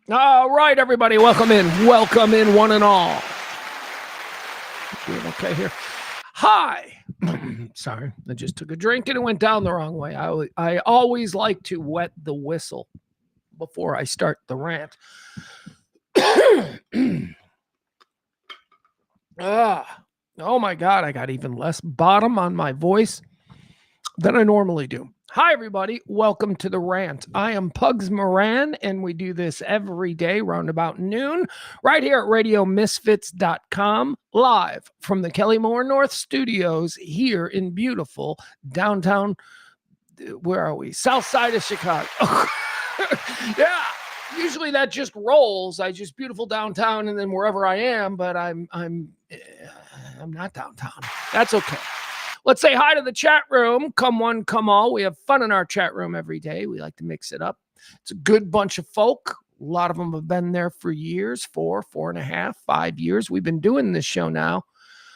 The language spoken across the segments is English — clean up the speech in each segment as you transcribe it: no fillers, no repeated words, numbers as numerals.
All right, everybody, welcome in, one and all. Doing okay here. Hi. Sorry, I just took a drink and it went down the wrong way. I always like to wet the whistle before I start the rant. Oh my God, I got even less bottom on my voice than I normally do. Hi, everybody. Welcome to the Rant. I am Pugs Moran, and we do this every day around about noon right here at RadioMisfits.com, live from the Kelly-Moore North Studios here in beautiful downtown, where are we? South side of Chicago. Yeah, usually that just rolls. I just beautiful downtown and then wherever I am, but I'm not downtown. That's okay. Let's say hi to the chat room. Come one, come all. We have fun in our chat room every day. We like to mix it up. It's a good bunch of folk. A lot of them have been there for years, 4.5, 5 years. We've been doing this show now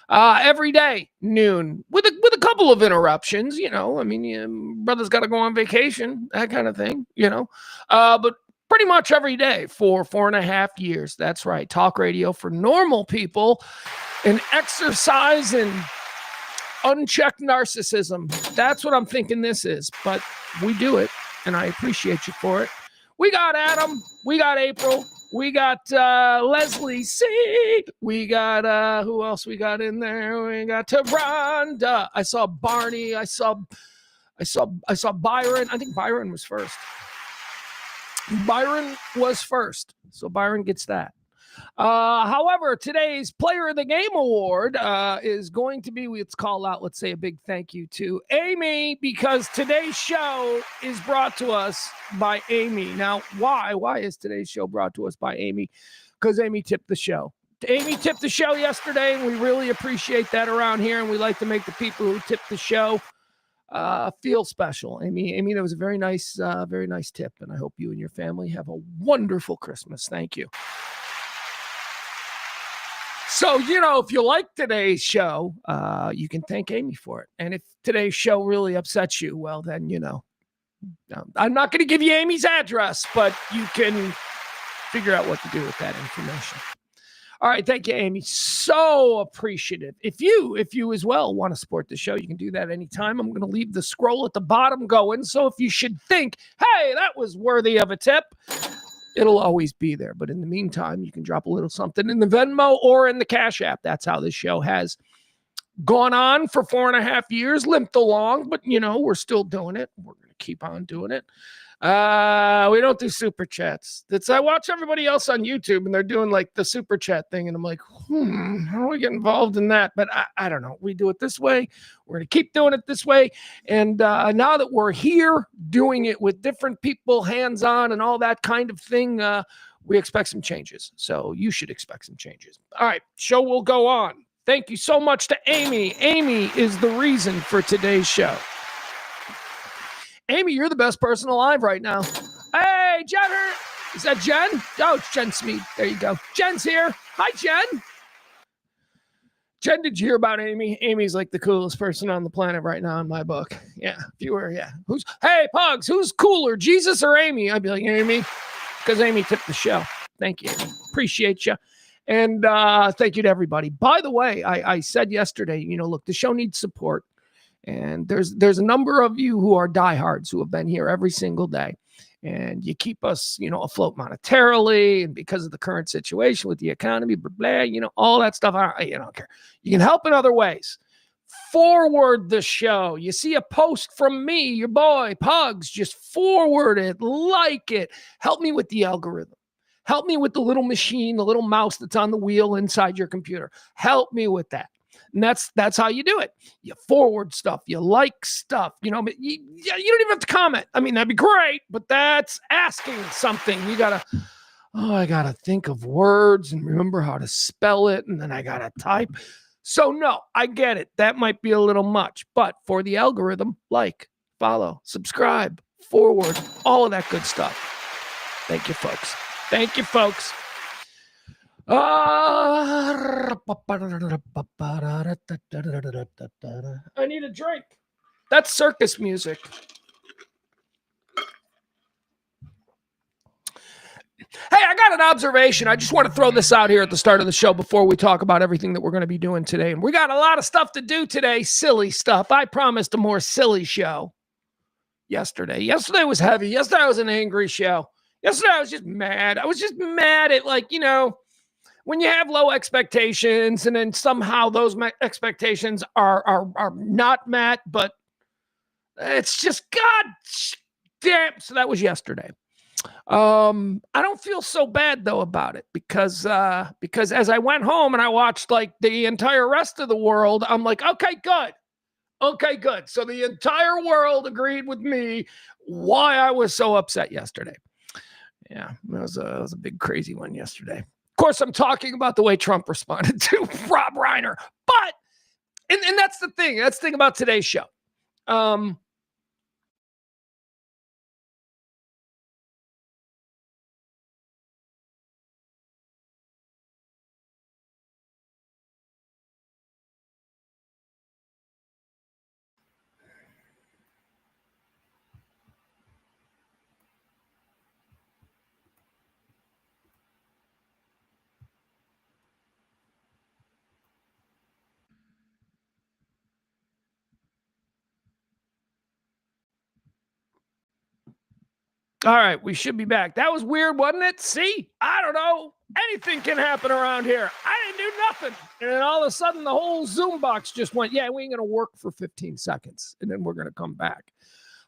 every day, noon, with a couple of interruptions. You know, I mean, brother's got to go on vacation, that kind of thing. You know, but pretty much every day for 4.5 years. That's right. Talk radio for normal people, and exercise and unchecked narcissism. That's what I'm thinking this is, but we do it, and I appreciate you for it. We got Adam, we got April, we got Leslie C, we got who else we got in there? We got Rhonda. I saw Barney. I saw Byron. I think Byron was first. So Byron gets that. However, today's Player of the Game Award is going to be, let's call out, let's say a big thank you to Amy, because today's show is brought to us by Amy. Now, why? Why is today's show brought to us by Amy? Because Amy tipped the show. Amy tipped the show yesterday, and we really appreciate that around here, and we like to make the people who tip the show feel special. Amy, that was a very nice tip, and I hope you and your family have a wonderful Christmas. Thank you. So, you know, if you like today's show, you can thank Amy for it. And if today's show really upsets you, well, then, you know, I'm not going to give you Amy's address, but you can figure out what to do with that information. All right. Thank you, Amy. So appreciative. If you as well want to support the show, you can do that anytime. I'm going to leave the scroll at the bottom going. So if you should think, hey, that was worthy of a tip, it'll always be there. But in the meantime, you can drop a little something in the Venmo or in the Cash App. That's how this show has gone on for 4.5 years, limped along, but, you know, we're still doing it. We're going to keep on doing it. We don't do super chats. I watch everybody else on YouTube, and they're doing like the super chat thing, and I'm like, how do we get involved in that? But I don't know. We do it this way. We're going to keep doing it this way. And now that we're here doing it with different people, hands-on and all that kind of thing, we expect some changes. So you should expect some changes. All right, show will go on. Thank you so much to Amy. Amy is the reason for today's show. Amy, you're the best person alive right now. Hey, Jen. Is that Jen? Oh, it's Jen Smead. There you go. Jen's here. Hi, Jen. Jen, did you hear about Amy? Amy's like the coolest person on the planet right now in my book. Yeah, if you were, yeah. Hey, Pugs, who's cooler, Jesus or Amy? I'd be like, Amy, because Amy tipped the show. Thank you, Amy. Appreciate you. And thank you to everybody. By the way, I said yesterday, you know, look, the show needs support. And there's a number of you who are diehards who have been here every single day, and you keep us, you know, afloat monetarily, and because of the current situation with the economy, blah, blah, you know, all that stuff. I don't care. You can help in other ways. Forward the show. You see a post from me, your boy Pugs, just forward it, like it. Help me with the algorithm. Help me with the little machine, the little mouse that's on the wheel inside your computer. Help me with that. And that's how you do it. You forward stuff, you like stuff, you know, but you don't even have to comment. I mean, that'd be great, but that's asking something. I gotta think of words and remember how to spell it, and then I gotta type. So no, I get it. That might be a little much, but for the algorithm, like, follow, subscribe, forward, all of that good stuff. Thank you, folks. Thank you, folks. I need a drink. That's circus music. Hey, Hey, I got an observation. I just want to throw this out here at the start of the show before we talk about everything that we're going to be doing today. And we got a lot of stuff to do today, silly stuff. I promised a more silly show yesterday. Yesterday was heavy. Yesterday was an angry show. Yesterday I was just mad. I was just mad at, like, when you have low expectations and then somehow those expectations are not met, but it's just, God damn. So that was yesterday. I don't feel so bad though about it because as I went home and I watched like the entire rest of the world, I'm like, okay, good. So the entire world agreed with me why I was so upset yesterday. Yeah, it was a big crazy one yesterday. Of course, I'm talking about the way Trump responded to Rob Reiner, but and that's the thing. That's the thing about today's show. All right, we should be back. That was weird, wasn't it? See, I don't know. Anything can happen around here. I didn't do nothing. And then all of a sudden, the whole Zoom box just went, yeah, we ain't going to work for 15 seconds. And then we're going to come back.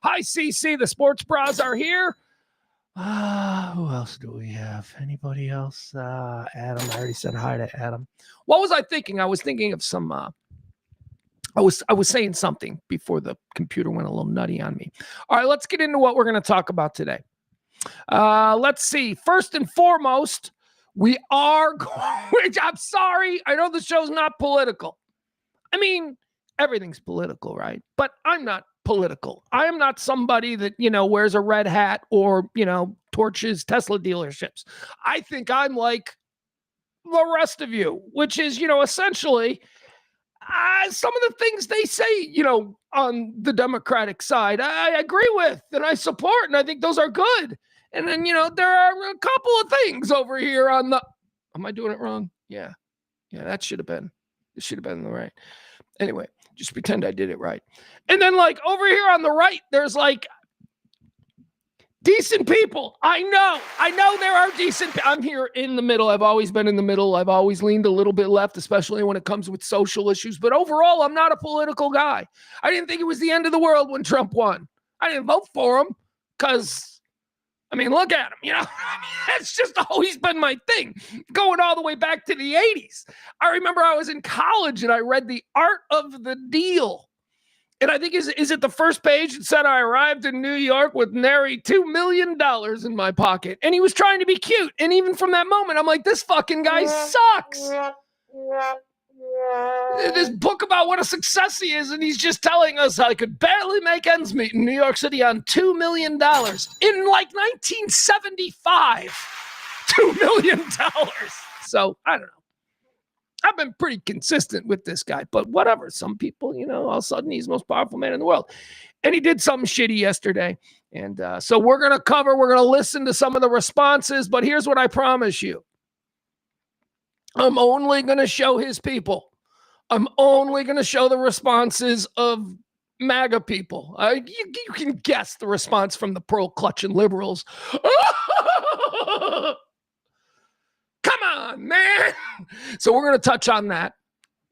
Hi, CC. The sports bras are here. Who else do we have? Anybody else? Adam. I already said hi to Adam. What was I thinking? I was thinking of some... I was saying something before the computer went a little nutty on me. All right, let's get into what we're going to talk about today. Let's see. First and foremost, we are going... I'm sorry. I know the show's not political. I mean, everything's political, right? But I'm not political. I am not somebody that, wears a red hat or, torches Tesla dealerships. I think I'm like the rest of you, which is, essentially... some of the things they say, on the Democratic side, I agree with and I support, and I think those are good. And then, there are a couple of things over here on the... Am I doing it wrong? Yeah, that should have been... It should have been the right. Anyway, just pretend I did it right. And then, like, over here on the right, there's, like, decent people. I know there are decent... I'm here in the middle. I've always been in the middle. I've always leaned a little bit left, especially when it comes with social issues. But overall, I'm not a political guy. I didn't think it was the end of the world when Trump won. I didn't vote for him because, look at him, That's just always been my thing, going all the way back to the 80s. I remember I was in college and I read The Art of the Deal. And I think, is it the first page? It said, I arrived in New York with nary $2 million in my pocket. And he was trying to be cute. And even from that moment, I'm like, this fucking guy sucks. This book about what a success he is. And he's just telling us I could barely make ends meet in New York City on $2 million. In like 1975, $2 million. So I don't know. I've been pretty consistent with this guy, but whatever. Some people, all of a sudden he's the most powerful man in the world. And he did something shitty yesterday. And so we're going to listen to some of the responses, but here's what I promise you. I'm only going to show his people. I'm only going to show the responses of MAGA people. You can guess the response from the pearl clutching liberals. Come on, man. So we're going to touch on that.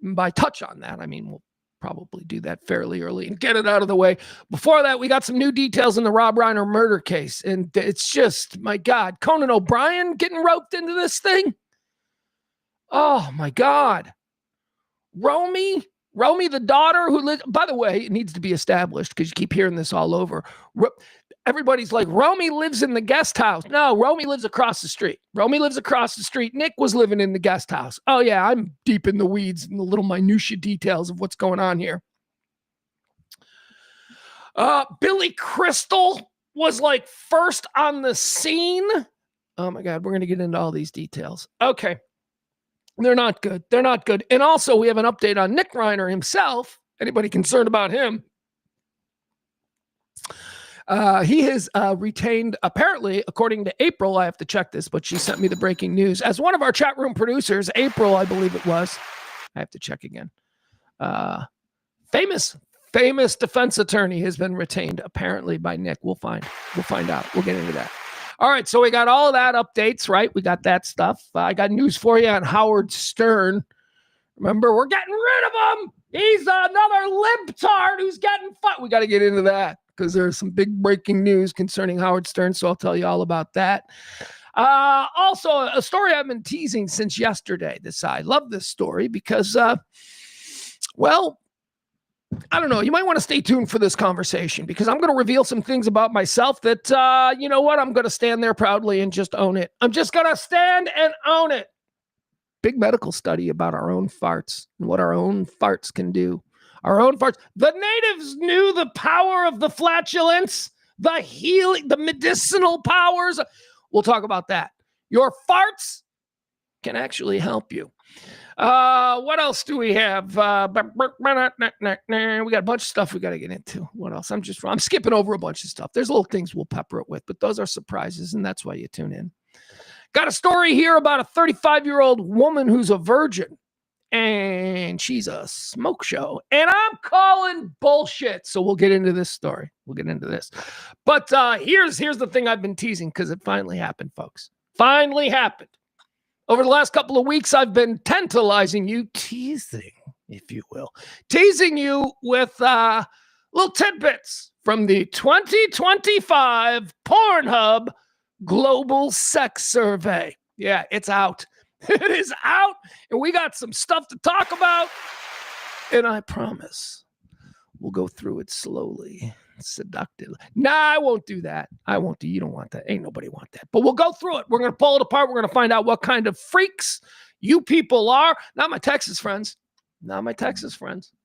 And by touch on that, I mean, we'll probably do that fairly early and get it out of the way. Before that, we got some new details in the Rob Reiner murder case. And it's just, my God, Conan O'Brien getting roped into this thing. Oh, my God. Romy, the daughter who lived, by the way, it needs to be established because you keep hearing this all over. Everybody's like, Romy lives in the guest house. No, Romy lives across the street. Nick was living in the guest house. Oh, yeah, I'm deep in the weeds and the little minutia details of what's going on here. Billy Crystal was like first on the scene. Oh, my God, we're going to get into all these details. Okay. They're not good. And also, we have an update on Nick Reiner himself. Anybody concerned about him? He has retained, apparently, according to April, I have to check this, but she sent me the breaking news. As one of our chat room producers, April, I believe it was. I have to check again. Famous defense attorney has been retained, apparently, by Nick. We'll find out. We'll get into that. All right, so we got all of that updates, right? We got that stuff. I got news for you on Howard Stern. Remember, we're getting rid of him. He's another libtard who's getting fought. We got to get into that because there's some big breaking news concerning Howard Stern, so I'll tell you all about that. Also, a story I've been teasing since yesterday. I love this story because, well, I don't know. You might want to stay tuned for this conversation because I'm going to reveal some things about myself that, you know what? I'm going to stand there proudly and just own it. I'm just going to stand and own it. Big medical study about our own farts and what our own farts can do. Our own farts. The natives knew the power of the flatulence, the healing, the medicinal powers. We'll talk about that. Your farts can actually help you. What else do we have? We got a bunch of stuff we got to get into. What else? I'm skipping over a bunch of stuff. There's little things we'll pepper it with, but those are surprises, and that's why you tune in. Got a story here about a 35-year-old woman who's a virgin, and she's a smoke show, and I'm calling bullshit. So we'll get into this story. We'll get into this. But here's the thing I've been teasing because it finally happened, folks. Finally happened. Over the last couple of weeks, I've been tantalizing you, teasing, if you will, teasing you with little tidbits from the 2025 Pornhub Global Sex Survey. Yeah, it's out. It is out, and we got some stuff to talk about, and I promise we'll go through it slowly, seductively. Nah, I won't do that. You don't want that. Ain't nobody want that. But we'll go through it. We're going to pull it apart. We're going to find out what kind of freaks you people are. Not my Texas friends.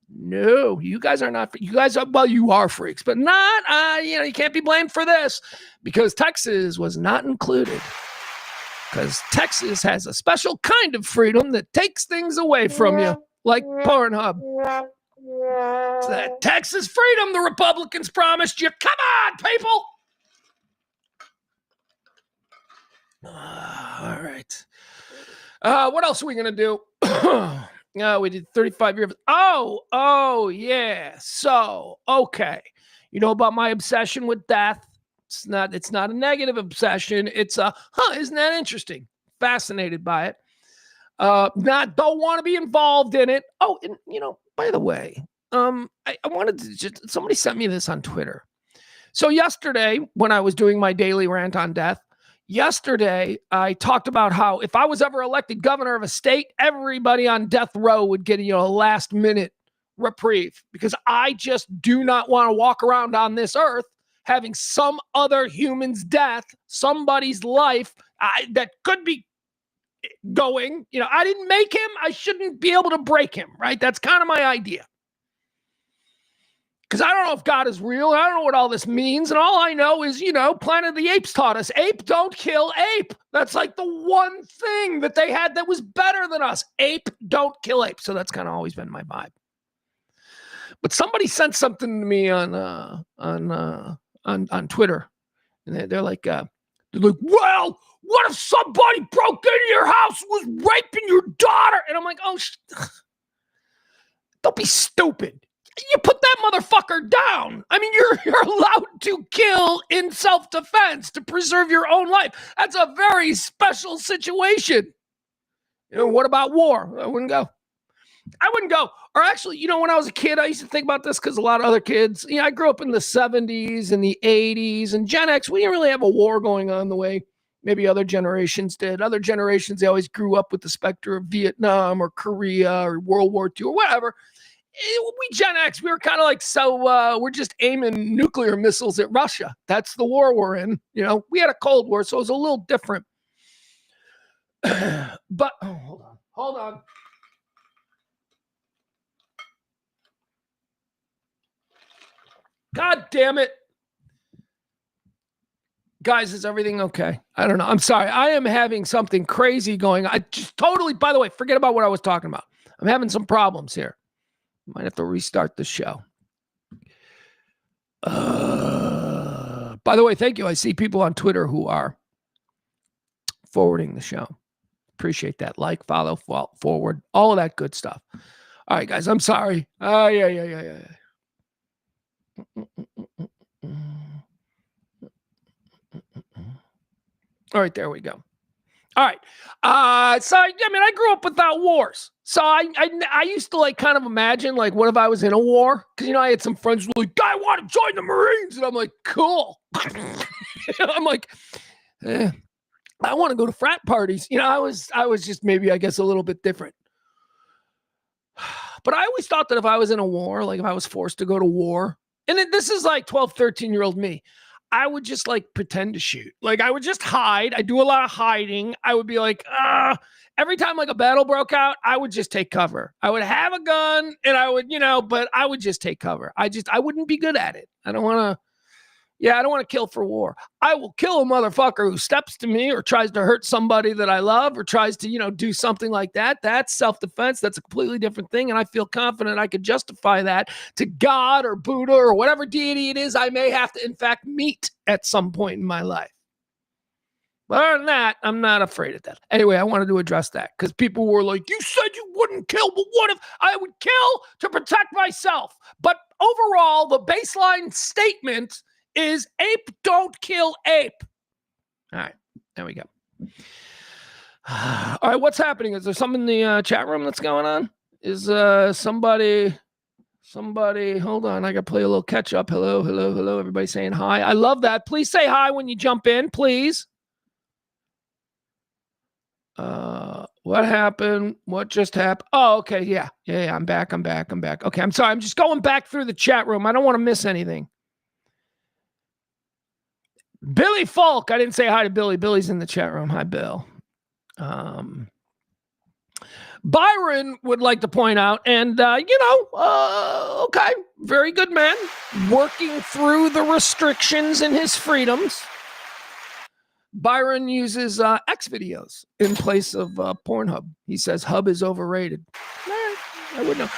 No, you guys are not. You guys are, well, you are freaks, but not, you can't be blamed for this because Texas was not included. Because Texas has a special kind of freedom that takes things away from you, like Pornhub. It's that Texas freedom the Republicans promised you. Come on, people. All right. What else are we going to do? We did 35 years. Oh, yeah. So, okay. You know about my obsession with death? It's not a negative obsession. It's isn't that interesting? Fascinated by it. Don't want to be involved in it. Oh, and by the way, I wanted to somebody sent me this on Twitter. So yesterday, when I was doing my daily rant on death, I talked about how if I was ever elected governor of a state, everybody on death row would get a last minute reprieve because I just do not want to walk around on this earth having some other human's death, somebody's life that could be going. I didn't make him. I shouldn't be able to break him, right? That's kind of my idea. Because I don't know if God is real. I don't know what all this means. And all I know is, Planet of the Apes taught us, ape don't kill ape. That's like the one thing that they had that was better than us. Ape don't kill ape. So that's kind of always been my vibe. But somebody sent something to me on Twitter. And they're like, well, what if somebody broke into your house and was raping your daughter? And I'm like, oh, don't be stupid. You put that motherfucker down. I mean, you're allowed to kill in self-defense to preserve your own life. That's a very special situation. What about war? I wouldn't go. Or actually, when I was a kid, I used to think about this because a lot of other kids, I grew up in the 70s and the 80s and Gen X. We didn't really have a war going on the way maybe other generations did. Other generations, they always grew up with the specter of Vietnam or Korea or World War II or whatever. We Gen X, we were kind of like, we're just aiming nuclear missiles at Russia. That's the war we're in. We had a Cold War, so it was a little different. But hold on. God damn it. Guys, is everything okay? I don't know. I'm sorry. I am having something crazy going on. I just totally, by the way, forget about what I was talking about. I'm having some problems here. Might have to restart the show. By the way, thank you. I see people on Twitter who are forwarding the show. Appreciate that. Like, follow, forward, all of that good stuff. All right, guys, I'm sorry. Yeah. All right, there we go. All right. So I grew up without wars. So I used to like kind of imagine like, what if I was in a war? Because I had some friends who were like, I want to join the Marines, and I'm like, cool. I'm like, I want to go to frat parties. I was just maybe I guess a little bit different. But I always thought that if I was in a war, like if I was forced to go to war, and this is like 12, 13-year-old me, I would just like pretend to shoot. Like I would just hide. I do a lot of hiding. I would be like, every time like a battle broke out, I would just take cover. I would have a gun and I would, but I would just take cover. I wouldn't be good at it. I don't want to kill for war. I will kill a motherfucker who steps to me or tries to hurt somebody that I love or tries to, do something like that. That's self-defense. That's a completely different thing. And I feel confident I could justify that to God or Buddha or whatever deity it is I may have to, in fact, meet at some point in my life. But other than that, I'm not afraid of that. Anyway, I wanted to address that because people were like, you said you wouldn't kill, but what if I would kill to protect myself? But overall, the baseline statement is ape don't kill ape. All right, there we go. All right, what's happening? Is there something in the chat room that's going on? Is somebody, hold on, I got to play a little catch up. Hello. Everybody saying hi. I love that. Please say hi when you jump in, please. What happened? What just happened? Oh, okay, yeah, I'm back. Okay, I'm sorry. I'm just going back through the chat room. I don't want to miss anything. Billy Falk. I didn't say hi to Billy. Billy's in the chat room. Hi, Bill. Byron would like to point out, and, okay, very good man, working through the restrictions and his freedoms. Byron uses X videos in place of Pornhub. He says Hub is overrated. I wouldn't know.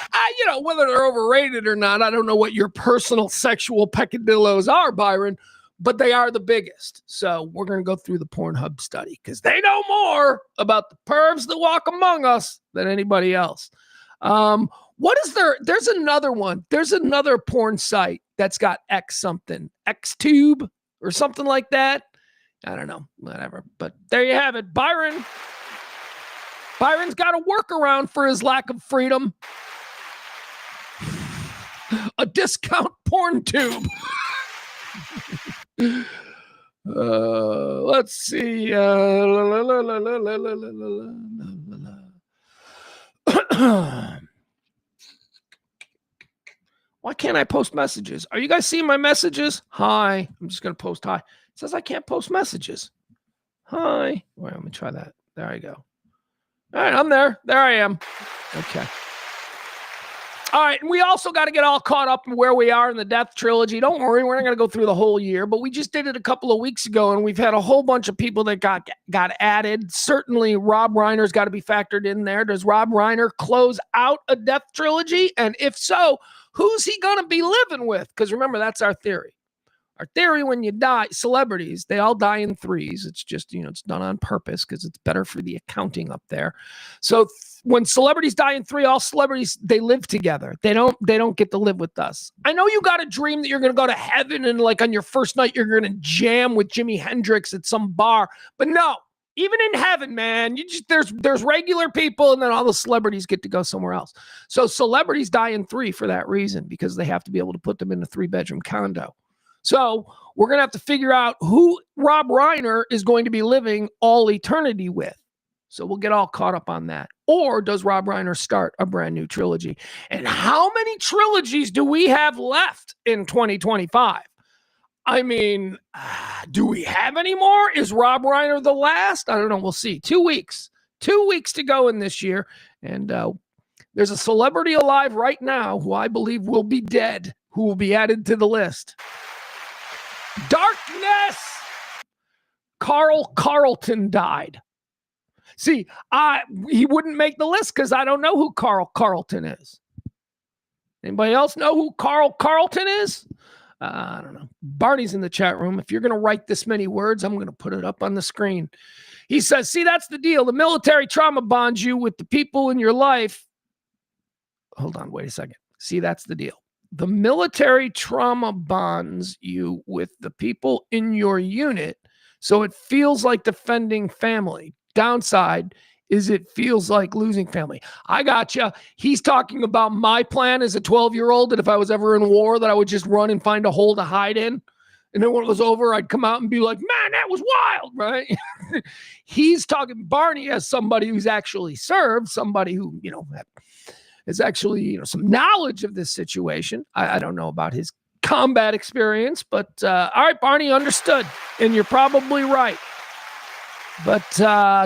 Whether they're overrated or not, I don't know what your personal sexual peccadillos are, Byron, but they are the biggest. So we're going to go through the Pornhub study because they know more about the pervs that walk among us than anybody else. What is there? There's another one. There's another porn site that's got X something, Xtube or something like that. I don't know, whatever. But there you have it. Byron's got a workaround for his lack of freedom. A discount porn tube. Let's see. Why can't I post messages? Are you guys seeing my messages? Hi. I'm just going to post hi. It says I can't post messages. Hi. Wait, let me try that. There I go. All right, I'm there. There I am. Okay. All right, and we also got to get all caught up in where we are in the Death Trilogy. Don't worry, we're not going to go through the whole year, but we just did it a couple of weeks ago, and we've had a whole bunch of people that got added. Certainly, Rob Reiner's got to be factored in there. Does Rob Reiner close out a Death Trilogy? And if so, who's he going to be living with? Because remember, that's our theory. Our theory, when you die, celebrities, they all die in threes. It's just, it's done on purpose because it's better for the accounting up there. So when celebrities die in three, all celebrities, they live together. They don't get to live with us. I know you got a dream that you're going to go to heaven and like on your first night, you're going to jam with Jimi Hendrix at some bar. But no, even in heaven, man, there's regular people and then all the celebrities get to go somewhere else. So celebrities die in three for that reason, because they have to be able to put them in a 3-bedroom condo. So we're going to have to figure out who Rob Reiner is going to be living all eternity with. So we'll get all caught up on that. Or does Rob Reiner start a brand new trilogy? And how many trilogies do we have left in 2025? I mean, do we have any more? Is Rob Reiner the last? I don't know. We'll see. 2 weeks. 2 weeks to go in this year. And there's a celebrity alive right now who I believe will be dead, who will be added to the list. Darkness! Carl Carlton died. See, he wouldn't make the list because I don't know who Carl Carlton is. Anybody else know who Carl Carlton is? I don't know. Barney's in the chat room. If you're going to write this many words, I'm going to put it up on the screen. He says, see, that's the deal. The military trauma bonds you with the people in your life. Hold on, wait a second. See, that's the deal. The military trauma bonds you with the people in your unit, so it feels like defending family. Downside is it feels like losing family. I gotcha. He's talking about my plan as a 12-year-old that if I was ever in war, that I would just run and find a hole to hide in. And then when it was over, I'd come out and be like, man, that was wild, right? He's talking Barney as somebody who's actually served, somebody who, is actually, some knowledge of this situation. I don't know about his combat experience, but all right, Barney, understood. And you're probably right. But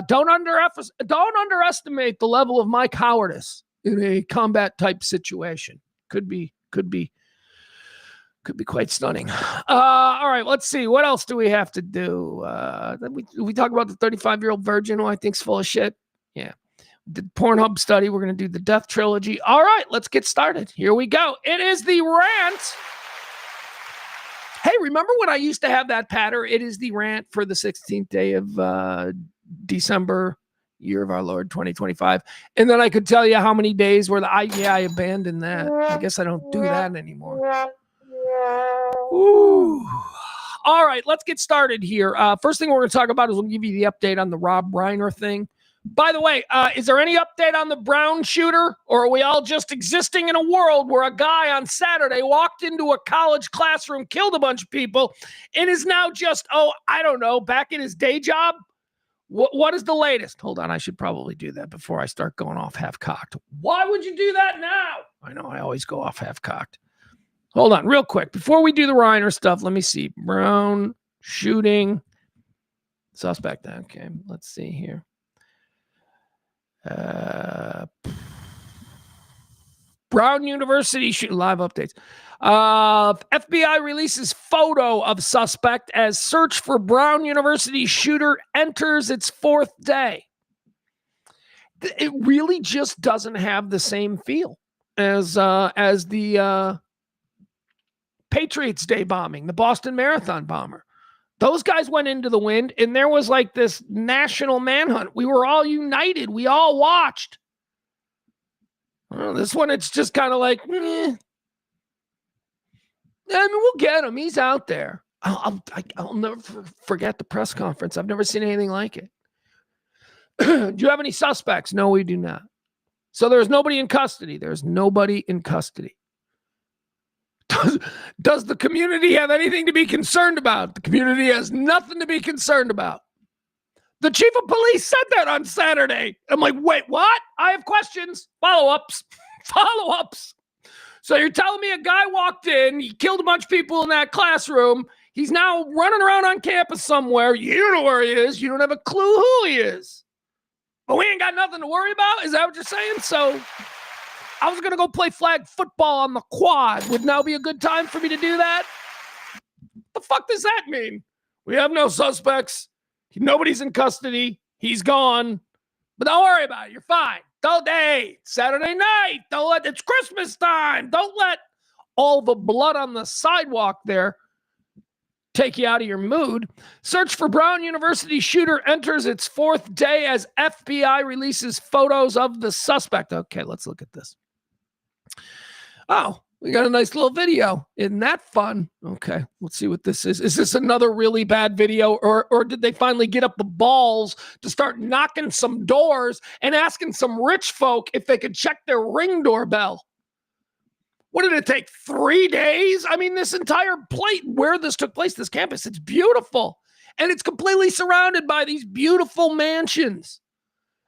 don't underestimate the level of my cowardice in a combat type situation. Could be quite stunning. All right, let's see. What else do we have to do? We talk about the 35-year-old virgin who I think's full of shit. Yeah. The Pornhub study. We're going to do the Death Trilogy. All right, let's get started. Here we go. It is the Rant. Hey, remember when I used to have that patter? It is the Rant for the 16th day of December, year of our Lord, 2025. And then I could tell you how many days were I abandoned that. I guess I don't do that anymore. Ooh. All right, let's get started here. First thing we're going to talk about is we'll give you the update on the Rob Reiner thing. By the way, is there any update on the Brown shooter? Or are we all just existing in a world where a guy on Saturday walked into a college classroom, killed a bunch of people, and is now just, back in his day job? What is the latest? Hold on, I should probably do that before I start going off half-cocked. Why would you do that now? I know I always go off half-cocked. Hold on, real quick. Before we do the Reiner stuff, let me see. Brown shooting suspect. Okay, let's see here. Brown University live updates. FBI releases photo of suspect as search for Brown University shooter enters its fourth day. It really just doesn't have the same feel as the Patriots Day bombing, the Boston Marathon bomber. Those guys went into the wind, and there was like this national manhunt. We were all united. We all watched. Well, this one, it's just kind of like, I mean, we'll get him. He's out there. I'll never forget the press conference. I've never seen anything like it. Do you have any suspects? No, we do not. So there's nobody in custody. There's nobody in custody. Does the community have anything to be concerned about? The community has nothing to be concerned about. The chief of police said that on Saturday. I'm like, wait, what? I have questions. Follow-ups. So you're telling me a guy walked in, he killed a bunch of people in that classroom. He's now running around on campus somewhere. You don't know where he is. You don't have a clue who he is. But we ain't got nothing to worry about? Is that what you're saying? So I was going to go play flag football on the quad. Would now be a good time for me to do that? The fuck does that mean? We have no suspects. Nobody's in custody. He's gone. But don't worry about it. You're fine. Saturday night. It's Christmas time. Don't let all the blood on the sidewalk there take you out of your mood. Search for Brown University shooter enters its fourth day as FBI releases photos of the suspect. Okay, let's look at this. Oh, we got a nice little video. Isn't that fun? Okay, let's see what this is. Is this another really bad video, or did they finally get up the balls to start knocking some doors and asking some rich folk if they could check their Ring doorbell? What did it take? 3 days? I mean, this entire plate where this took place, this campus, it's beautiful. And it's completely surrounded by these beautiful mansions.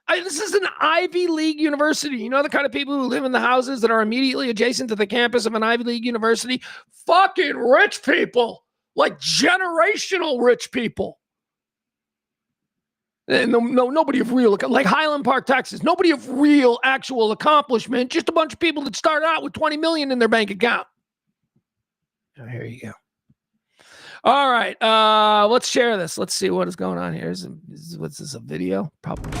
This is an Ivy League university. You know the kind of people who live in the houses that are immediately adjacent to the campus of an Ivy League university? Fucking rich people. Like generational rich people. And nobody of real, like Highland Park, Texas. Nobody of real actual accomplishment. Just a bunch of people that started out with $20 million in their bank account. Oh, here you go. All right. Let's share this. Let's see what is going on here. What's this, a video? Probably.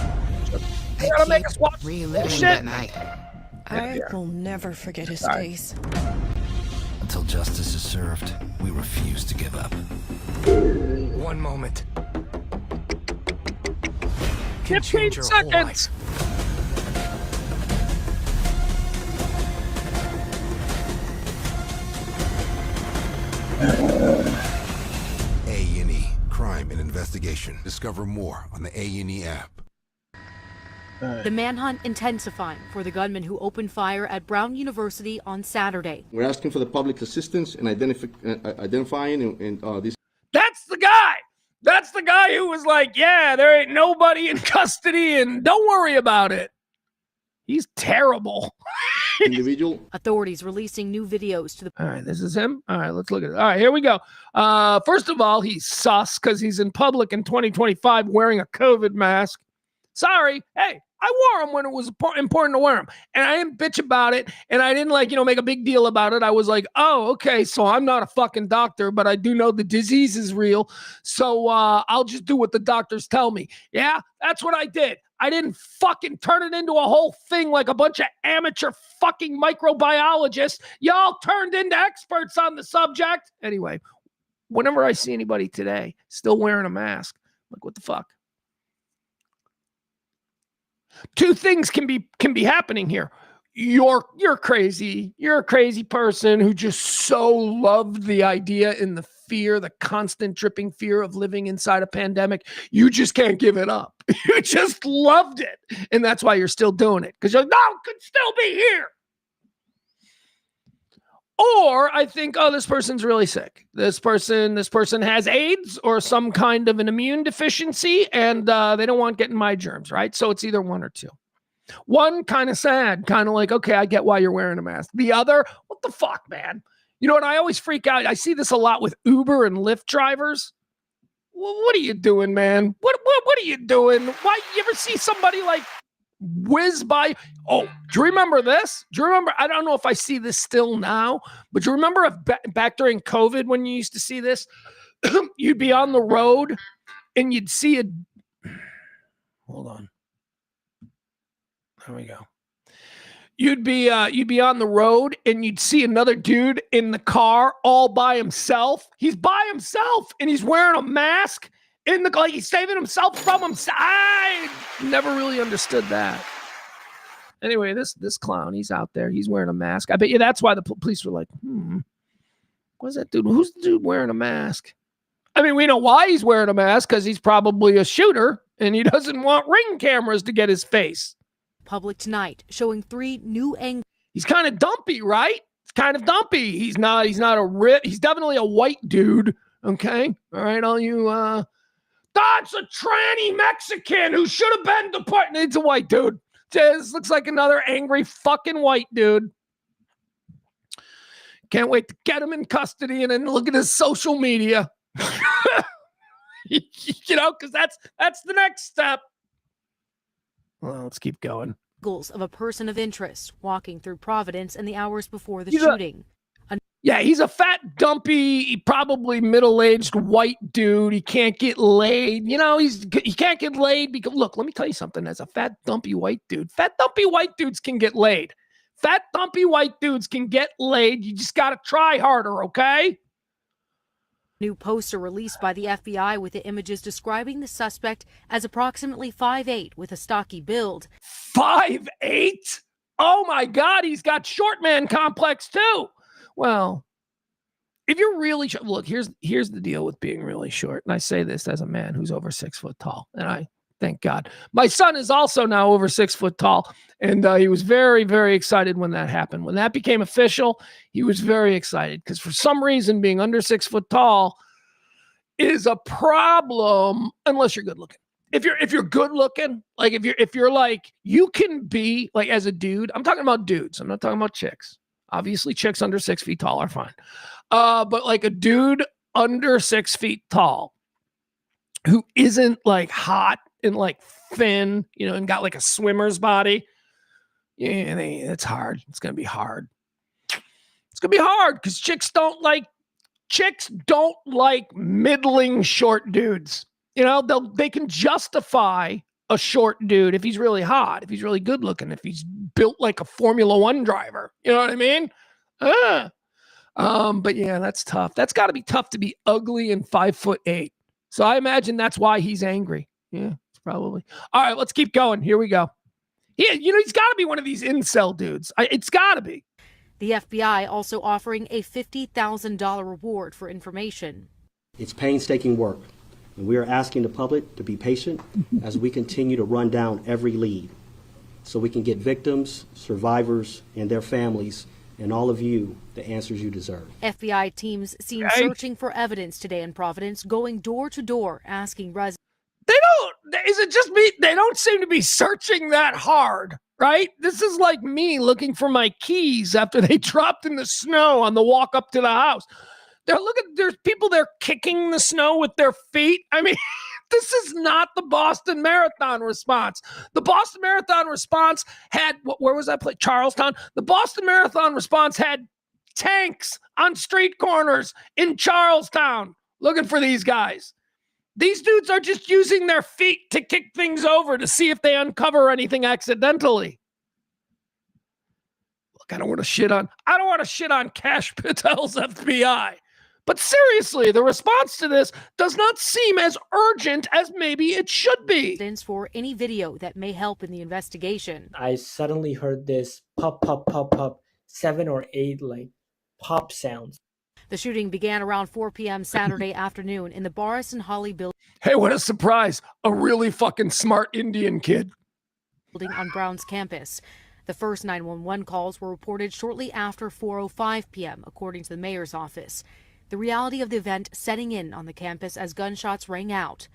I gotta make us watch reliving shit. that night. I will never forget his face. Until justice is served, we refuse to give up. One moment. 15 seconds. A&E, Crime and Investigation. Discover more on the A&E app. The manhunt intensifying for the gunman who opened fire at Brown University on Saturday. We're asking for the public's assistance in identifying these. That's the guy. That's the guy who was like, yeah, there ain't nobody in custody and don't worry about it. He's terrible. Individual. Authorities releasing new videos to the. All right, this is him. All right, let's look at it. All right, here we go. First of all, he's sus because he's in public in 2025 wearing a COVID mask. Sorry. Hey, I wore them when it was important to wear them. And I didn't bitch about it. And I didn't make a big deal about it. I was like, oh, okay, so I'm not a fucking doctor, but I do know the disease is real. So I'll just do what the doctors tell me. Yeah, that's what I did. I didn't fucking turn it into a whole thing like a bunch of amateur fucking microbiologists. Y'all turned into experts on the subject. Anyway, whenever I see anybody today still wearing a mask, I'm like, what the fuck? Two things can be happening here. You're crazy. You're a crazy person who just so loved the idea and the fear, the constant dripping fear of living inside a pandemic. You just can't give it up. You just loved it. And that's why you're still doing it. Because you're like, no, it could still be here. Or I think, oh, this person's really sick. This person has AIDS or some kind of an immune deficiency, and they don't want getting my germs, right? So it's either one or two. One, kind of sad, kind of like, okay, I get why you're wearing a mask. The other, what the fuck, man? You know what? I always freak out. I see this a lot with Uber and Lyft drivers. Well, what are you doing, man? What are you doing? Why you ever see somebody like whiz by? Oh, do you remember this? Do you remember? I don't know if I see this still now, but do you remember back during COVID when you used to see this? You'd be on the road and you'd see a. Hold on. There we go. You'd be on the road and you'd see another dude in the car all by himself. He's by himself and he's wearing a mask like he's saving himself from himself. I never really understood that. Anyway, this clown, he's out there. He's wearing a mask. I bet you that's why the police were like, what's that dude? Who's the dude wearing a mask? I mean, we know why he's wearing a mask because he's probably a shooter and he doesn't want Ring cameras to get his face. Public tonight showing 3 new angles. He's kind of dumpy, right? He's kind of dumpy. He's not he's definitely a white dude. Okay. All right. All you, that's a tranny Mexican who should have been deported. It's a white dude. This looks like another angry fucking white dude. Can't wait to get him in custody and then look at his social media. Because that's the next step. Well, let's keep going. Of a person of interest walking through Providence in the hours before the shooting. He's a fat, dumpy, probably middle-aged white dude. He can't get laid. He can't get laid because, look, let me tell you something. As a fat, dumpy white dude, fat, dumpy white dudes can get laid. Fat, dumpy white dudes can get laid. You just got to try harder, okay? New poster released by the FBI with the images describing the suspect as approximately 5'8" with a stocky build. 5'8"? Oh my God, he's got short man complex too. Well, if you're really short, look, here's the deal with being really short. And I say this as a man who's over 6 foot tall. And I thank God. My son is also now over 6 foot tall. And he was very, very excited when that happened. When that became official, he was very excited because for some reason being under 6 foot tall is a problem unless you're good looking. If you're good looking, like if you're like, you can be like as a dude, I'm talking about dudes. I'm not talking about chicks. Obviously chicks under 6 feet tall are fine. But like a dude under 6 feet tall who isn't like hot and like thin, and got like a swimmer's body. Yeah, it's hard. It's going to be hard. It's going to be hard because chicks don't like middling short dudes. They can justify a short dude if he's really hot, if he's really good looking, if he's built like a Formula One driver. You know what I mean? But yeah, that's tough. That's got to be tough to be ugly and 5'8". So I imagine that's why he's angry. Yeah, probably. All right, let's keep going. Here we go. He's got to be one of these incel dudes. It's got to be. The FBI also offering a $50,000 reward for information. It's painstaking work, and we are asking the public to be patient as we continue to run down every lead so we can get victims, survivors, and their families, and all of you, the answers you deserve. FBI teams seen searching for evidence today in Providence, going door to door, asking residents. Is it just me? They don't seem to be searching that hard, right? This is like me looking for my keys after they dropped in the snow on the walk up to the house. There's people there kicking the snow with their feet. I mean, this is not the Boston Marathon response. The Boston Marathon response had, where was that place? Charlestown. The Boston Marathon response had tanks on street corners in Charlestown looking for these guys. These dudes are just using their feet to kick things over to see if they uncover anything accidentally. Look, I don't want to shit on Kash Patel's FBI. But seriously, the response to this does not seem as urgent as maybe it should be. For any video that may help in the investigation. I suddenly heard this pop, pop, pop, pop, 7 or 8 like pop sounds. The shooting began around 4 p.m. Saturday afternoon in the Boris and Holly building. Hey, what a surprise. A really fucking smart Indian kid. On Brown's campus. The first 911 calls were reported shortly after 4:05 p.m., according to the mayor's office. The reality of the event setting in on the campus as gunshots rang out.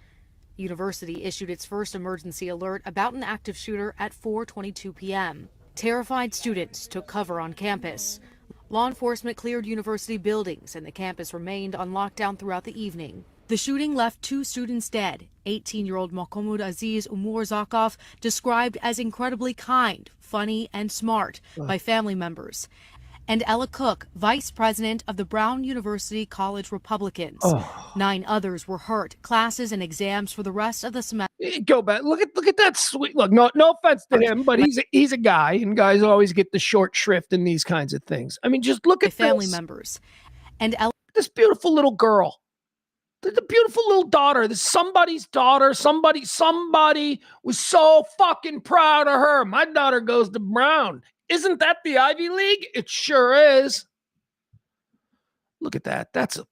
The university issued its first emergency alert about an active shooter at 4:22 p.m. Terrified students took cover on campus. Law enforcement cleared university buildings and the campus remained on lockdown throughout the evening. The shooting left 2 students dead. 18-year-old Mohammad Aziz Umur Zakov, described as incredibly kind, funny, and smart by family members. And Ella Cook, vice president of the Brown University College Republicans. 9 others were hurt. Classes and exams for the rest of the semester. Go back. Look at that sweet look. No offense to him, but he's a guy, and guys always get the short shrift in these kinds of things. I mean, just look at family members. And this beautiful little girl. The beautiful little daughter. This somebody's daughter. Somebody was so fucking proud of her. My daughter goes to Brown. Isn't that the Ivy League? It sure is. Look at that. That's a...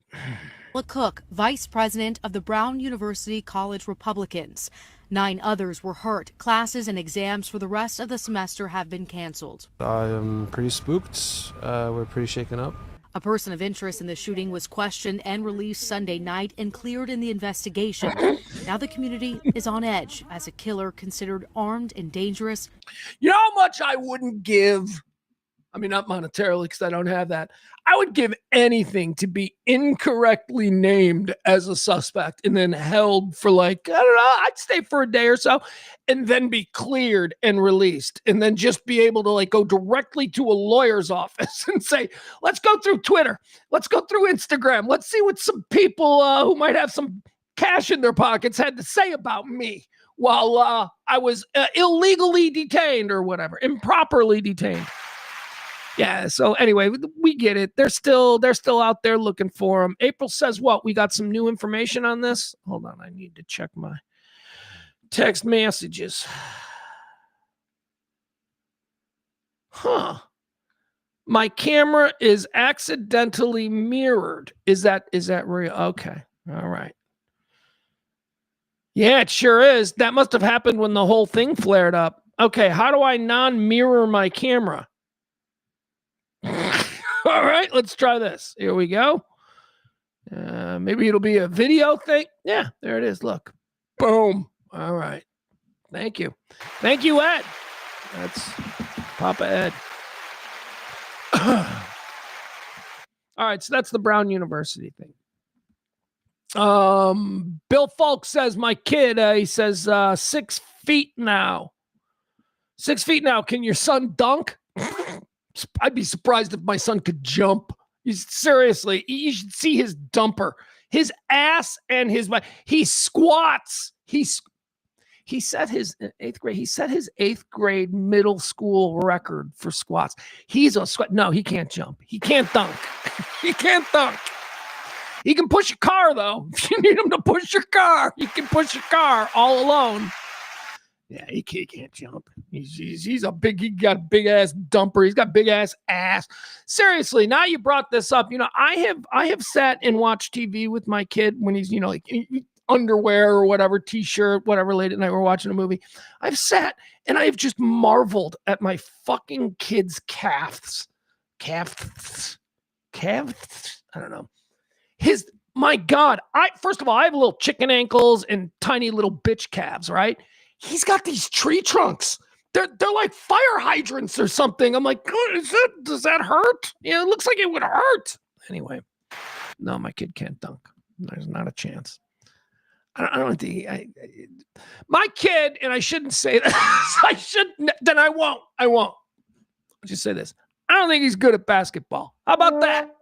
Cook, vice president of the Brown University College Republicans. 9 others were hurt. Classes and exams for the rest of the semester have been canceled. I'm pretty spooked. We're pretty shaken up. A person of interest in the shooting was questioned and released Sunday night and cleared in the investigation. Now the community is on edge as a killer considered armed and dangerous. You know how much I wouldn't give? I mean, not monetarily because I don't have that. I would give anything to be incorrectly named as a suspect and then held for I don't know, I'd stay for a day or so and then be cleared and released and then just be able to go directly to a lawyer's office and say, let's go through Twitter. Let's go through Instagram. Let's see what some people who might have some cash in their pockets had to say about me while I was illegally detained or whatever, improperly detained. Yeah, so anyway, we get it. They're still out there looking for him. April says what? We got some new information on this? Hold on, I need to check my text messages. My camera is accidentally mirrored. Is that real? Okay. All right. Yeah, it sure is. That must have happened when the whole thing flared up. Okay, how do I non-mirror my camera? All right, let's try this. Here we go. Maybe it'll be a video thing. Yeah, there it is. Look. Boom. All right. Thank you. Thank you, Ed. That's Papa Ed. All right, so that's the Brown University thing. Bill Falk says, my kid, he says 6 feet now. 6 feet now. Can your son dunk? I'd be surprised if my son could jump. Seriously, you should see his dumper, his ass and his butt. He squats. He set his 8th grade. He set his 8th grade middle school record for squats. He's a squat. No, he can't jump. He can't dunk. He can't dunk. He can push a car, though. If you need him to push your car, he can push your car all alone. Yeah, he can't jump. He's a big, he got a big ass dumper. He's got big ass ass. Seriously, now you brought this up. I have sat and watched TV with my kid when he's, like underwear or whatever, t-shirt, whatever, late at night we're watching a movie. I've sat and I've just marveled at my fucking kid's calves. I don't know. My God, first of all, I have little chicken ankles and tiny little bitch calves, right? He's got these tree trunks. They're like fire hydrants or something. I'm like, does that hurt? Yeah, it looks like it would hurt. Anyway, no, my kid can't dunk. There's not a chance. I don't think my kid, and I shouldn't say that. Then I won't. I'll just say this. I don't think he's good at basketball. How about that?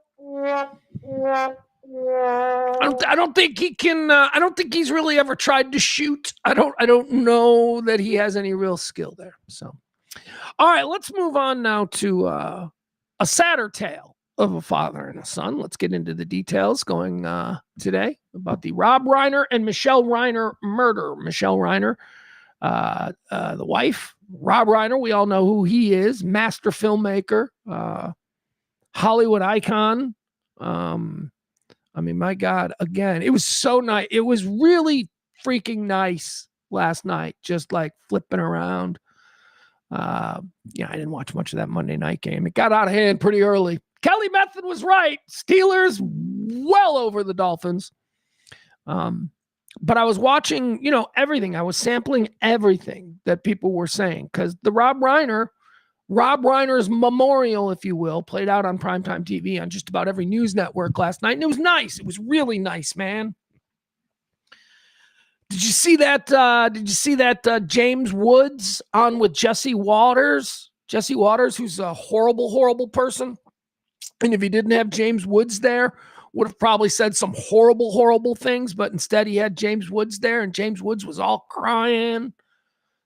I don't think he can. I don't think he's really ever tried to shoot. I don't know that he has any real skill there. So, all right, let's move on now to a sadder tale of a father and a son. Let's get into the details going today about the Rob Reiner and Michelle Reiner murder. Michelle Reiner, the wife. Rob Reiner, we all know who he is. Master filmmaker, Hollywood icon. My God, again, it was so nice. It was really freaking nice last night, just like flipping around. I didn't watch much of that Monday night game. It got out of hand pretty early. Kelly Method was right. Steelers well over the Dolphins. But I was watching, everything. I was sampling everything that people were saying because the Rob Reiner's memorial, if you will, played out on primetime TV on just about every news network last night. And it was nice. It was really nice, man. Did you see that James Woods on with Jesse Waters? Jesse Waters, who's a horrible, horrible person. And if he didn't have James Woods there, would have probably said some horrible, horrible things. But instead he had James Woods there, and James Woods was all crying,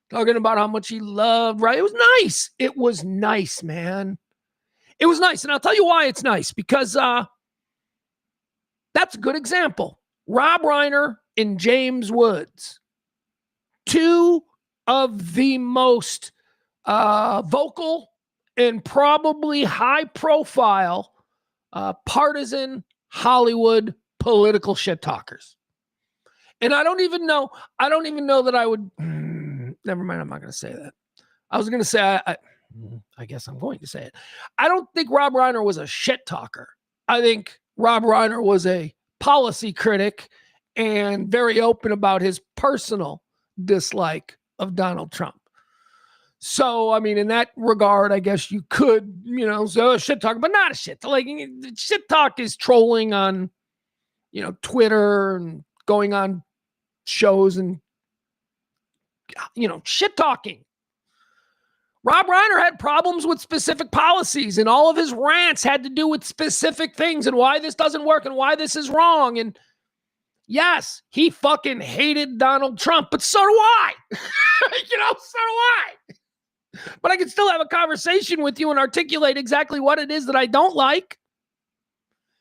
talking about how much he loved, right? It was nice. It was nice, man. It was nice. And I'll tell you why it's nice, because that's a good example. Rob Reiner and James Woods, two of the most vocal and probably high-profile partisan Hollywood political shit talkers. And I don't even know that I would... Never mind, I'm not going to say that. I was going to say, I guess I'm going to say it. I don't think Rob Reiner was a shit talker. I think Rob Reiner was a policy critic and very open about his personal dislike of Donald Trump. So, in that regard, I guess you could, say shit talk, but not a shit. Like, shit talk is trolling on, Twitter and going on shows and, shit talking. Rob Reiner had problems with specific policies, and all of his rants had to do with specific things and why this doesn't work and why this is wrong. And yes, he fucking hated Donald Trump, but so do I. So do I. But I can still have a conversation with you and articulate exactly what it is that I don't like.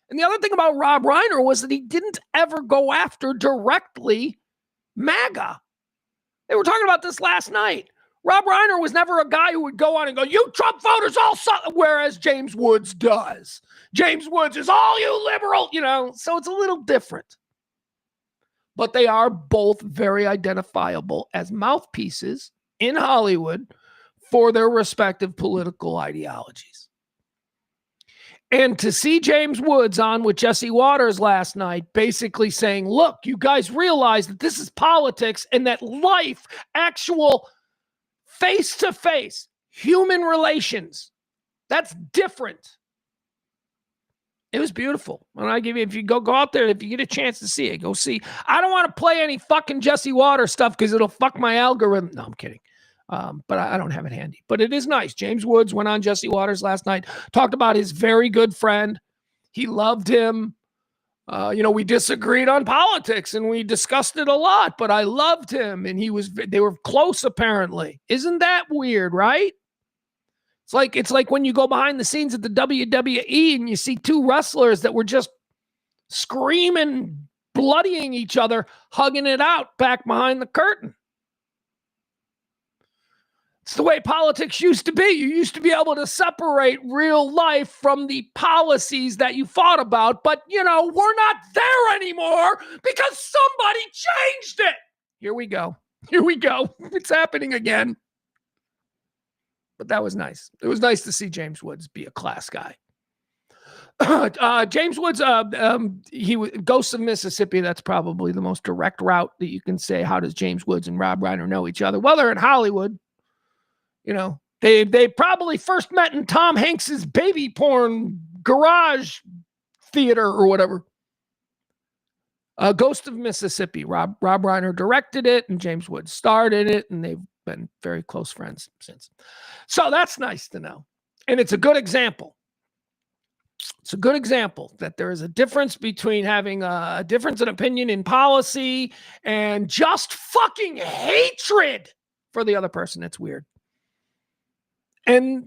And the other thing about Rob Reiner was that he didn't ever go after directly MAGA. They were talking about this last night. Rob Reiner was never a guy who would go on and go, you Trump voters all suck, whereas James Woods does. James Woods is all you liberal, so it's a little different. But they are both very identifiable as mouthpieces in Hollywood for their respective political ideologies. And to see James Woods on with Jesse Waters last night, basically saying, look, you guys realize that this is politics and that life, actual face-to-face human relations, that's different. It was beautiful. And I give you, if you go out there, if you get a chance to see it, go see. I don't want to play any fucking Jesse Waters stuff because it'll fuck my algorithm. No, I'm kidding. But I don't have it handy. But it is nice. James Woods went on Jesse Waters last night, talked about his very good friend. He loved him. We disagreed on politics and we discussed it a lot, but I loved him and they were close apparently. Isn't that weird, right? It's like when you go behind the scenes at the WWE and you see two wrestlers that were just screaming, bloodying each other, hugging it out back behind the curtain. It's the way politics used to be. You used to be able to separate real life from the policies that you fought about, but, we're not there anymore because somebody changed it. Here we go. It's happening again. But that was nice. It was nice to see James Woods be a class guy. James Woods, he was Ghosts of Mississippi. That's probably the most direct route that you can say. How does James Woods and Rob Reiner know each other? Well, they're in Hollywood. They probably first met in Tom Hanks's baby porn garage theater or whatever. Ghost of Mississippi. Rob Reiner directed it, and James Woods starred in it, and they've been very close friends since. So that's nice to know. And it's a good example. It's a good example that there is a difference between having a difference in opinion in policy and just fucking hatred for the other person. It's weird. And,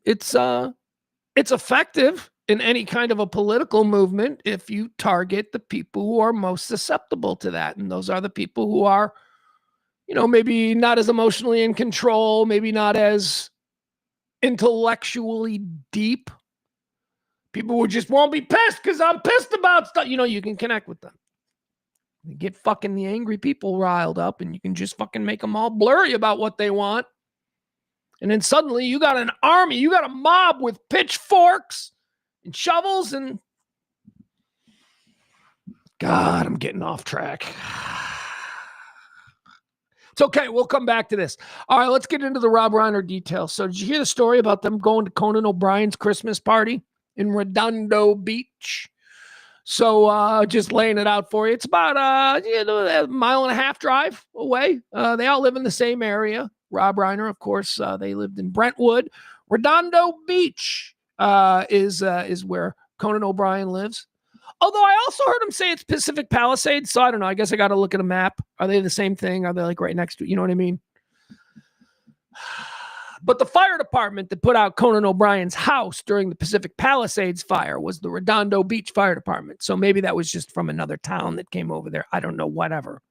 it's effective in any kind of a political movement if you target the people who are most susceptible to that. And those are the people who are, maybe not as emotionally in control, maybe not as intellectually deep. People who just won't be pissed because I'm pissed about stuff. You can connect with them. You get fucking the angry people riled up and you can just fucking make them all blurry about what they want. And then suddenly you got an army, you got a mob with pitchforks and shovels and... God, I'm getting off track. It's okay. We'll come back to this. All right, let's get into the Rob Reiner details. So did you hear the story about them going to Conan O'Brien's Christmas party in Redondo Beach? So just laying it out for you. It's about a mile and a half drive away. They all live in the same area. Rob Reiner, of course, they lived in Brentwood. Redondo Beach is where Conan O'Brien lives. Although I also heard him say it's Pacific Palisades, so I don't know. I guess I got to look at a map. Are they the same thing? Are they like right next to it? You know what I mean? But the fire department that put out Conan O'Brien's house during the Pacific Palisades fire was the Redondo Beach Fire Department. So maybe that was just from another town that came over there. I don't know, whatever.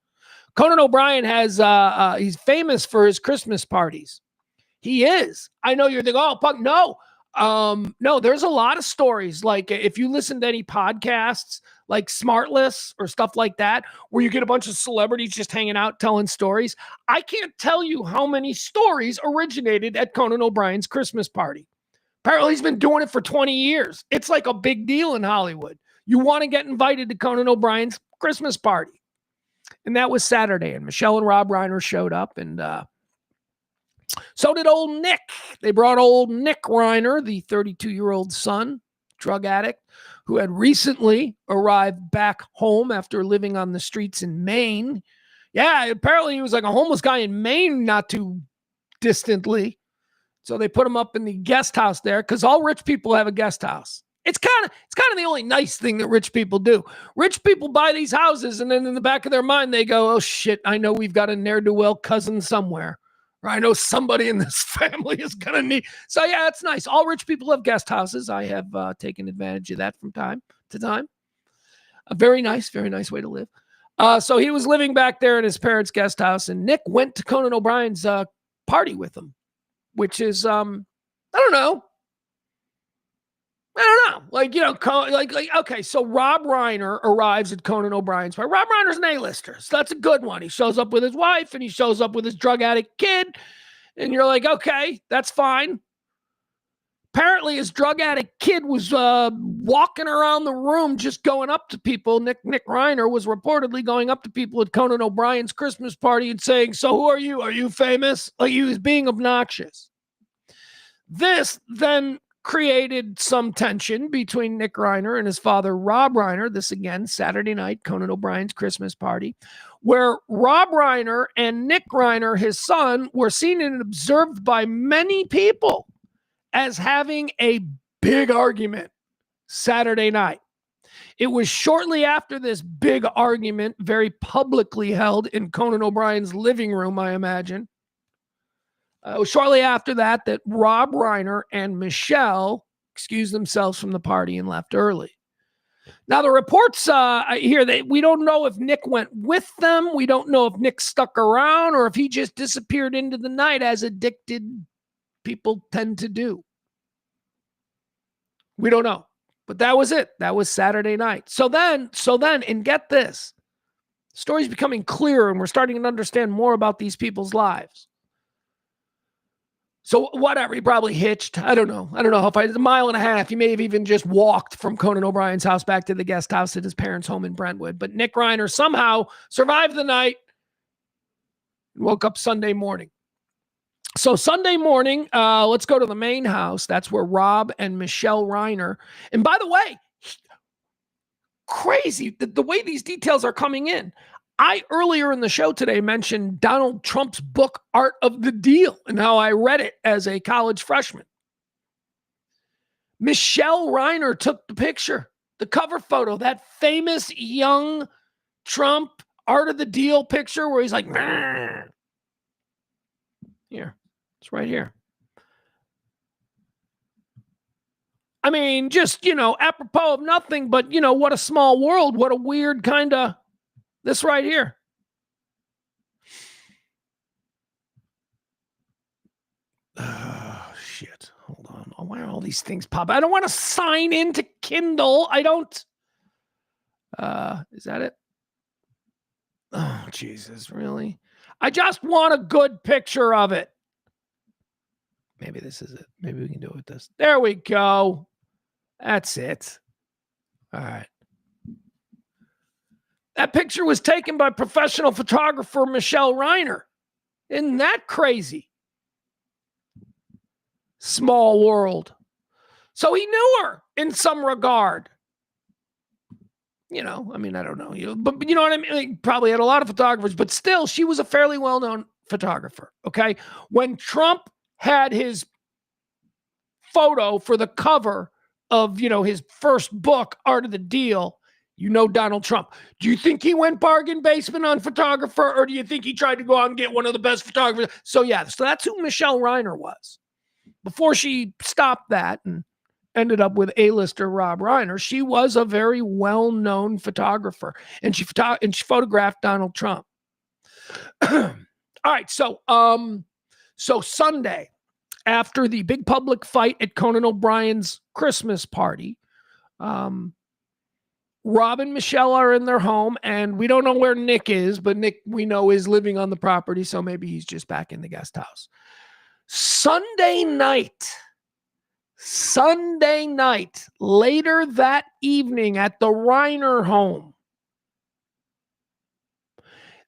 Conan O'Brien has, he's famous for his Christmas parties. He is. I know you're thinking, oh, Pug. No. No, there's a lot of stories. Like if you listen to any podcasts like Smartless or stuff like that, where you get a bunch of celebrities just hanging out telling stories. I can't tell you how many stories originated at Conan O'Brien's Christmas party. Apparently he's been doing it for 20 years. It's like a big deal in Hollywood. You want to get invited to Conan O'Brien's Christmas party. And that was Saturday, and Michelle and Rob Reiner showed up, and so did old Nick. They brought old Nick Reiner, the 32-year-old son, drug addict, who had recently arrived back home after living on the streets in Maine. Yeah, apparently he was like a homeless guy in Maine not too distantly. So they put him up in the guest house there because all rich people have a guest house. It's kind of the only nice thing that rich people do. Rich people buy these houses, and then in the back of their mind, they go, oh, shit, I know we've got a ne'er-do-well cousin somewhere. Or I know somebody in this family is going to need. So, yeah, it's nice. All rich people have guest houses. I have taken advantage of that from time to time. A very nice way to live. So he was living back there in his parents' guest house, and Nick went to Conan O'Brien's party with him, which is, I don't know. Okay, so Rob Reiner arrives at Conan O'Brien's party. Rob Reiner's an A-lister, so that's a good one. He shows up with his wife, and he shows up with his drug addict kid, and you're like, okay, that's fine. Apparently, his drug addict kid was walking around the room just going up to people. Nick Reiner was reportedly going up to people at Conan O'Brien's Christmas party and saying, so who are you? Are you famous? Like, he was being obnoxious. This then created some tension between Nick Reiner and his father, Rob Reiner. This again, Saturday night, Conan O'Brien's Christmas party, where Rob Reiner and Nick Reiner, his son, were seen and observed by many people as having a big argument Saturday night. It was shortly after this big argument, very publicly held in Conan O'Brien's living room, I imagine, Shortly after that Rob Reiner and Michelle excused themselves from the party and left early. Now, the reports here, we don't know if Nick went with them. We don't know if Nick stuck around or if he just disappeared into the night as addicted people tend to do. We don't know. But that was it. That was Saturday night. So then, and get this, the story's becoming clearer and we're starting to understand more about these people's lives. So whatever, he probably hitched. I don't know. If it's a mile and a half, he may have even just walked from Conan O'Brien's house back to the guest house at his parents' home in Brentwood. But Nick Reiner somehow survived the night and woke up Sunday morning. So Sunday morning, let's go to the main house. That's where Rob and Michelle Reiner. And by the way, crazy the way these details are coming in. I earlier in the show today mentioned Donald Trump's book, Art of the Deal, and how I read it as a college freshman. Michelle Reiner took the picture, the cover photo, that famous young Trump Art of the Deal picture where he's like, nah. Here, it's right here. I mean, just, apropos of nothing, but, what a small world, what a weird kind of, this right here. Oh, shit. Hold on. Oh, why are all these things pop? I don't want to sign into Kindle. I don't. Is that it? Oh, Jesus, really? I just want a good picture of it. Maybe this is it. Maybe we can do it with this. There we go. That's it. All right. That picture was taken by professional photographer Michelle Reiner. Isn't that crazy? Small world. So he knew her in some regard. I don't know. But you know what I mean? He probably had a lot of photographers, but still, she was a fairly well-known photographer, okay? When Trump had his photo for the cover of, his first book, Art of the Deal, Donald Trump. Do you think he went bargain basement on photographer, or do you think he tried to go out and get one of the best photographers? So that's who Michelle Reiner was. Before she stopped that and ended up with A-lister Rob Reiner, she was a very well-known photographer, and she photographed Donald Trump. All right, so Sunday, after the big public fight at Conan O'Brien's Christmas party, Rob and Michelle are in their home, and we don't know where Nick is, but Nick, we know, is living on the property, so maybe he's just back in the guest house. Sunday night, later that evening at the Reiner home,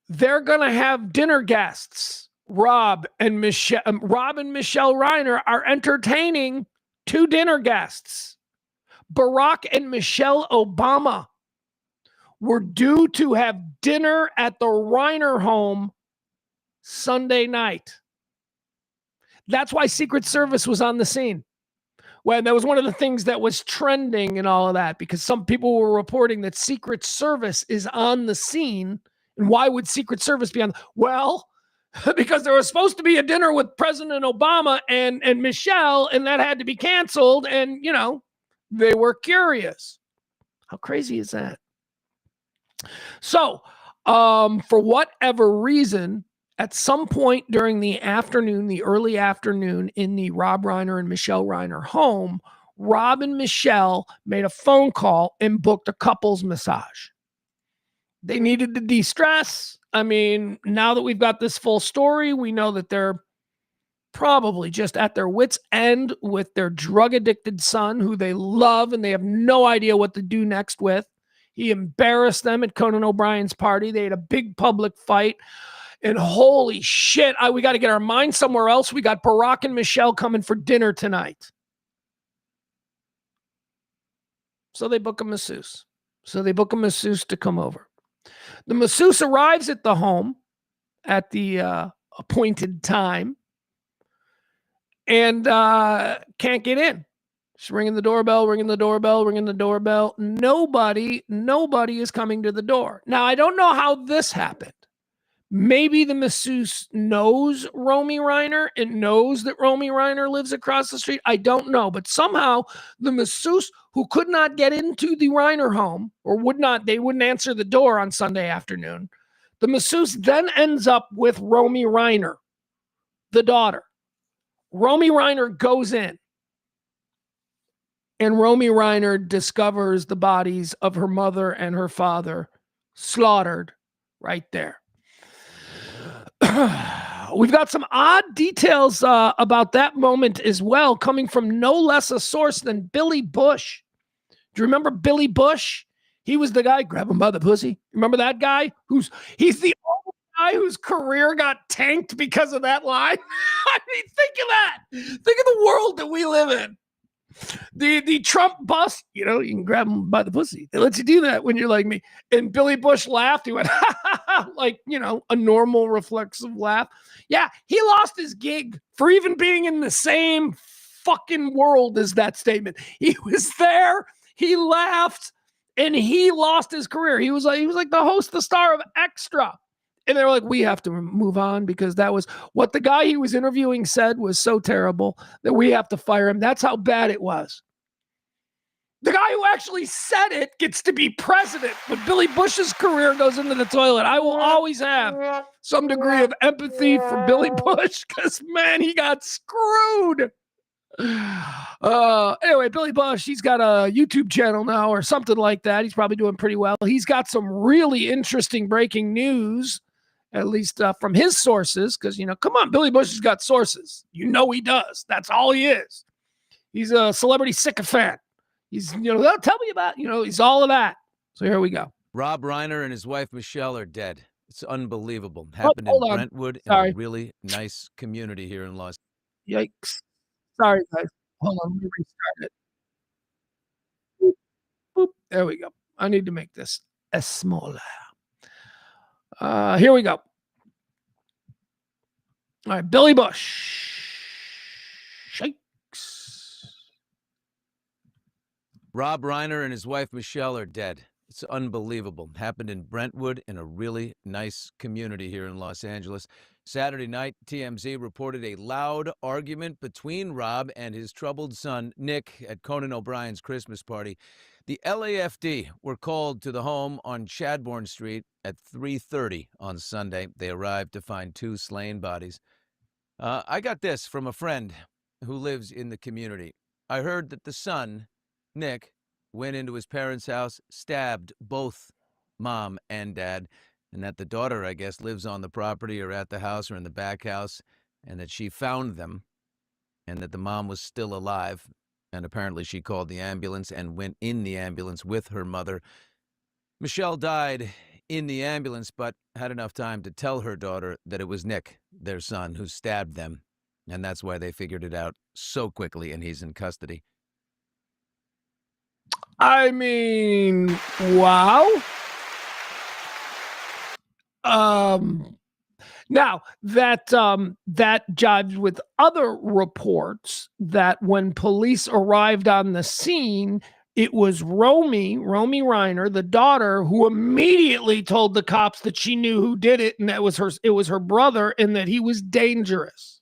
they're going to have dinner guests. Rob and Michelle Reiner are entertaining two dinner guests. Barack and Michelle Obama were due to have dinner at the Reiner home Sunday night. That's why Secret Service was on the scene. Well, that was one of the things that was trending and all of that, because some people were reporting that Secret Service is on the scene. And why would Secret Service be on? Well, because there was supposed to be a dinner with President Obama and Michelle, and that had to be canceled. And, they were curious. How crazy is that? So, for whatever reason, at some point during the afternoon, the early afternoon, in the Rob Reiner and Michelle Reiner home, Rob and Michelle made a phone call and booked a couples massage. They needed to de-stress. I mean, now that we've got this full story, we know that they're probably just at their wits' end with their drug-addicted son, who they love and they have no idea what to do next with. He embarrassed them at Conan O'Brien's party. They had a big public fight. And holy shit, we got to get our mind somewhere else. We got Barack and Michelle coming for dinner tonight. So they book a masseuse. To come over. The masseuse arrives at the home at the appointed time and can't get in. She's ringing the doorbell. Nobody is coming to the door. Now, I don't know how this happened, Maybe the masseuse knows Romy Reiner and knows that Romy Reiner lives across the street. I don't know. But somehow the masseuse who could not get into the Reiner home or they wouldn't answer the door on Sunday afternoon. The masseuse then ends up with Romy Reiner, the daughter. Romy Reiner goes in. And Romy Reiner discovers the bodies of her mother and her father slaughtered right there. We've got some odd details about that moment as well, coming from no less a source than Billy Bush. Do you remember Billy Bush? He was the guy, grab him by the pussy. Remember that guy? He's the only guy whose career got tanked because of that line. I mean, think of that. Think of the world that we live in. The Trump bus, you can grab him by the pussy. They let you do that when you're like me. And Billy Bush laughed. He went, like, a normal reflexive laugh. Yeah, he lost his gig for even being in the same fucking world as that statement. He was there, he laughed, and he lost his career. He was like the host, the star of Extra. And they were like, we have to move on because that was what the guy he was interviewing said was so terrible that we have to fire him. That's how bad it was. The guy who actually said it gets to be president, but Billy Bush's career goes into the toilet. I will always have some degree of empathy for Billy Bush because, man, he got screwed. Anyway, Billy Bush, he's got a YouTube channel now or something like that. He's probably doing pretty well. He's got some really interesting breaking news, at least from his sources, because, come on, Billy Bush has got sources. He does. That's all he is. He's a celebrity sycophant. He's, they'll tell me about, he's all of that. So here we go. Rob Reiner and his wife, Michelle, are dead. It's unbelievable. Happened hold in on. Brentwood Sorry. in a really nice community here in Los Yikes. Sorry, guys. Hold on. Let me restart it. Boop, boop. There we go. I need to make this smaller. Here we go. All right, Billy Bush. Shakes. Rob Reiner and his wife, Michelle, are dead. It's unbelievable. Happened in Brentwood in a really nice community here in Los Angeles. Saturday night, TMZ reported a loud argument between Rob and his troubled son, Nick, at Conan O'Brien's Christmas party. The LAFD were called to the home on Chadbourne Street at 3:30 on Sunday. They arrived to find 2 slain bodies. I got this from a friend who lives in the community. I heard that the son, Nick, went into his parents' house, stabbed both mom and dad, and that the daughter, I guess, lives on the property or at the house or in the back house, and that she found them, and that the mom was still alive, and apparently she called the ambulance and went in the ambulance with her mother. Michelle died in the ambulance, but had enough time to tell her daughter that it was Nick, their son, who stabbed them, and that's why they figured it out so quickly, and he's in custody. I mean, wow. Now that jives with other reports that when police arrived on the scene, it was Romy Reiner, the daughter, who immediately told the cops that she knew who did it and that it was her brother and that he was dangerous.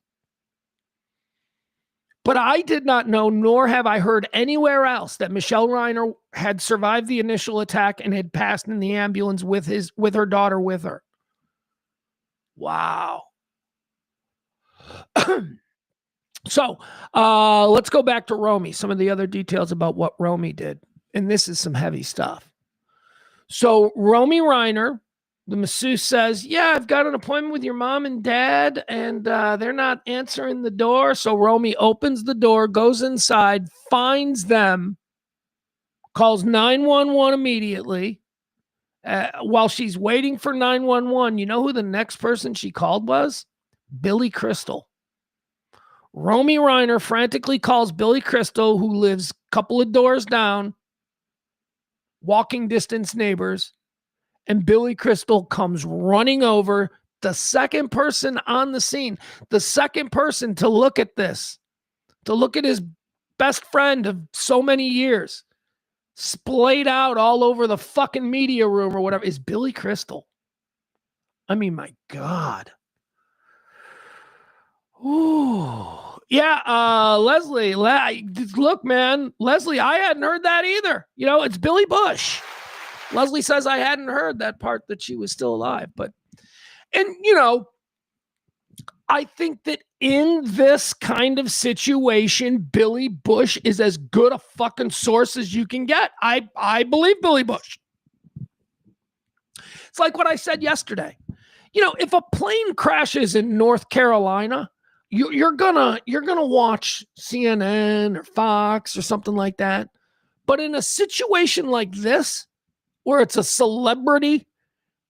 But I did not know, nor have I heard anywhere else, that Michelle Reiner had survived the initial attack and had passed in the ambulance with her daughter with her. Wow. So let's go back to Romy. Some of the other details about what Romy did. And this is some heavy stuff. So Romy Reiner, the masseuse, says, yeah, I've got an appointment with your mom and dad, and they're not answering the door. So Romy opens the door, goes inside, finds them, calls 911 immediately. While she's waiting for 911, you know who the next person she called was? Billy Crystal. Romy Reiner frantically calls Billy Crystal, who lives a couple of doors down, walking distance neighbors. And Billy Crystal comes running over, the second person on the scene, the second person to look at this, to look at his best friend of so many years, splayed out all over the fucking media room or whatever, is Billy Crystal. I mean, my God. Ooh. Yeah, Leslie, look, man, Leslie, I hadn't heard that either. You know, it's Billy Bush. Leslie says I hadn't heard that part that she was still alive. But, and, you know, I think that in this kind of situation, Billy Bush is as good a fucking source as you can get. I believe Billy Bush. It's like what I said yesterday. You know, if a plane crashes in North Carolina, you're gonna watch CNN or Fox or something like that. But in a situation like this, where it's a celebrity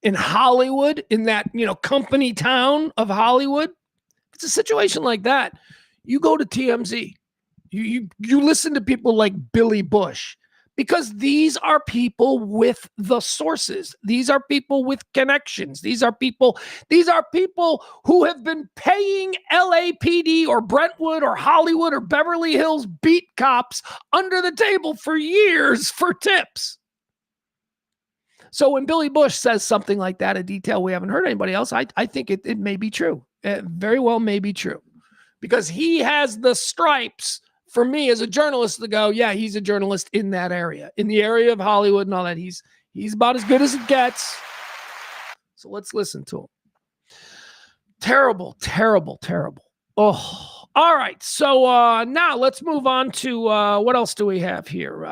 in Hollywood, in that, you know, company town of Hollywood, it's a situation like that. You go to TMZ. You listen to people like Billy Bush, because these are people with the sources. These are people with connections. These are people who have been paying LAPD or Brentwood or Hollywood or Beverly Hills beat cops under the table for years for tips. So when Billy Bush says something like that, a detail we haven't heard anybody else, I think it may be true. It very well may be true, because he has the stripes for me as a journalist to go, yeah, he's a journalist in that area, in the area of Hollywood and all that. He's about as good as it gets. So let's listen to him. Terrible, terrible, terrible. Oh, all right. So now let's move on to what else do we have here?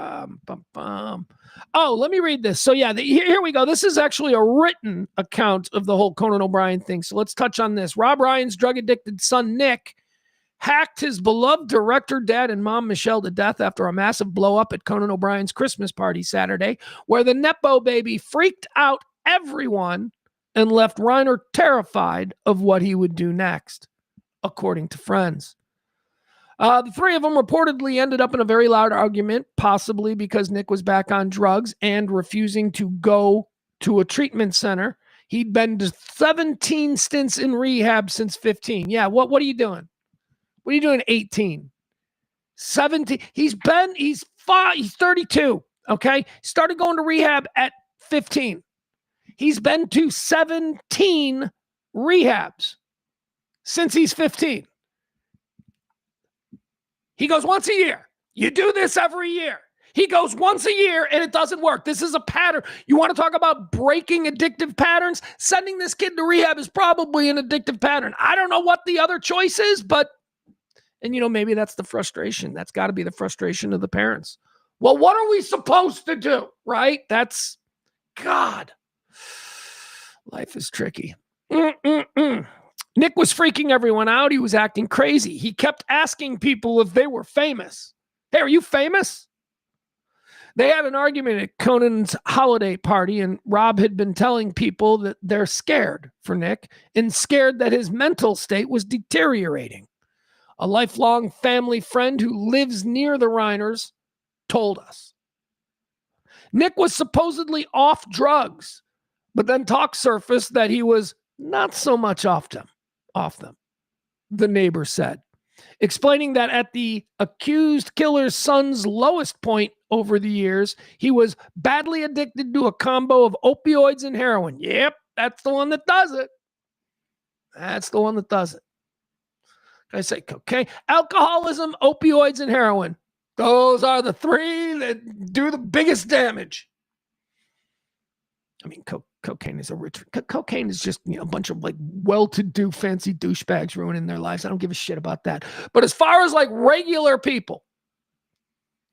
Oh, let me read this. So yeah, here we go. This is actually a written account of the whole Conan O'Brien thing. So let's touch on this. Rob Ryan's drug-addicted son, Nick, hacked his beloved director, dad, and mom, Michelle, to death after a massive blow-up at Conan O'Brien's Christmas party Saturday, where the Nepo baby freaked out everyone and left Reiner terrified of what he would do next, according to friends. The three of them reportedly ended up in a very loud argument, possibly because Nick was back on drugs and refusing to go to a treatment center. He'd been to 17 stints in rehab since 15. Yeah, what are you doing? What are you doing at 18? 17. He's 32, okay? Started going to rehab at 15. He's been to 17 rehabs since he's 15. He goes once a year. You do this every year. He goes once a year and it doesn't work. This is a pattern. You want to talk about breaking addictive patterns? Sending this kid to rehab is probably an addictive pattern. I don't know what the other choice is, but, and you know, maybe that's the frustration. That's got to be the frustration of the parents. Well, what are we supposed to do? Right? That's, God. Life is tricky. Nick was freaking everyone out. He was acting crazy. He kept asking people if they were famous. Hey, are you famous? They had an argument at Conan's holiday party, and Rob had been telling people that they're scared for Nick and scared that his mental state was deteriorating. A lifelong family friend who lives near the Reiners told us. Nick was supposedly off drugs, but then talk surfaced that he was not so much off them, the neighbor said, explaining that at the accused killer's son's lowest point over the years, he was badly addicted to a combo of opioids and heroin. Yep, that's the one that does it. That's the one that does it. I say cocaine, alcoholism, opioids, and heroin. Those are the three that do the biggest damage. I mean, cocaine is cocaine is just, you know, a bunch of like well-to-do fancy douchebags ruining their lives. I don't give a shit about that. But as far as like regular people,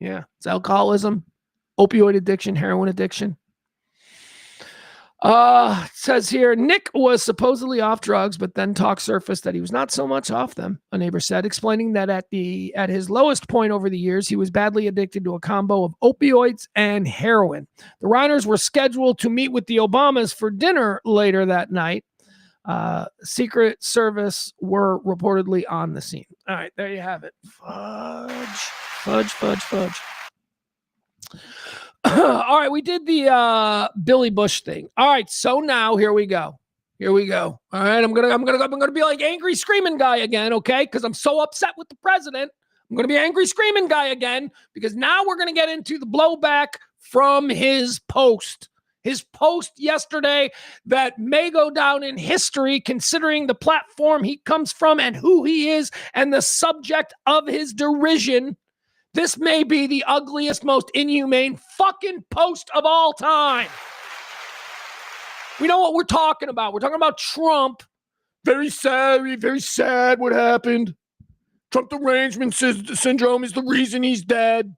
yeah, it's alcoholism, opioid addiction, heroin addiction. It says here, Nick was supposedly off drugs, but then talk surfaced that he was not so much off them, a neighbor said, explaining that at his lowest point over the years, he was badly addicted to a combo of opioids and heroin. The Reiners were scheduled to meet with the Obamas for dinner later that night. Secret Service were reportedly on the scene. All right, there you have it. Fudge. All right, we did the Billy Bush thing. All right, so now here we go. All right, I'm gonna be like angry screaming guy again, okay? Because I'm so upset with the president. I'm gonna be angry screaming guy again because now we're gonna get into the blowback from his post. His post yesterday that may go down in history considering the platform he comes from and who he is and the subject of his derision. This may be the ugliest, most inhumane fucking post of all time. We know what we're talking about. We're talking about Trump. Very sad what happened. Trump derangement syndrome is the reason he's dead.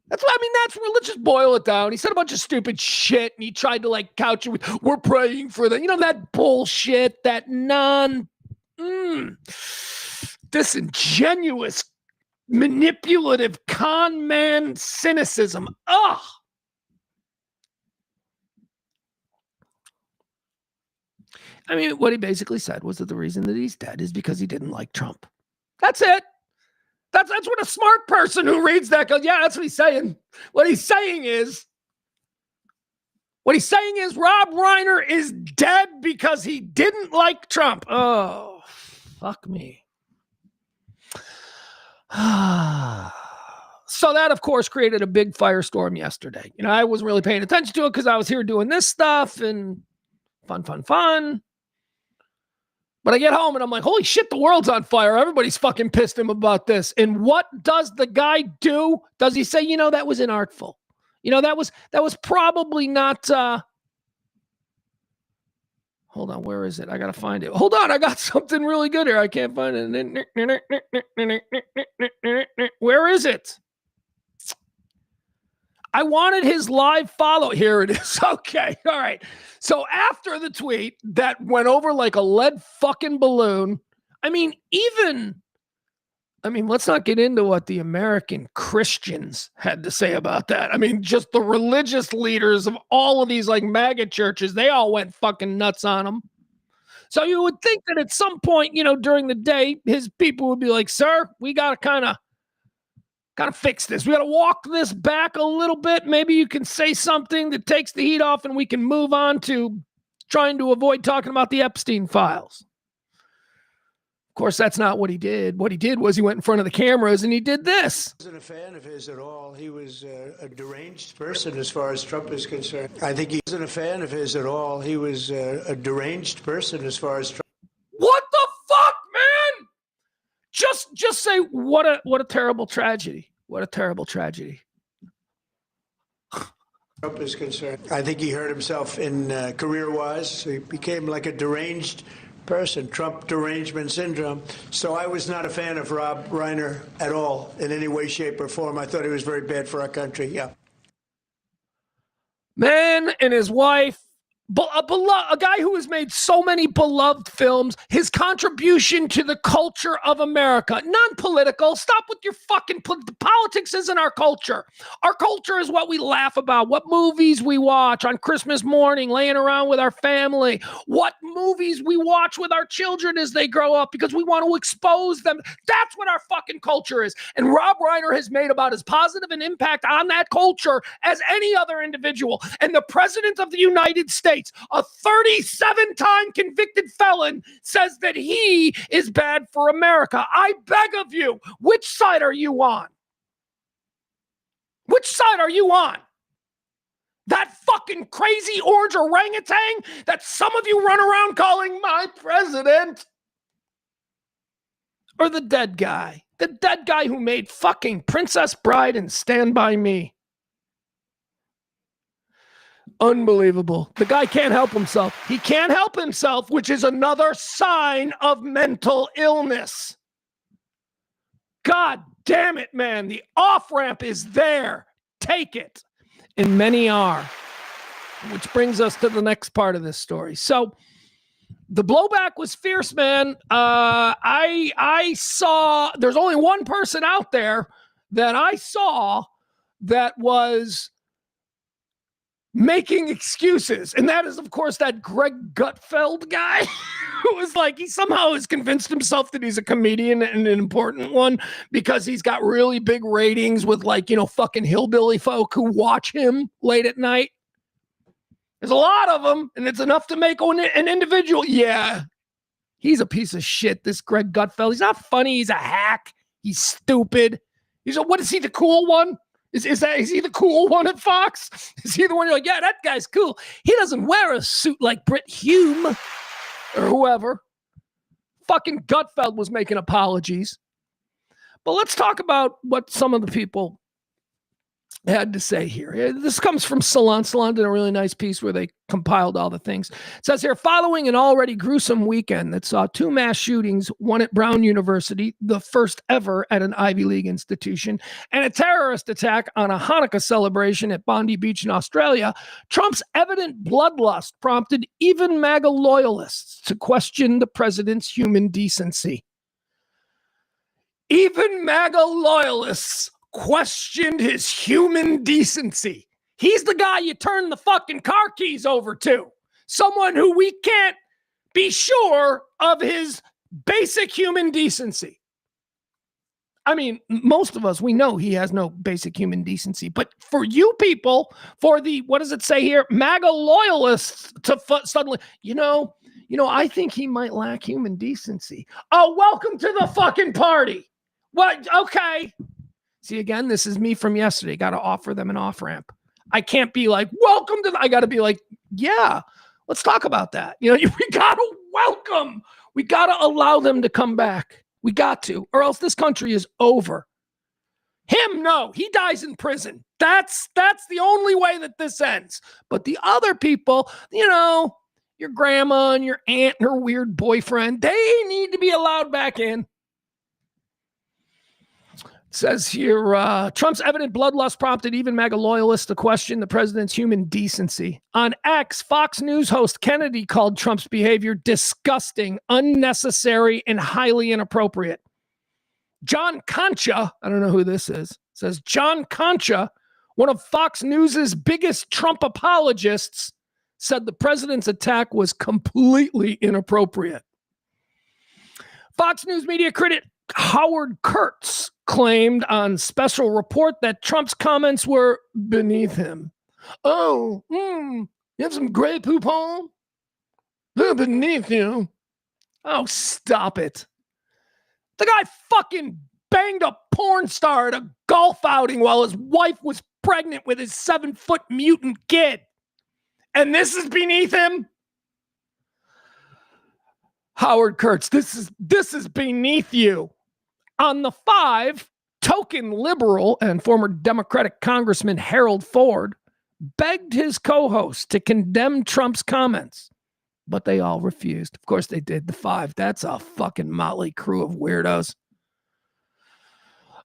Let's just boil it down. He said a bunch of stupid shit and he tried to like couch it with, we're praying for that. You know, that bullshit, that disingenuous, manipulative con man cynicism. Ugh. I mean, what he basically said was that the reason that he's dead is because he didn't like Trump. That's it. That's what a smart person who reads that goes, yeah, that's what he's saying. What he's saying is Rob Reiner is dead because he didn't like Trump. Oh, fuck me. So that, of course, created a big firestorm yesterday. You know, I wasn't really paying attention to it because I was here doing this stuff and fun. But I get home and I'm like, holy shit, the world's on fire. Everybody's fucking pissed him about this. And what does the guy do? Does he say, you know, that was inartful? You know, that was probably not, hold on, where is it? I got to find it. Hold on, I got something really good here. I can't find it. Where is it? I wanted his live follow. Here it is. Okay. All right. So after the tweet that went over like a lead fucking balloon, let's not get into what the American Christians had to say about that. I mean, just the religious leaders of all of these like MAGA churches, they all went fucking nuts on him. So you would think that at some point, you know, during the day, his people would be like, sir, we got to kind of fix this. We got to walk this back a little bit. Maybe you can say something that takes the heat off and we can move on to trying to avoid talking about the Epstein files. Of course, that's not what he did. What he did was he went in front of the cameras and he did this. I wasn't a fan of his at all. He was a deranged person as far as Trump is concerned. I think he wasn't a fan of his at all. He was a deranged person as far as Trump. What the fuck, man? Just say what a terrible tragedy. What a terrible tragedy. Trump is concerned. I think he hurt himself in career-wise. He became like a deranged person, Trump derangement syndrome. So I was not a fan of Rob Reiner at all in any way, shape, or form. I thought he was very bad for our country. Yeah. Man and his wife, a guy who has made so many beloved films, his contribution to the culture of America, non-political. Stop with your fucking politics isn't our culture. Our culture is what we laugh about, what movies we watch on Christmas morning, laying around with our family, what movies we watch with our children as they grow up because we want to expose them. That's what our fucking culture is. And Rob Reiner has made about as positive an impact on that culture as any other individual. And the President of the United States, a 37-time convicted felon, says that he is bad for America. I beg of you, which side are you on? Which side are you on? That fucking crazy orange orangutan that some of you run around calling my president? Or the dead guy? The dead guy who made fucking Princess Bride and Stand By Me. Unbelievable. The guy can't help himself. He can't help himself, which is another sign of mental illness. God damn it, man. The off-ramp is there. Take it. And many are. Which brings us to the next part of this story. So the blowback was fierce, man. I saw, there's only one person out there that I saw that was making excuses. And that is, of course, that Greg Gutfeld guy who was like, he somehow has convinced himself that he's a comedian and an important one because he's got really big ratings with like, you know, fucking hillbilly folk who watch him late at night. There's a lot of them, and it's enough to make an individual. Yeah, he's a piece of shit, this Greg Gutfeld. He's not funny. He's a hack. He's stupid. What is he, the cool one? Is he the cool one at Fox? Is he the one you're like, yeah, that guy's cool? He doesn't wear a suit like Brit Hume or whoever. Fucking Gutfeld was making apologies. But let's talk about what some of the people had to say here. This comes from Salon. Salon did a really nice piece where they compiled all the things. It says here, following an already gruesome weekend that saw 2 mass shootings, one at Brown University, the first ever at an Ivy League institution, and a terrorist attack on a Hanukkah celebration at Bondi Beach in Australia, Trump's evident bloodlust prompted even MAGA loyalists to question the president's human decency. Even MAGA loyalists questioned his human decency. He's the guy you turn the fucking car keys over to. Someone who we can't be sure of his basic human decency. I mean, most of us, we know he has no basic human decency. But for you people, for the, what does it say here? MAGA loyalists to suddenly, I think he might lack human decency. Oh, welcome to the fucking party. What? Okay. See, again, this is me from yesterday. Got to offer them an off-ramp. I can't be like, welcome to, I got to be like, yeah, let's talk about that. We got to welcome. We got to allow them to come back. We got to, or else this country is over. Him, no, he dies in prison. That's the only way that this ends. But the other people, your grandma and your aunt and her weird boyfriend, they need to be allowed back in. Says here, Trump's evident bloodlust prompted even MAGA loyalists to question the president's human decency. On X, Fox News host Kennedy called Trump's behavior disgusting, unnecessary, and highly inappropriate. John Concha, I don't know who this is, says John Concha, one of Fox News's biggest Trump apologists, said the president's attack was completely inappropriate. Fox News media critic Howard Kurtz claimed on Special Report that Trump's comments were beneath him. Oh, you have some Grey Poupon? They're beneath you. Oh, stop it. The guy fucking banged a porn star at a golf outing while his wife was pregnant with his 7-foot mutant kid. And this is beneath him? Howard Kurtz, this is beneath you. On the 5, token liberal and former Democratic Congressman Harold Ford begged his co-host to condemn Trump's comments, but they all refused. Of course they did. The 5, that's a fucking motley crew of weirdos.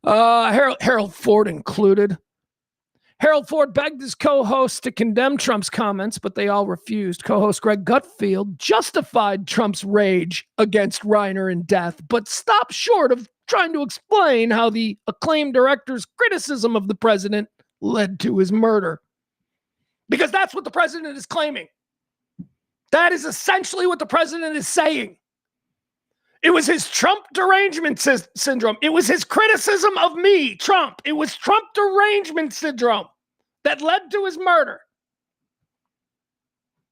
Harold Ford included. Harold Ford begged his co-host to condemn Trump's comments, but they all refused. Co-host Greg Gutfeld justified Trump's rage against Reiner and death, but stopped short of trying to explain how the acclaimed director's criticism of the president led to his murder. Because that's what the president is claiming. That is essentially what the president is saying. It was his Trump derangement syndrome. It was his criticism of me, Trump. It was Trump derangement syndrome that led to his murder.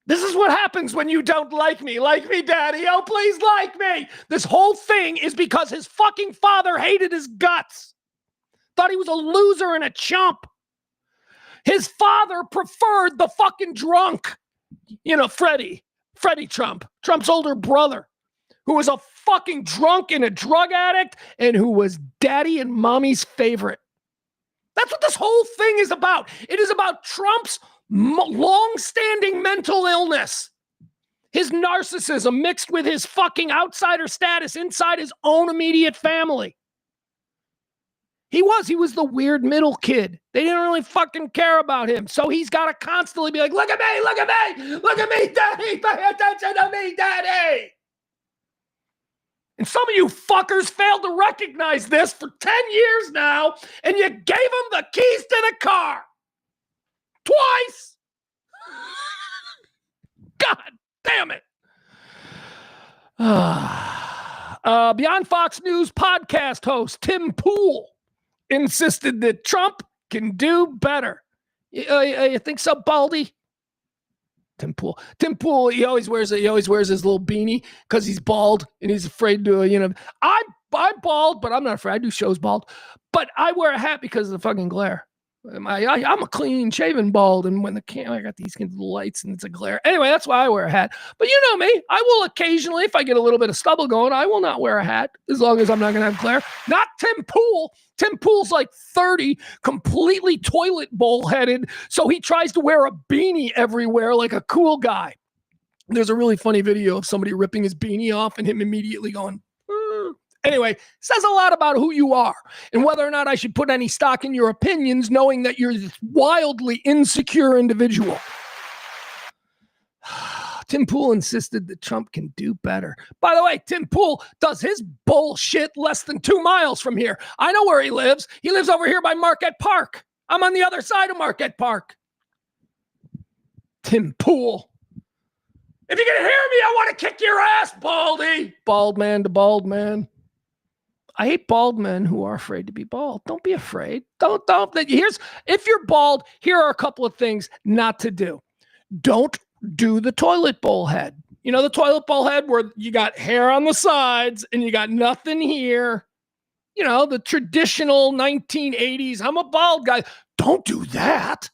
This is what happens when you don't like me. Like me, Daddy. Oh, please like me. This whole thing is because his fucking father hated his guts. Thought he was a loser and a chump. His father preferred the fucking drunk. Freddie Trump. Trump's older brother. Who was a fucking drunk and a drug addict and who was daddy and mommy's favorite. That's what this whole thing is about. It is about Trump's long-standing mental illness. His narcissism mixed with his fucking outsider status inside his own immediate family. He was the weird middle kid. They didn't really fucking care about him. So he's got to constantly be like, look at me, look at me, look at me, Daddy, pay attention to me, Daddy. And some of you fuckers failed to recognize this for 10 years now, and you gave him the keys to the car. Twice. God damn it. Beyond Fox News podcast host Tim Pool insisted that Trump can do better. You think so, Baldy? Tim Pool, he always wears his little beanie because he's bald and he's afraid to, I'm bald, but I'm not afraid. I do shows bald, but I wear a hat because of the fucking glare. I'm a clean shaven bald, and when the camera, I got these lights and it's a glare. Anyway, that's why I wear a hat. But you know me, I will occasionally, if I get a little bit of stubble going, I will not wear a hat as long as I'm not going to have glare. Not Tim Pool. Tim Pool's like 30, completely toilet bowl headed, so he tries to wear a beanie everywhere like a cool guy. There's a really funny video of somebody ripping his beanie off and him immediately going, Anyway, says a lot about who you are and whether or not I should put any stock in your opinions, knowing that you're this wildly insecure individual. Tim Pool insisted that Trump can do better. By the way, Tim Pool does his bullshit less than 2 miles from here. I know where he lives. He lives over here by Marquette Park. I'm on the other side of Marquette Park. Tim Pool. If you can hear me, I want to kick your ass, Baldy. Bald man to bald man. I hate bald men who are afraid to be bald. Don't be afraid. Don't. If you're bald, here are a couple of things not to do. Don't do the toilet bowl head. You know, the toilet bowl head where you got hair on the sides and you got nothing here. You know, the traditional 1980s, I'm a bald guy. Don't do that.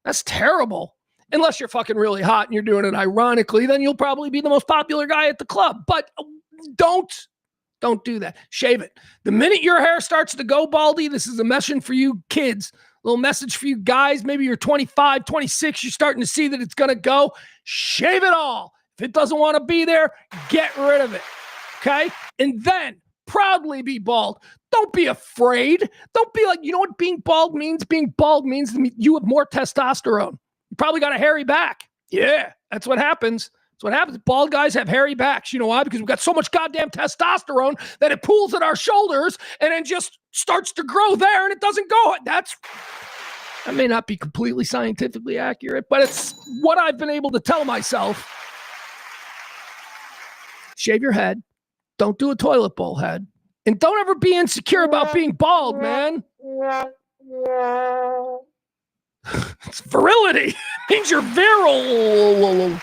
That's terrible. Unless you're fucking really hot and you're doing it ironically, then you'll probably be the most popular guy at the club. But don't do that. Shave it. The minute your hair starts to go baldy, this is a message for you kids. A little message for you guys. Maybe you're 25, 26. You're starting to see that it's going to go. Shave it all. If it doesn't want to be there, get rid of it. Okay? And then proudly be bald. Don't be afraid. Don't be like, you know what being bald means? Being bald means you have more testosterone. You probably got a hairy back. Yeah, that's what happens. That's what happens. Bald guys have hairy backs. You know why? Because we've got so much goddamn testosterone that it pools at our shoulders and then just starts to grow there and it doesn't go. That may not be completely scientifically accurate, but it's what I've been able to tell myself. Shave your head. Don't do a toilet bowl head. And don't ever be insecure about being bald, man. It's virility. It means you're virile.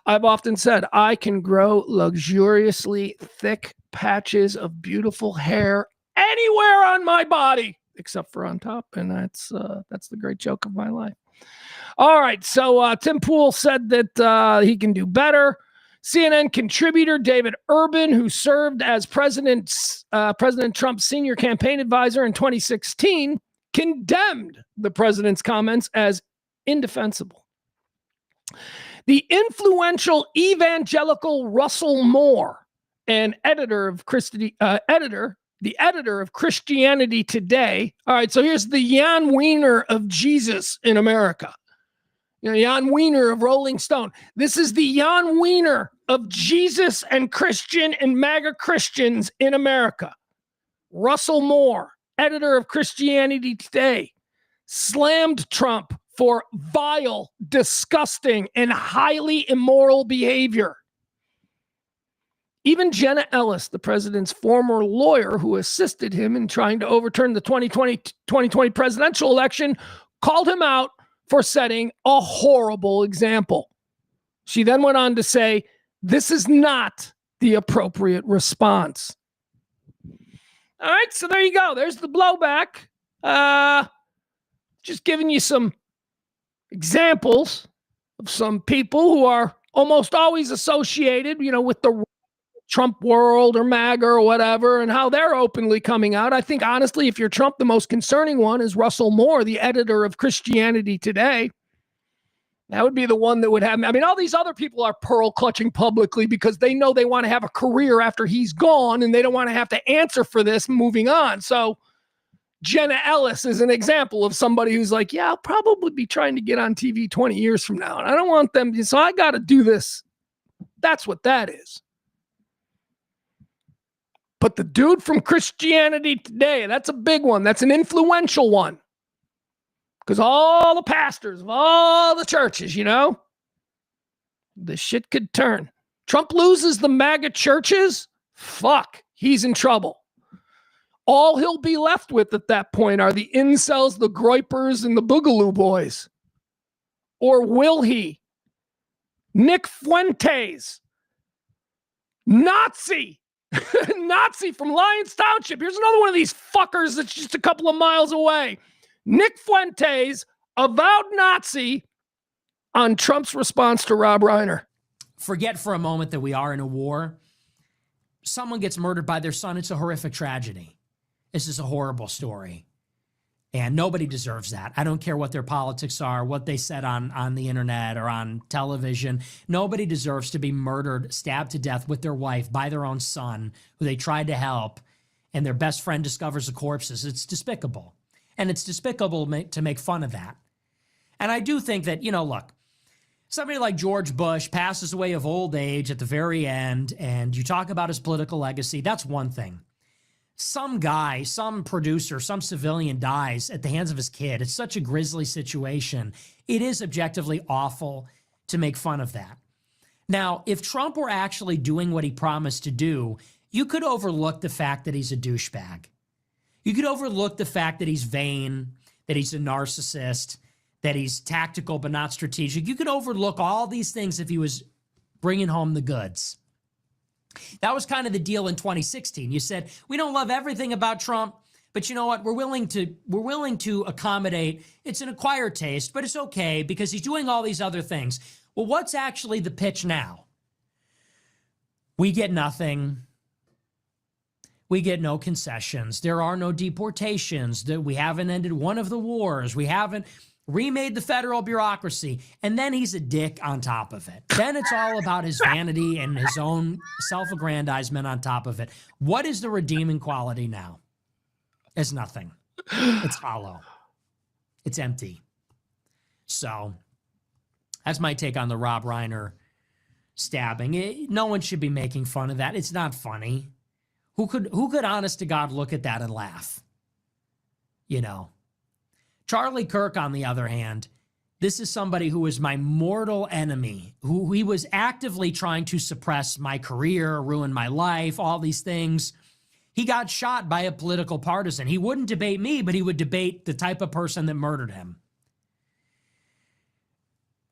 I've often said I can grow luxuriously thick patches of beautiful hair anywhere on my body except for on top, and that's the great joke of my life. All right, so Tim Pool said that he can do better. CNN contributor David Urban, who served as President Trump's senior campaign advisor in 2016, condemned the president's comments as indefensible. The influential evangelical Russell Moore, the editor of Christianity Today. All right, so here's the Jan Wiener of Jesus in America. You know, Jan Wiener of Rolling Stone. This is the Jan Wiener of Jesus and Christian and MAGA Christians in America. Russell Moore, editor of Christianity Today, slammed Trump for vile, disgusting, and highly immoral behavior. Even Jenna Ellis, the president's former lawyer who assisted him in trying to overturn the 2020 presidential election, called him out for setting a horrible example. She then went on to say, this is not the appropriate response. All right, so there you go. There's the blowback. Just giving you some examples of some people who are almost always associated, with the Trump world or MAGA or whatever, and how they're openly coming out. I think, honestly, if you're Trump, the most concerning one is Russell Moore, the editor of Christianity Today. That would be the one that would have, all these other people are pearl clutching publicly because they know they want to have a career after he's gone and they don't want to have to answer for this moving on. So Jenna Ellis is an example of somebody who's like, yeah, I'll probably be trying to get on TV 20 years from now. And I don't want them, so I got to do this. That's what that is. But the dude from Christianity Today, that's a big one. That's an influential one. Because all the pastors of all the churches, the shit could turn. Trump loses the MAGA churches, fuck, he's in trouble. All he'll be left with at that point are the incels, the groypers, and the boogaloo boys. Or will he? Nick Fuentes, Nazi, Nazi from Lyons Township. Here's another one of these fuckers that's just a couple of miles away. Nick Fuentes, avowed Nazi, on Trump's response to Rob Reiner. Forget for a moment that we are in a war. Someone gets murdered by their son. It's a horrific tragedy. This is a horrible story. And nobody deserves that. I don't care what their politics are, what they said on the internet or on television. Nobody deserves to be murdered, stabbed to death with their wife by their own son, who they tried to help, and their best friend discovers the corpses. It's despicable. And it's despicable to make fun of that. And I do think that, look, somebody like George Bush passes away of old age at the very end, and you talk about his political legacy, that's one thing. Some guy, some producer, some civilian dies at the hands of his kid. It's such a grisly situation. It is objectively awful to make fun of that. Now, if Trump were actually doing what he promised to do, you could overlook the fact that he's a douchebag. You could overlook the fact that he's vain, that he's a narcissist, that he's tactical but not strategic. You could overlook all these things if he was bringing home the goods. That was kind of the deal in 2016. You said, we don't love everything about Trump, but you know what? We're willing to accommodate. It's an acquired taste, but it's okay because he's doing all these other things. Well, what's actually the pitch now? We get nothing. We get no concessions. There are no deportations. We haven't ended one of the wars. We haven't remade the federal bureaucracy, and then he's a dick on top of it. Then it's all about his vanity and his own self-aggrandizement on top of it. What is the redeeming quality now? It's nothing. It's hollow. It's empty. So that's my take on the Rob Reiner stabbing. No one should be making fun of that. It's not funny. Who could honest to God look at that and laugh? Charlie Kirk, on the other hand, this is somebody who is my mortal enemy, who he was actively trying to suppress my career, ruin my life, all these things. He got shot by a political partisan. He wouldn't debate me, but he would debate the type of person that murdered him.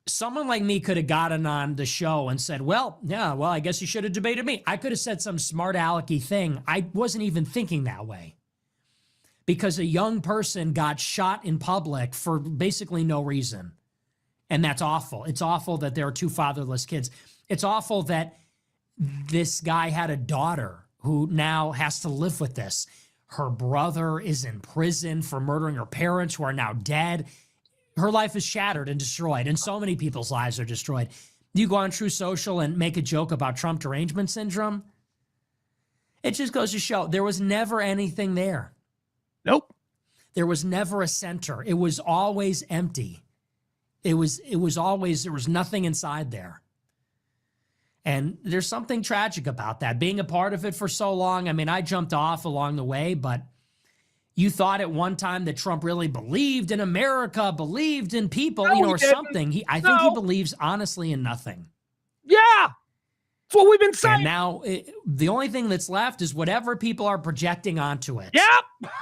Someone like me could have gotten on the show and said, I guess you should have debated me. I could have said some smart alecky thing. I wasn't even thinking that way. Because a young person got shot in public for basically no reason. And that's awful. It's awful that there are two fatherless kids. It's awful that this guy had a daughter who now has to live with this. Her brother is in prison for murdering her parents who are now dead. Her life is shattered and destroyed, and so many people's lives are destroyed. You go on True Social and make a joke about Trump derangement syndrome? It just goes to show there was never anything there. Nope. There was never a center. It was always empty. There was nothing inside there. And there's something tragic about that. Being a part of it for so long, I jumped off along the way, but you thought at one time that Trump really believed in America, believed in people, or something. I think he believes honestly in nothing. Yeah. That's what we've been saying. And now the only thing that's left is whatever people are projecting onto it. Yep.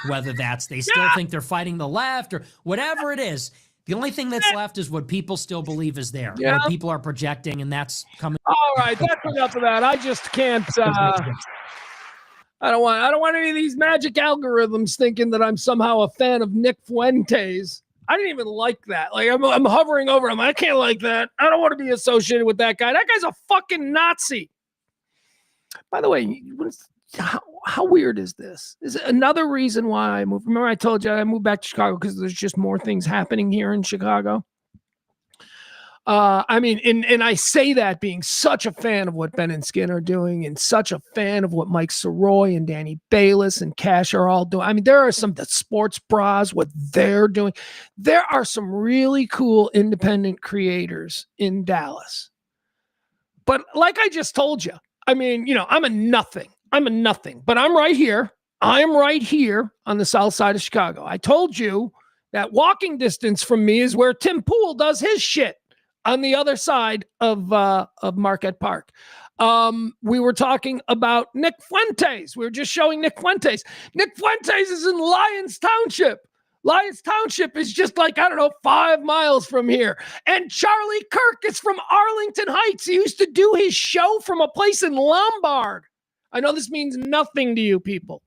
Whether that's they still think they're fighting the left or whatever it is. The only thing that's left is what people still believe is there. Yep. What people are projecting, and that's coming. All right, that's enough of that. I just can't. I don't want any of these magic algorithms thinking that I'm somehow a fan of Nick Fuentes. I didn't even like that. Like I'm hovering over him. I can't like that. I don't want to be associated with that guy. That guy's a fucking Nazi. By the way, how weird is this? Is it another reason why I moved? Remember I told you I moved back to Chicago because there's just more things happening here in Chicago. And I say that being such a fan of what Ben and Skin are doing and such a fan of what Mike Soroy and Danny Bayless and Cash are all doing. There are the sports bras, what they're doing. There are some really cool independent creators in Dallas. But like I just told you, I'm a nothing. But I'm right here. I'm right here on the south side of Chicago. I told you that walking distance from me is where Tim Pool does his shit. On the other side of Marquette Park. We were talking about Nick Fuentes. We were just showing Nick Fuentes. Nick Fuentes is in Lyons Township. Lyons Township is just 5 miles from here. And Charlie Kirk is from Arlington Heights. He used to do his show from a place in Lombard. I know this means nothing to you people.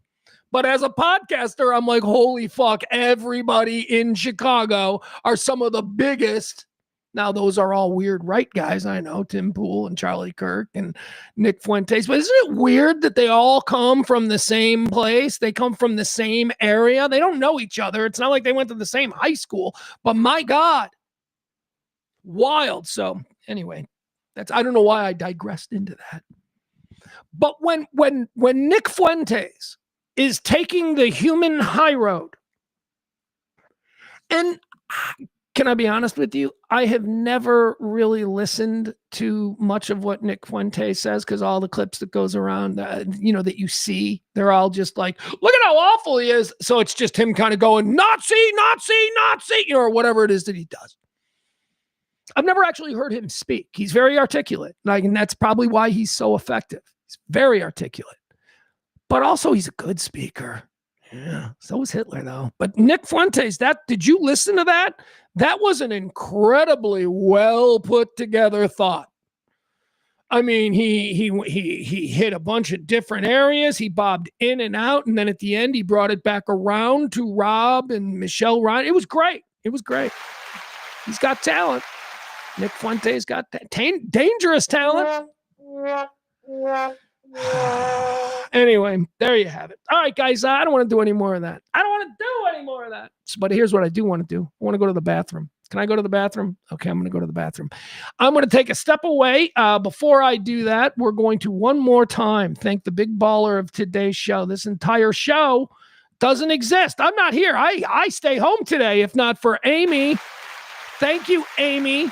But as a podcaster, I'm like, holy fuck, everybody in Chicago are some of the biggest. Now, those are all weird right guys, I know, Tim Pool and Charlie Kirk and Nick Fuentes. But isn't it weird that they all come from the same place? They come from the same area. They don't know each other. It's not like they went to the same high school. But my God, wild. So anyway, I don't know why I digressed into that. But when Nick Fuentes is taking the human high road, and can I be honest with you? I have never really listened to much of what Nick Fuentes says because all the clips that goes around, that you see, they're all just like, look at how awful he is. So it's just him kind of going, Nazi, Nazi, Nazi, or whatever it is that he does. I've never actually heard him speak. He's very articulate. And that's probably why he's so effective. He's very articulate. But also he's a good speaker. Yeah, so was Hitler, though. But Nick Fuentes, did you listen to that? That was an incredibly well put together thought. I mean, he hit a bunch of different areas. He bobbed in and out, and then at the end, he brought it back around to Rob and Michelle Reiner. It was great. It was great. He's got talent. Nick Fuentes got dangerous talent. Anyway, there you have it. All right, guys, I don't want to do any more of that. But here's what I do want to do. I want to go to the bathroom. Can I go to the bathroom? Okay, I'm going to go to the bathroom. I'm going to take a step away. Before I do that, we're going to one more time thank the big baller of today's show. This entire show doesn't exist. I'm not here. I stay home today, if not for Amy. Thank you, Amy.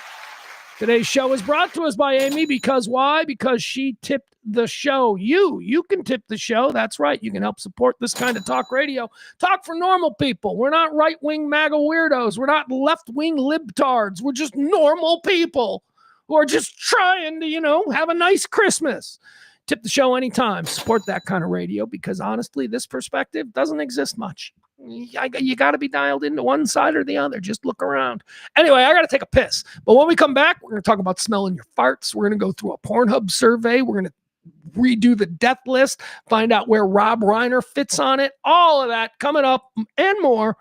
Today's show is brought to us by Amy because why? Because she tipped the show. You can tip the show. That's right. You can help support this kind of talk radio. Talk for normal people. We're not right-wing MAGA weirdos. We're not left-wing libtards. We're just normal people who are just trying to, have a nice Christmas. Tip the show anytime. Support that kind of radio because honestly, this perspective doesn't exist much. You got to be dialed into one side or the other. Just look around. Anyway, I got to take a piss. But when we come back, we're going to talk about smelling your farts. We're going to go through a Pornhub survey. We're going to redo the death list, find out where Rob Reiner fits on it. All of that coming up and more.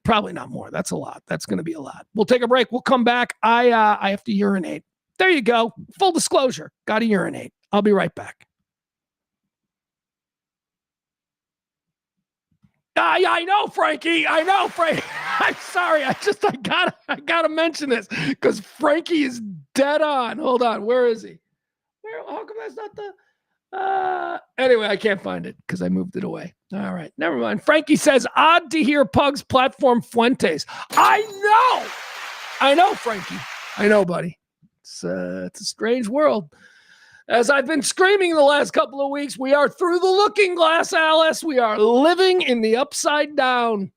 Probably not more. That's a lot. That's going to be a lot. We'll take a break. We'll come back. I have to urinate. There you go. Full disclosure. Got to urinate. I'll be right back. I know, Frankie. I'm sorry. I gotta mention this because Frankie is dead on. Hold on. Where is he? How come that's not the... Anyway, I can't find it because I moved it away. All right. Never mind. Frankie says, odd to hear Pugs platform Fuentes. I know, Frankie. I know, buddy. It's a strange world. As I've been screaming the last couple of weeks, we are through the looking glass, Alice. We are living in the upside down.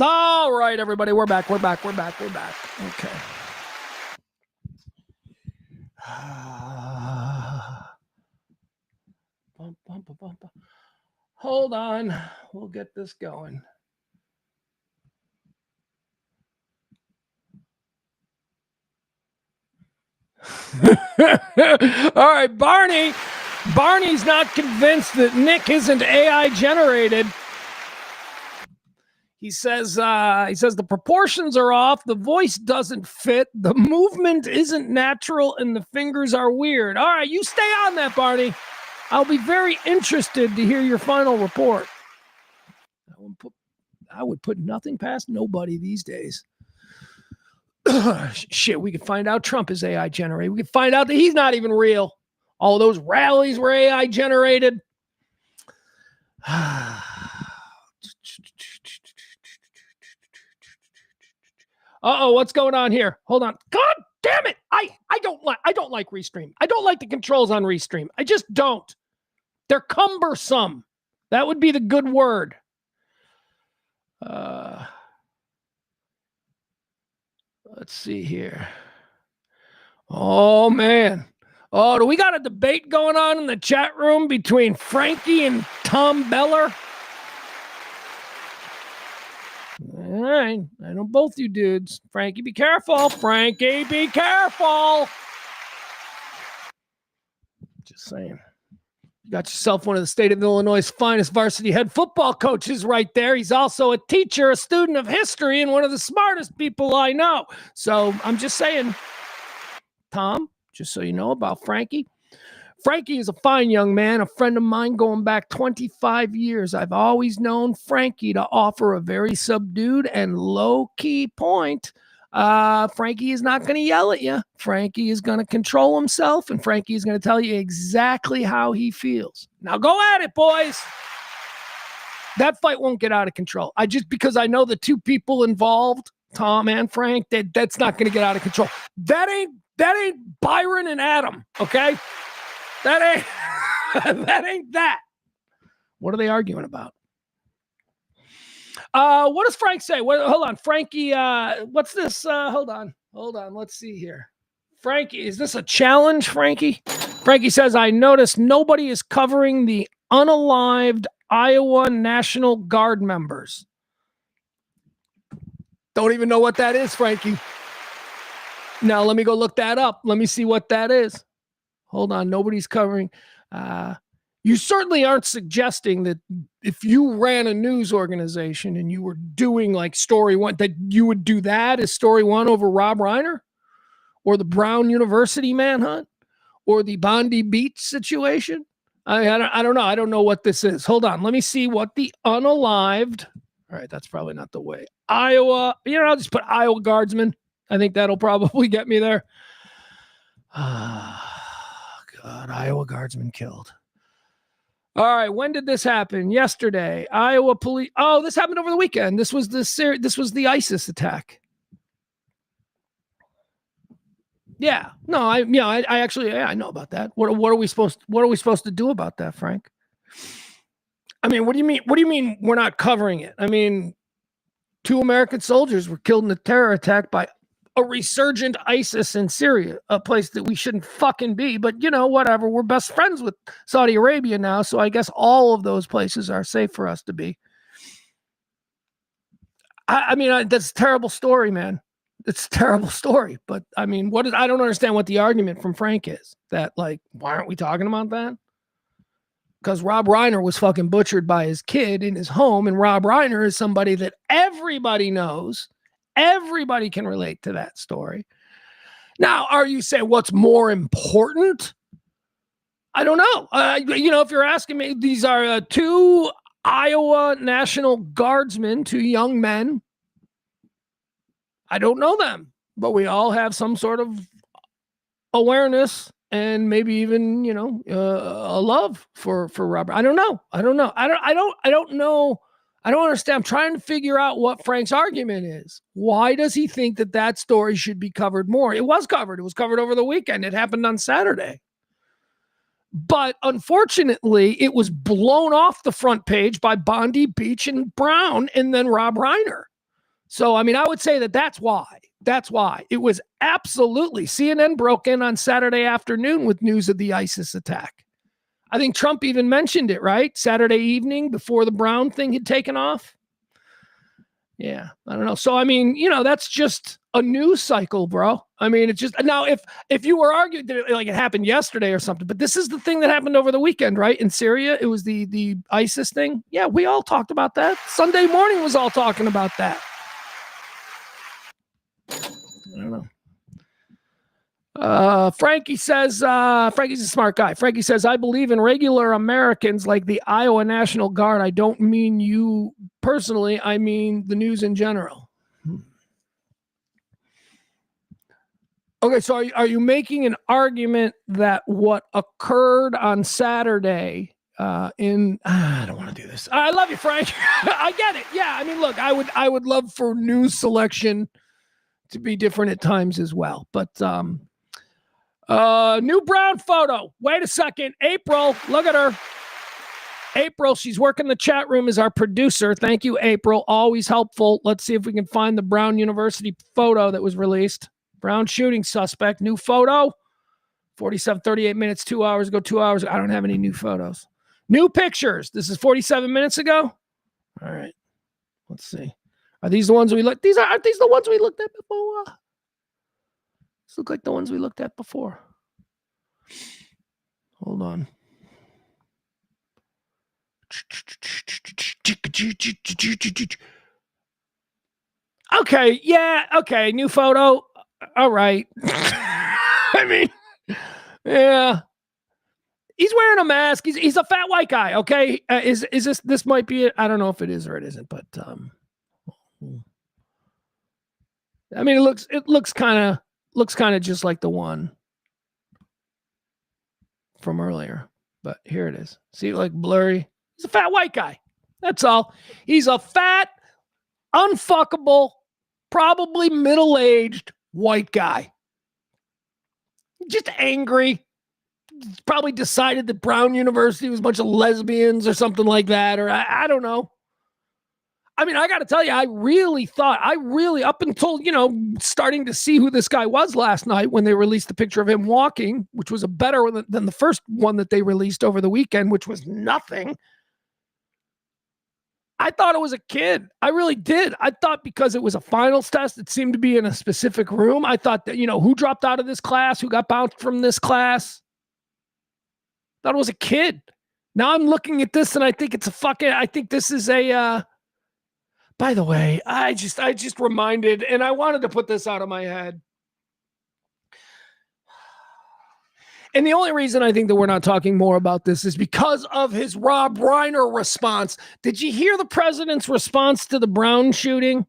All right, everybody, we're back. Okay. Hold on. We'll get this going. All right, Barney. Barney's not convinced that Nick isn't AI generated. He says the proportions are off, the voice doesn't fit, the movement isn't natural, and the fingers are weird. All right, you stay on that, Barney. I'll be very interested to hear your final report. I would put nothing past nobody these days. Shit, we could find out Trump is AI generated. We could find out that he's not even real. All those rallies were AI generated. Uh-oh, what's going on here? Hold on. God damn it. I don't like Restream. I don't like the controls on Restream. I just don't. They're cumbersome. That would be the good word. Let's see here. Oh, man. Oh, do we got a debate going on in the chat room between Frankie and Tom Beller? All right. I know both you dudes. Frankie, be careful. Frankie, be careful. Just saying. You got yourself one of the state of Illinois' finest varsity head football coaches right there. He's also a teacher, a student of history, and one of the smartest people I know. So I'm just saying, Tom, just so you know about Frankie. Frankie is a fine young man, a friend of mine going back 25 years. I've always known Frankie to offer a very subdued and low-key point. Frankie is not going to yell at you. Frankie is going to control himself, and Frankie is going to tell you exactly how he feels. Now go at it, boys. That fight won't get out of control. Because I know the two people involved, Tom and Frank, that's not going to get out of control. That ain't Byron and Adam, okay? That ain't that. What are they arguing about? What does Frank say? Hold on, Frankie. What's this? Hold on. Let's see here. Frankie, is this a challenge, Frankie? Frankie says, I noticed nobody is covering the unalived Iowa National Guard members. Don't even know what that is, Frankie. Now, let me go look that up. Let me see what that is. Hold on. Nobody's covering. You certainly aren't suggesting that if you ran a news organization and you were doing like Story One, that you would do that as Story One over Rob Reiner or the Brown University manhunt or the Bondi Beach situation. I don't know. I don't know what this is. Hold on. Let me see what the unalived. All right. That's probably not the way. Iowa. I'll just put Iowa Guardsmen. I think that'll probably get me there. God, Iowa Guardsmen killed. All right, when did this happen? Yesterday, Iowa police. Oh, this happened over the weekend. This was the ISIS attack. Yeah, no, I know about that. What are we supposed to do about that, Frank? I mean, what do you mean? What do you mean we're not covering it? I mean, 2 American soldiers were killed in a terror attack by a resurgent ISIS in Syria, a place that we shouldn't fucking be. But, whatever. We're best friends with Saudi Arabia now, so I guess all of those places are safe for us to be. I mean, that's a terrible story, man. It's a terrible story. But, I mean, I don't understand what the argument from Frank is. That, like, why aren't we talking about that? Because Rob Reiner was fucking butchered by his kid in his home, and Rob Reiner is somebody that everybody knows. Everybody can relate to that story. Now, are you saying what's more important? I don't know. If you're asking me, these are 2 Iowa National Guardsmen, 2 young men. I don't know them, but we all have some sort of awareness and maybe even, a love for Robert. I don't know. I don't know. I don't know. I don't understand. I'm trying to figure out what Frank's argument is. Why does he think that story should be covered more? It was covered. It was covered over the weekend. It happened on Saturday. But unfortunately, it was blown off the front page by Bondi Beach and Brown and then Rob Reiner. So, I mean, I would say that's why. That's why. It was absolutely. CNN broke in on Saturday afternoon with news of the ISIS attack. I think Trump even mentioned it, right? Saturday evening before the Brown thing had taken off. Yeah, I don't know. So, I mean, that's just a news cycle, bro. I mean, it's just now if you were arguing that it happened yesterday or something, but this is the thing that happened over the weekend, right? In Syria, it was the ISIS thing. Yeah, we all talked about that. Sunday morning was all talking about that. I don't know. Frankie says, Frankie's a smart guy. Frankie says, I believe in regular Americans like the Iowa National Guard. I don't mean you personally. I mean the news in general. Okay, so are you making an argument that what occurred on Saturday I don't want to do this. I love you, Frank. I get it. Yeah, I mean, look, I would love for news selection to be different at times as well. But new Brown photo. Wait a second. April, look at her. April, she's working the chat room as our producer. Thank you, April. Always helpful. Let's see if we can find the Brown University photo that was released. Brown shooting suspect. New photo. 38 minutes, 2 hours ago, 2 hours. I don't have any new photos. New pictures. This is 47 minutes ago. All right. Let's see. Are these the ones we looked? Aren't these the ones we looked at before? These look like the ones we looked at before. Hold on. Okay, yeah, okay, new photo. All right. I mean, yeah. He's wearing a mask. He's a fat white guy, okay? Is this might be it? I don't know if it is or it isn't, but I mean, it looks kind of just like the one from earlier, but here it is. See, like blurry. He's a fat white guy. That's all. He's a fat, unfuckable, probably middle-aged white guy. Just angry. Probably decided that Brown University was a bunch of lesbians or something like that, or I don't know. I mean, I got to tell you, I really thought, up until, starting to see who this guy was last night when they released the picture of him walking, which was a better one than the first one that they released over the weekend, which was nothing. I thought it was a kid. I really did. I thought because it was a finals test, it seemed to be in a specific room. I thought that, who dropped out of this class, who got bounced from this class. Thought it was a kid. Now I'm looking at this and I think I think this is a, by the way, I just reminded, and I wanted to put this out of my head. And the only reason I think that we're not talking more about this is because of his Rob Reiner response. Did you hear the president's response to the Brown shooting?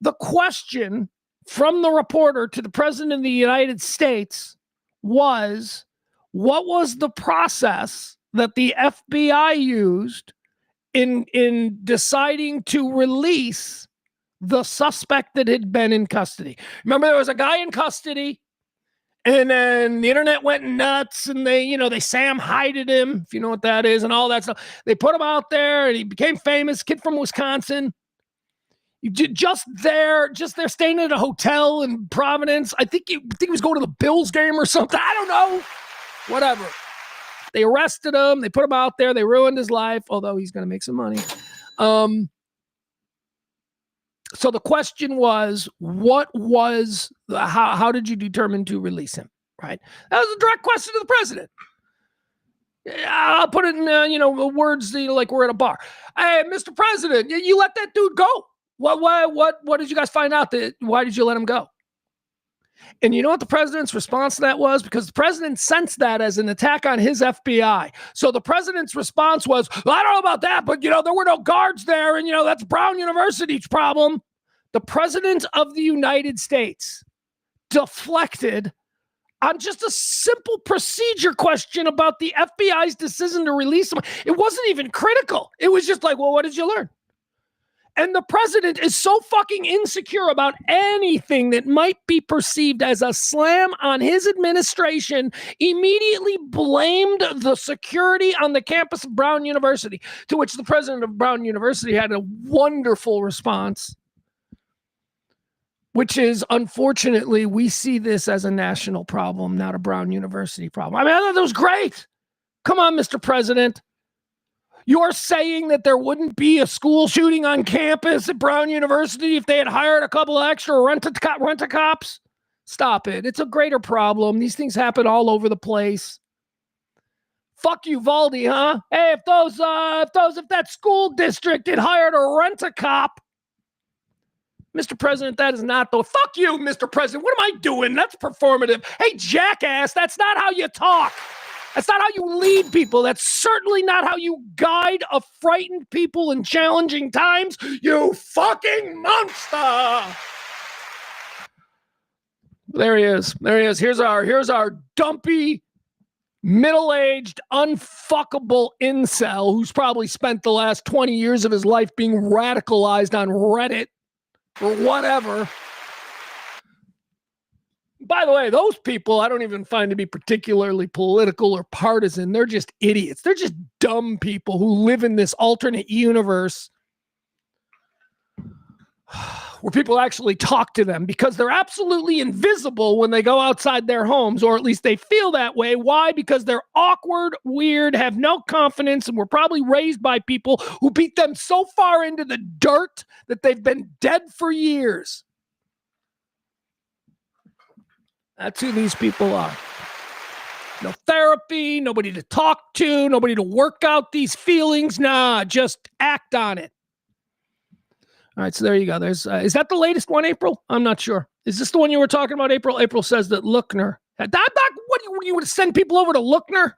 The question from the reporter to the president of the United States was, what was the process that the FBI used in deciding to release the suspect that had been in custody? Remember, there was a guy in custody, and then the internet went nuts, and they Sam Hyded him, if you know what that is, and all that stuff. They put him out there, and he became famous, kid from Wisconsin. Just there, staying at a hotel in Providence. I think he was going to the Bills game or something. I don't know. Whatever. They arrested him. They put him out there. They ruined his life, although he's going to make some money. So the question was, how did you determine to release him? Right? That was a direct question to the president. I'll put it in, words like we're at a bar. Hey, Mr. President, you let that dude go. What did you guys find out? Why did you let him go? And you know what the president's response to that was? Because the president sensed that as an attack on his FBI. So the president's response was, well, I don't know about that, but, there were no guards there. And, that's Brown University's problem. The president of the United States deflected on just a simple procedure question about the FBI's decision to release him. It wasn't even critical. It was just like, well, what did you learn? And the president is so fucking insecure about anything that might be perceived as a slam on his administration, immediately blamed the security on the campus of Brown University, to which the president of Brown University had a wonderful response. which is, unfortunately, we see this as a national problem, not a Brown University problem. I mean, I thought that was great. Come on, Mr. President. You're saying that there wouldn't be a school shooting on campus at Brown University if they had hired a couple of extra rent-a-cops? Stop it. It's a greater problem. These things happen all over the place. Fuck you, Valdi, huh? Hey, if that school district had hired a rent-a-cop, Mr. President, that is not the... Fuck you, Mr. President. What am I doing? That's performative. Hey, jackass, that's not how you talk. That's not how you lead people. That's certainly not how you guide a frightened people in challenging times. You fucking monster. There he is. There he is. Here's our dumpy, middle-aged, unfuckable incel who's probably spent the last 20 years of his life being radicalized on Reddit or whatever. By the way, those people I don't even find to be particularly political or partisan. They're just idiots. They're just dumb people who live in this alternate universe where people actually talk to them because they're absolutely invisible when they go outside their homes, or at least they feel that way. Why? Because they're awkward, weird, have no confidence, and were probably raised by people who beat them so far into the dirt that they've been dead for years. That's who these people are. No therapy, nobody to talk to, nobody to work out these feelings. Nah, just act on it. All right, so there you go. There's is that the latest one, April? I'm not sure. Is this the one you were talking about, April? April says that Lookner. What do you want to send people over to Lookner?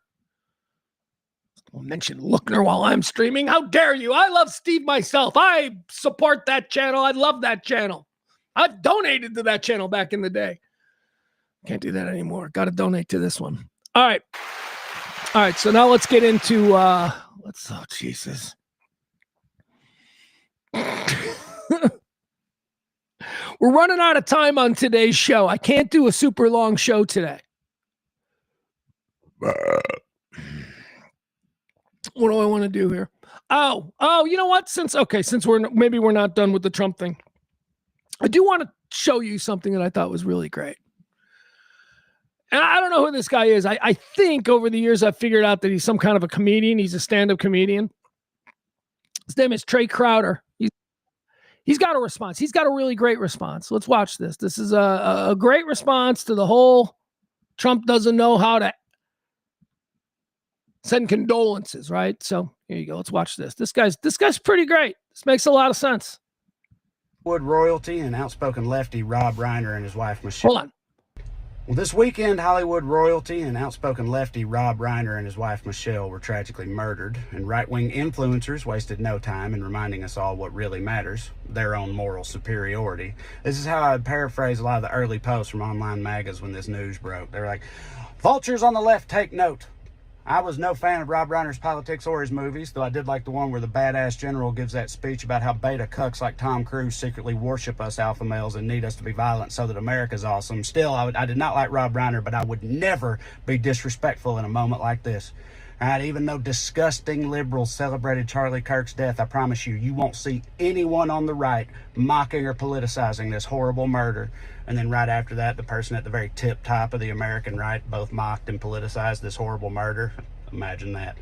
Don't mention Lookner while I'm streaming. How dare you? I love Steve myself. I support that channel. I love that channel. I've donated to that channel back in the day. Can't do that anymore. Got to donate to this one. All right. All right. So now let's get into, oh, Jesus. We're running out of time on today's show. I can't do a super long show today. What do I want to do here? Oh, you know what? Since we're not done with the Trump thing, I do want to show you something that I thought was really great. And I don't know who this guy is. I think over the years I've figured out that he's some kind of a comedian. He's a stand-up comedian. His name is Trey Crowder. He's got a response. He's got a really great response. Let's watch this. This is a great response to the whole Trump doesn't know how to send condolences, right? So here you go. Let's watch this. This guy's pretty great. This makes a lot of sense. Hollywood royalty and outspoken lefty Rob Reiner and his wife Michelle. Hold on. Well, this weekend, Hollywood royalty and outspoken lefty Rob Reiner and his wife Michelle were tragically murdered, and right-wing influencers wasted no time in reminding us all what really matters, their own moral superiority. This is how I would paraphrase a lot of the early posts from online magazines when this news broke. They were like, vultures on the left, take note. I was no fan of Rob Reiner's politics or his movies, though I did like the one where the badass general gives that speech about how beta cucks like Tom Cruise secretly worship us alpha males and need us to be violent so that America's awesome. Still, I did not like Rob Reiner, but I would never be disrespectful in a moment like this. All right, even though disgusting liberals celebrated Charlie Kirk's death, I promise you, you won't see anyone on the right mocking or politicizing this horrible murder. And then right after that, the person at the very tip top of the American right both mocked and politicized this horrible murder. Imagine that.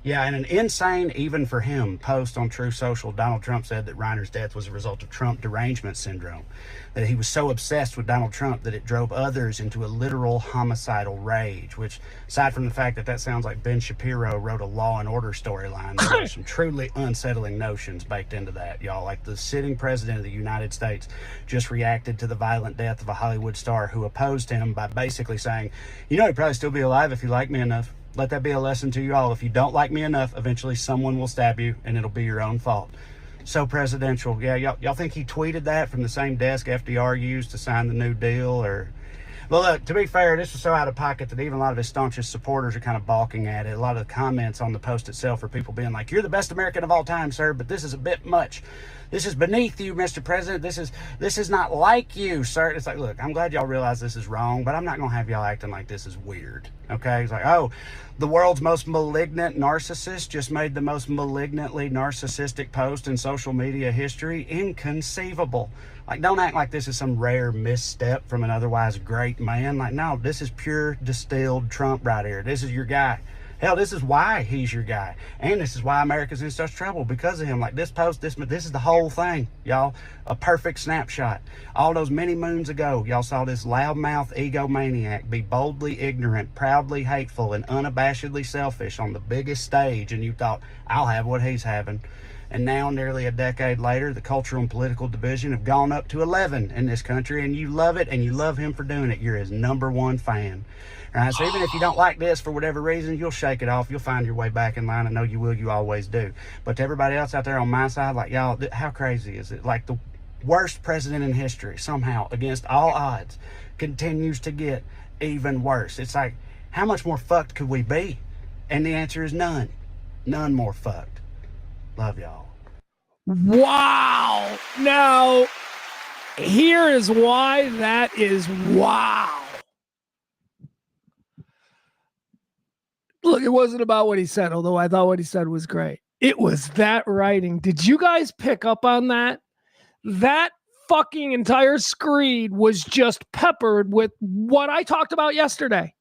Yeah, in an insane, even for him, post on True Social, Donald Trump said that Reiner's death was a result of Trump derangement syndrome, that he was so obsessed with Donald Trump that it drove others into a literal homicidal rage, which, aside from the fact that that sounds like Ben Shapiro wrote a Law and Order storyline, there are some truly unsettling notions baked into that, y'all. Like the sitting president of the United States just reacted to the violent death of a Hollywood star who opposed him by basically saying, you know, he'd probably still be alive if you like me enough. Let that be a lesson to you all. If you don't like me enough, eventually someone will stab you, and it'll be your own fault. So presidential. Yeah, y'all think he tweeted that from the same desk FDR used to sign the New Deal? Or, well, look, to be fair, this was so out of pocket that even a lot of his staunchest supporters are kind of balking at it. A lot of the comments on the post itself are people being like, you're the best American of all time, sir, but this is a bit much. This is beneath you, Mr. President. This is not like you, sir. It's like, look, I'm glad y'all realize this is wrong, but I'm not going to have y'all acting like this is weird. Okay? It's like, oh, the world's most malignant narcissist just made the most malignantly narcissistic post in social media history. Inconceivable. Like, don't act like this is some rare misstep from an otherwise great man. Like, no, this is pure distilled Trump right here. This is your guy. Hell, this is why he's your guy. And this is why America's in such trouble, because of him. Like, this post, this is the whole thing, y'all. A perfect snapshot. All those many moons ago, y'all saw this loudmouth egomaniac be boldly ignorant, proudly hateful, and unabashedly selfish on the biggest stage, and you thought, I'll have what he's having. And now, nearly a decade later, the cultural and political division have gone up to 11 in this country, and you love it, and you love him for doing it. You're his #1 fan. All right, so even if you don't like this for whatever reason, you'll shake it off. You'll find your way back in line. I know you will. You always do. But to everybody else out there on my side, like, y'all, how crazy is it? Like, the worst president in history, somehow, against all odds, continues to get even worse. It's like, how much more fucked could we be? And the answer is none. None more fucked. Love y'all. Wow. Now, here is why that is wow. Look, it wasn't about what he said, although I thought what he said was great. It was that writing. Did you guys pick up on that? That fucking entire screed was just peppered with what I talked about yesterday.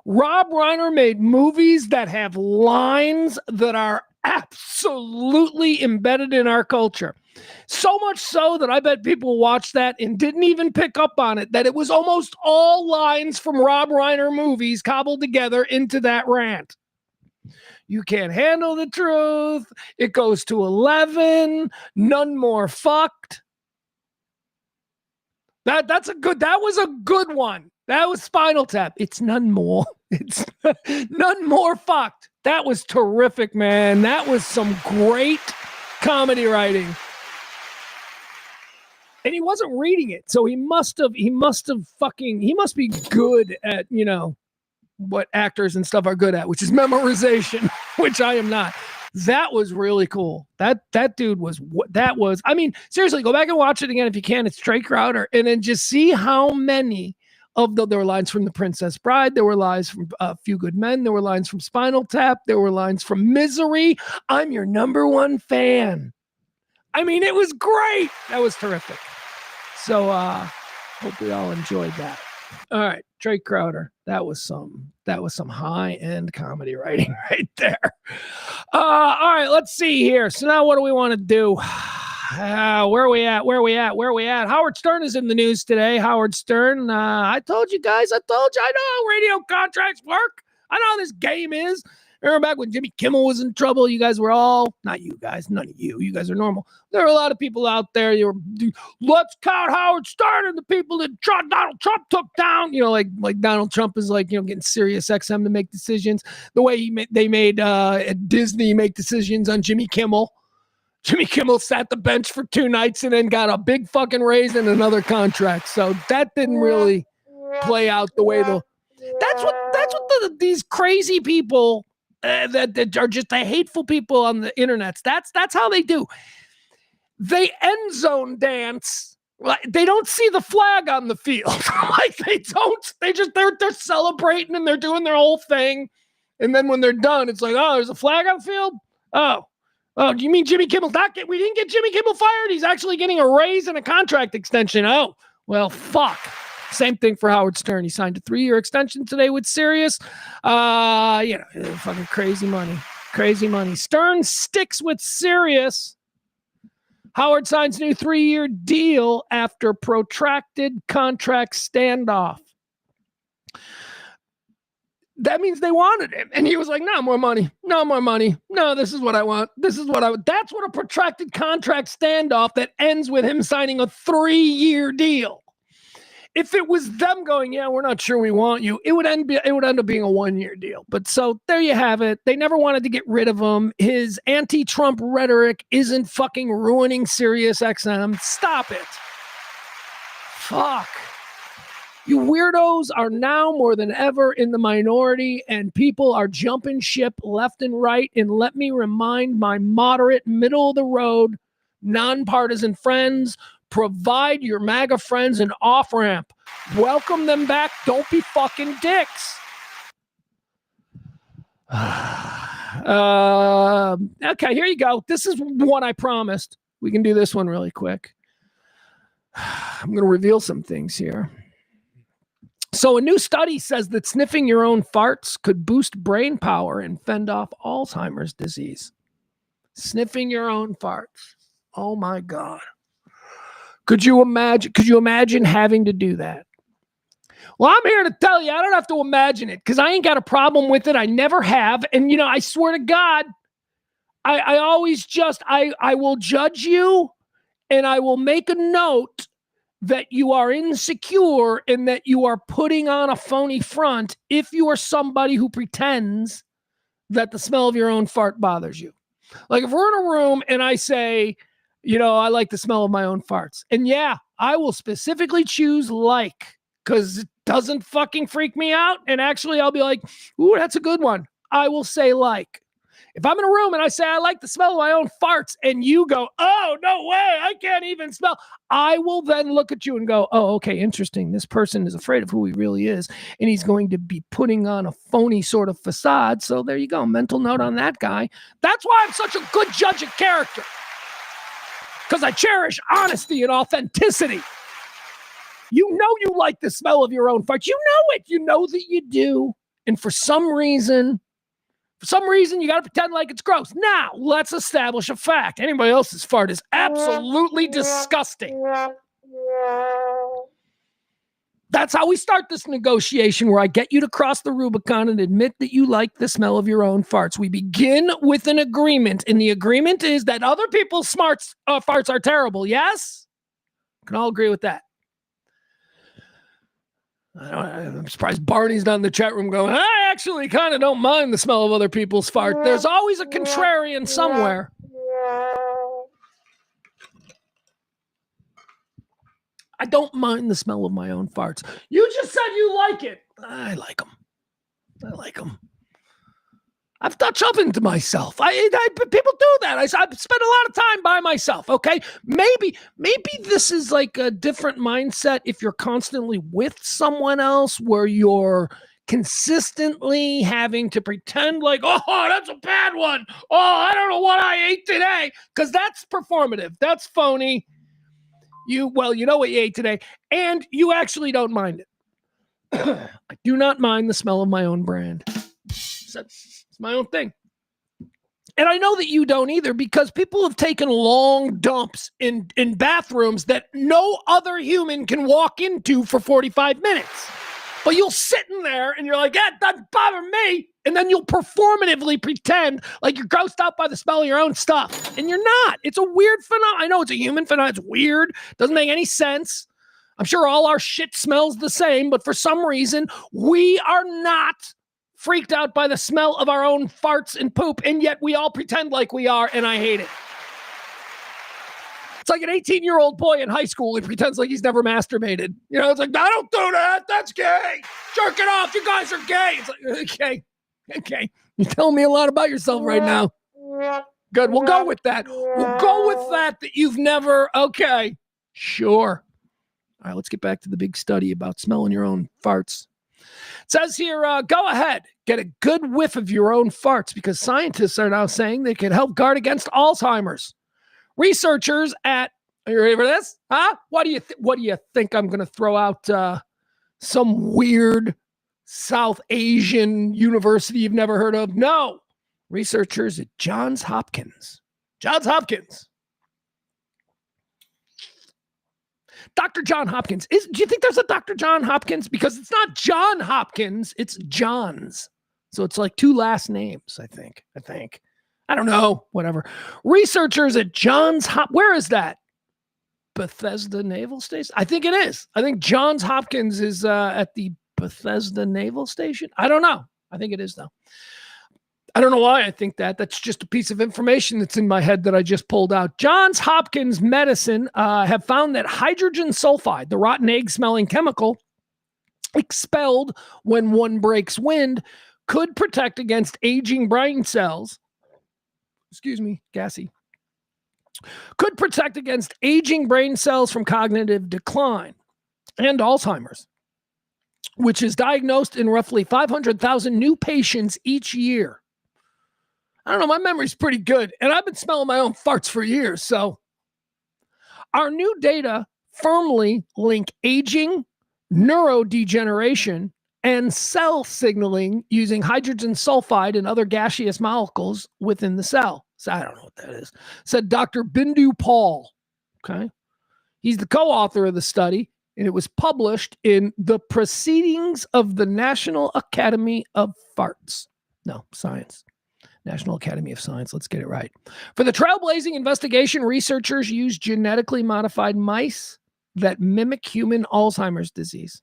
Rob Reiner made movies that have lines that are absolutely embedded in our culture. So much so that I bet people watched that and didn't even pick up on it, that it was almost all lines from Rob Reiner movies cobbled together into that rant. You can't handle the truth. It goes to 11. None more fucked. That was a good one. That was Spinal Tap. It's none more. It's none more fucked. That was terrific, man. That was some great comedy writing. And he wasn't reading it. So he must be good at, what actors and stuff are good at, which is memorization, which I am not. That was really cool. That dude was, seriously, go back and watch it again if you can. It's Trey Crowder. And then just see how many there were lines from The Princess Bride. There were lines from A Few Good Men. There were lines from Spinal Tap. There were lines from Misery. I'm your #1 fan. It was great. That was terrific. So hope we all enjoyed that. All right, Trey Crowder. That was some high-end comedy writing right there. All right, let's see here. So now what do we want to do? Where are we at? Howard Stern is in the news today. Howard Stern, I told you guys. I know how radio contracts work. I know how this game is. Remember back when Jimmy Kimmel was in trouble? You guys were all, not you guys, none of you. You guys are normal. There were a lot of people out there. Let's count Howard Stern and the people that Donald Trump took down. Like Donald Trump is getting Sirius XM to make decisions. The way they made Disney make decisions on Jimmy Kimmel. Jimmy Kimmel sat the bench for 2 nights and then got a big fucking raise and another contract. So that didn't really play out the way that's what these crazy people that are just the hateful people on the internet. That's how they do. They end zone dance. Like they don't see the flag on the field. They're celebrating and they're doing their whole thing. And then when they're done, it's like, oh, there's a flag on the field. Oh, do you mean Jimmy Kimmel's not we didn't get Jimmy Kimmel fired? He's actually getting a raise and a contract extension. Oh, well, fuck. Same thing for Howard Stern. He signed a 3-year extension today with Sirius. Fucking crazy money. Crazy money. Stern sticks with Sirius. Howard signs a new 3-year deal after protracted contract standoff. That means they wanted him. And he was like, no more money. No more money. No, this is what I want. This is what I want. That's what a protracted contract standoff that ends with him signing a 3-year deal. If it was them going, yeah, we're not sure we want you, it would end up being a 1-year deal. But so there you have it. They never wanted to get rid of him. His anti-Trump rhetoric isn't fucking ruining Sirius XM. Stop it. Fuck. You weirdos are now more than ever in the minority, and people are jumping ship left and right. And let me remind my moderate, middle of the road nonpartisan friends. Provide your MAGA friends an off-ramp. Welcome them back. Don't be fucking dicks. Okay, here you go. This is one I promised. We can do this one really quick. I'm going to reveal some things here. So a new study says that sniffing your own farts could boost brain power and fend off Alzheimer's disease. Sniffing your own farts. Oh my God. Could you imagine having to do that? Well, I'm here to tell you, I don't have to imagine it because I ain't got a problem with it. I never have. And, I swear to God, I always I will judge you and I will make a note that you are insecure and that you are putting on a phony front if you are somebody who pretends that the smell of your own fart bothers you. Like if we're in a room and I say, I like the smell of my own farts. And yeah, I will specifically choose because it doesn't fucking freak me out. And actually I'll be like, ooh, that's a good one. I will say If I'm in a room and I say I like the smell of my own farts and you go, oh, no way, I can't even smell. I will then look at you and go, oh, okay, interesting. This person is afraid of who he really is. And he's going to be putting on a phony sort of facade. So there you go. Mental note on that guy. That's why I'm such a good judge of character. Because I cherish honesty and authenticity. You like the smell of your own farts. You know it. You know that you do. And for some reason, you got to pretend like it's gross. Now, let's establish a fact. Anybody else's fart is absolutely disgusting. That's how we start this negotiation where I get you to cross the Rubicon and admit that you like the smell of your own farts. We begin with an agreement, and the agreement is that other people's farts are terrible. Yes? Can all agree with that? I'm surprised Barney's not in the chat room going, I actually kind of don't mind the smell of other people's fart. There's always a contrarian somewhere. I don't mind the smell of my own farts. You just said you like it. I like them. I've Dutch ovened myself. People do that. I spend a lot of time by myself. Okay, maybe this is like a different mindset if you're constantly with someone else, where you're consistently having to pretend like, oh, that's a bad one. Oh, I don't know what I ate today, because that's performative. That's phony. You know what you ate today, and you actually don't mind it. I do not mind the smell of my own brand. It's my own thing. And I know that you don't either, because people have taken long dumps in bathrooms that no other human can walk into for 45 minutes. But you'll sit in there and you're like, that doesn't bother me. And then you'll performatively pretend like you're grossed out by the smell of your own stuff. And you're not. It's a weird phenomenon. I know it's a human phenomenon. It's weird. Doesn't make any sense. I'm sure all our shit smells the same, but for some reason, we are not freaked out by the smell of our own farts and poop, and yet we all pretend like we are, and I hate it. It's like an 18-year-old boy in high school who pretends like he's never masturbated. It's like, I don't do that. That's gay. Jerk it off. You guys are gay. It's like, okay. You're telling me a lot about yourself right now. Good. We'll go with that. That you've never. Okay. Sure. All right, let's get back to the big study about smelling your own farts. It says here, go ahead, get a good whiff of your own farts, because scientists are now saying they can help guard against Alzheimer's. Researchers are you ready for this? Huh? What do you think I'm going to throw out some weird South Asian university you've never heard of? No. Researchers at Johns Hopkins. Dr. John Hopkins. Do you think there's a Dr. John Hopkins? Because it's not John Hopkins, it's Johns. So it's like two last names, I think. I don't know, whatever. Researchers at where is that? Bethesda Naval Station? I think it is. I think Johns Hopkins is at the Bethesda Naval Station. I don't know. I think it is, though. I don't know why I think that. That's just a piece of information that's in my head that I just pulled out. Johns Hopkins Medicine have found that hydrogen sulfide, the rotten egg-smelling chemical expelled when one breaks wind, could protect against aging brain cells. Excuse me, gassy. could protect against aging brain cells from cognitive decline and Alzheimer's, which is diagnosed in roughly 500,000 new patients each year. I don't know, my memory's pretty good, and I've been smelling my own farts for years, so our new data firmly link aging, neurodegeneration, and cell signaling using hydrogen sulfide and other gaseous molecules within the cell. So I don't know what that is, said Dr. Bindu Paul. Okay. He's the co-author of the study, and it was published in the Proceedings of the National Academy of Farts. No, Science. National Academy of Science. Let's get it right. For the trailblazing investigation, researchers used genetically modified mice that mimic human Alzheimer's disease.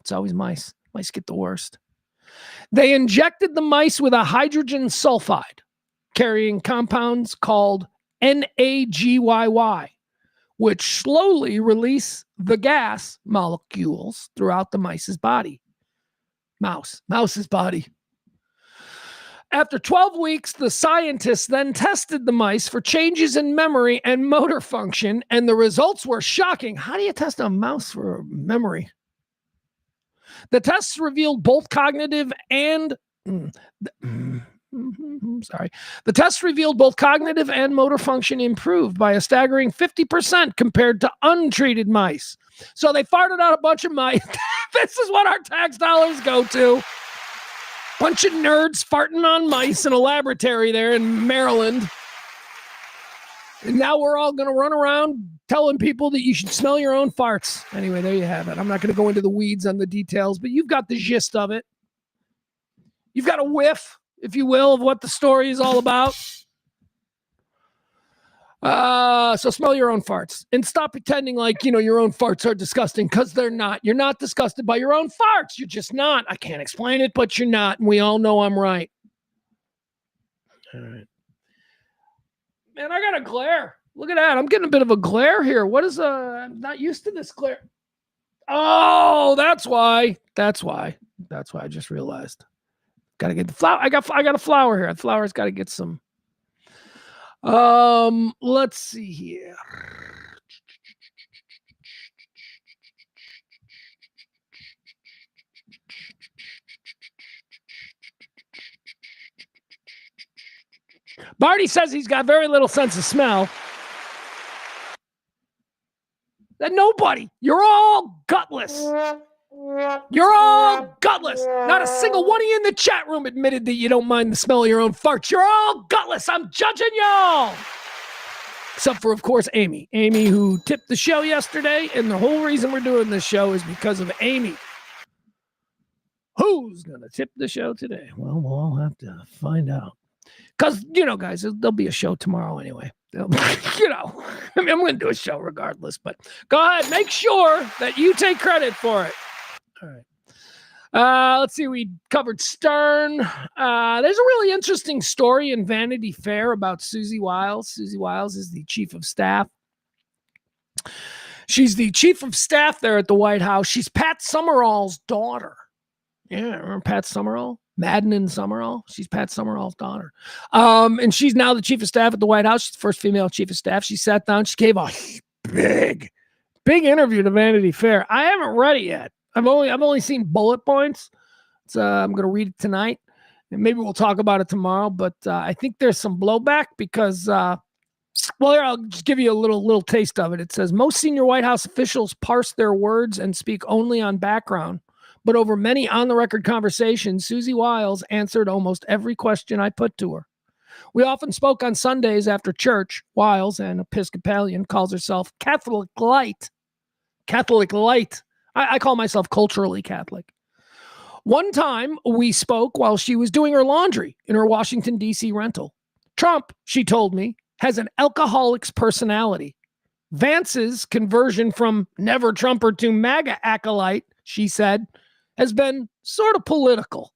It's always mice. Mice get the worst. They injected the mice with a hydrogen sulfide carrying compounds called NAGYY, which slowly release the gas molecules throughout the mouse's body. Mouse's body. After 12 weeks, the scientists then tested the mice for changes in memory and motor function, and the results were shocking. How do you test a mouse for memory? The tests revealed both cognitive and the tests revealed both cognitive and motor function improved by a staggering 50% compared to untreated mice. So they farted out a bunch of mice. This is what our tax dollars go to. Bunch of nerds farting on mice in a laboratory there in Maryland. And now we're all going to run around telling people that you should smell your own farts. Anyway, there you have it. I'm not going to go into the weeds on the details, but you've got the gist of it. You've got a whiff, if you will, of what the story is all about. So smell your own farts and stop pretending like, your own farts are disgusting, because they're not. You're not disgusted by your own farts. You're just not. I can't explain it, but you're not. And we all know I'm right. All right. Man, I got a glare. Look at that. I'm getting a bit of a glare here. What is I'm not used to this glare. Oh, that's why. I just realized. Got to get the flower. I got a flower here. The flower's got to get some. Let's see here. Barty says he's got very little sense of smell. That nobody. You're all gutless. You're all gutless. Not a single one of you in the chat room admitted that you don't mind the smell of your own farts. You're all gutless. I'm judging y'all. Except for, of course, Amy. Amy, who tipped the show yesterday, and the whole reason we're doing this show is because of Amy. Who's going to tip the show today? Well, we'll all have to find out. Because, guys, there'll be a show tomorrow anyway. I'm going to do a show regardless. But go ahead. Make sure that you take credit for it. All right. Let's see. We covered Stern. There's a really interesting story in Vanity Fair about Susie Wiles. Susie Wiles is the chief of staff. She's the chief of staff there at the White House. She's Pat Summerall's daughter. Yeah, remember Pat Summerall? Madden and Summerall. She's Pat Summerall's daughter. And she's now the chief of staff at the White House. She's the first female chief of staff. She sat down. She gave a big interview to Vanity Fair. I haven't read it yet. I've only seen bullet points. So I'm going to read it tonight, and maybe we'll talk about it tomorrow. But I think there's some blowback because, here, I'll just give you a little taste of it. It says, most senior White House officials parse their words and speak only on background. But over many on-the-record conversations, Susie Wiles answered almost every question I put to her. We often spoke on Sundays after church. Wiles, an Episcopalian, calls herself Catholic light. Catholic light. I call myself culturally Catholic. One time, we spoke while she was doing her laundry in her Washington, D.C. rental. Trump, she told me, has an alcoholic's personality. Vance's conversion from never Trumper to MAGA acolyte, she said, has been sort of political.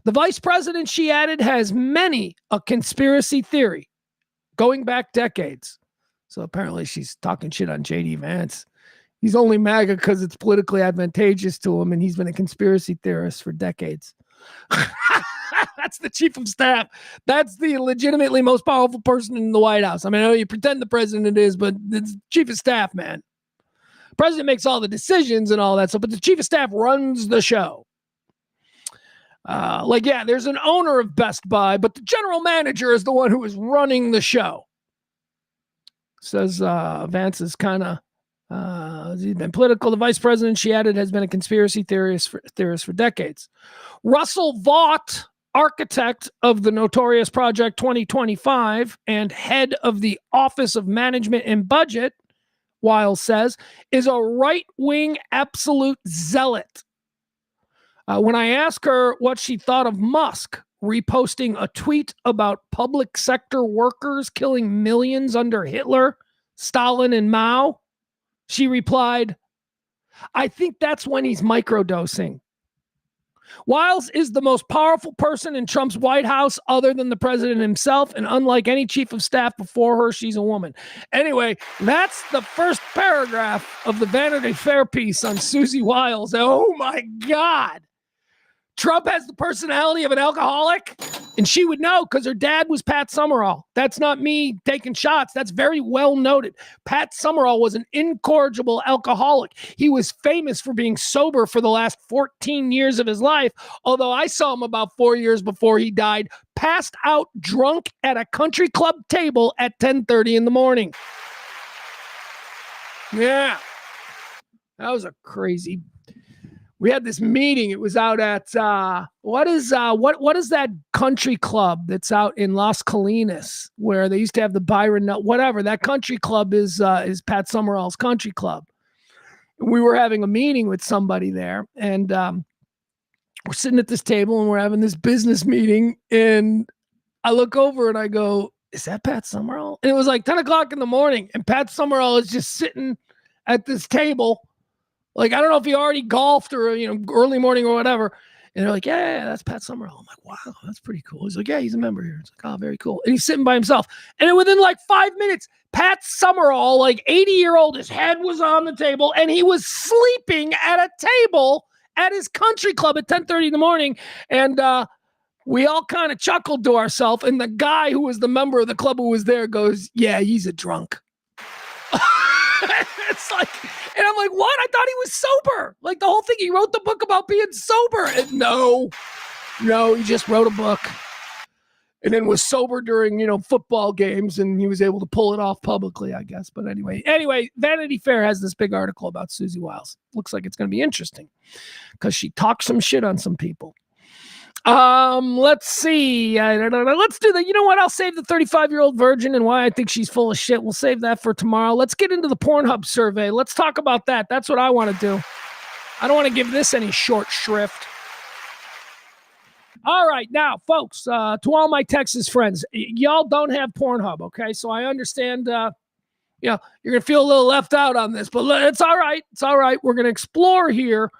The vice president, she added, has many a conspiracy theory going back decades. So apparently she's talking shit on J.D. Vance. He's only MAGA because it's politically advantageous to him, and he's been a conspiracy theorist for decades. That's the chief of staff. That's the legitimately most powerful person in the White House. I mean, I know you pretend the president is, but it's chief of staff, man. President makes all the decisions and all that stuff, but the chief of staff runs the show. There's an owner of Best Buy, but the general manager is the one who is running the show. Says Vance is kind of, he's been political. The vice president, she added, has been a conspiracy theorist for decades. Russell Vaught, architect of the notorious Project 2025 and head of the Office of Management and Budget, Wiles says, is a right-wing absolute zealot. When I asked her what she thought of Musk reposting a tweet about public sector workers killing millions under Hitler, Stalin, and Mao, she replied, I think that's when he's microdosing. Wiles is the most powerful person in Trump's White House other than the president himself, and unlike any chief of staff before her, she's a woman. Anyway, that's the first paragraph of the Vanity Fair piece on Susie Wiles. Oh my God. Trump has the personality of an alcoholic, and she would know because her dad was Pat Summerall. That's not me taking shots. That's very well noted. Pat Summerall was an incorrigible alcoholic. He was famous for being sober for the last 14 years of his life, although I saw him about 4 years before he died, passed out drunk at a country club table at 10:30 in the morning. Yeah. That was a crazy... We had this meeting. It was out at what is that country club that's out in Las Colinas where they used to have the Byron Nut, whatever. That country club is Pat Summerall's country club. We were having a meeting with somebody there, and we're sitting at this table and we're having this business meeting, and I look over and I go, is that Pat Summerall? And it was like 10 o'clock in the morning, and Pat Summerall is just sitting at this table. Like, I don't know if he already golfed or, early morning or whatever. And they're like, yeah, that's Pat Summerall. I'm like, wow, that's pretty cool. He's like, yeah, he's a member here. It's like, oh, very cool. And he's sitting by himself. And then within like 5 minutes, Pat Summerall, like 80-year-old, his head was on the table and he was sleeping at a table at his country club at 10:30 in the morning. And we all kind of chuckled to ourselves. And the guy who was the member of the club who was there goes, yeah, he's a drunk. It's like, and I'm like, what? I thought he was sober. Like the whole thing, he wrote the book about being sober. And no, he just wrote a book and then was sober during, football games, and he was able to pull it off publicly, I guess. But anyway, Vanity Fair has this big article about Susie Wiles. Looks like it's going to be interesting because she talks some shit on some people. Let's see. Let's do that. You know what? I'll save the 35-year-old virgin and why I think she's full of shit. We'll save that for tomorrow. Let's get into the Pornhub survey. Let's talk about that. That's what I want to do. I don't want to give this any short shrift. All right. Now, folks, to all my Texas friends, y'all don't have Pornhub, okay? So I understand, you're going to feel a little left out on this, but it's all right. It's all right. We're going to explore here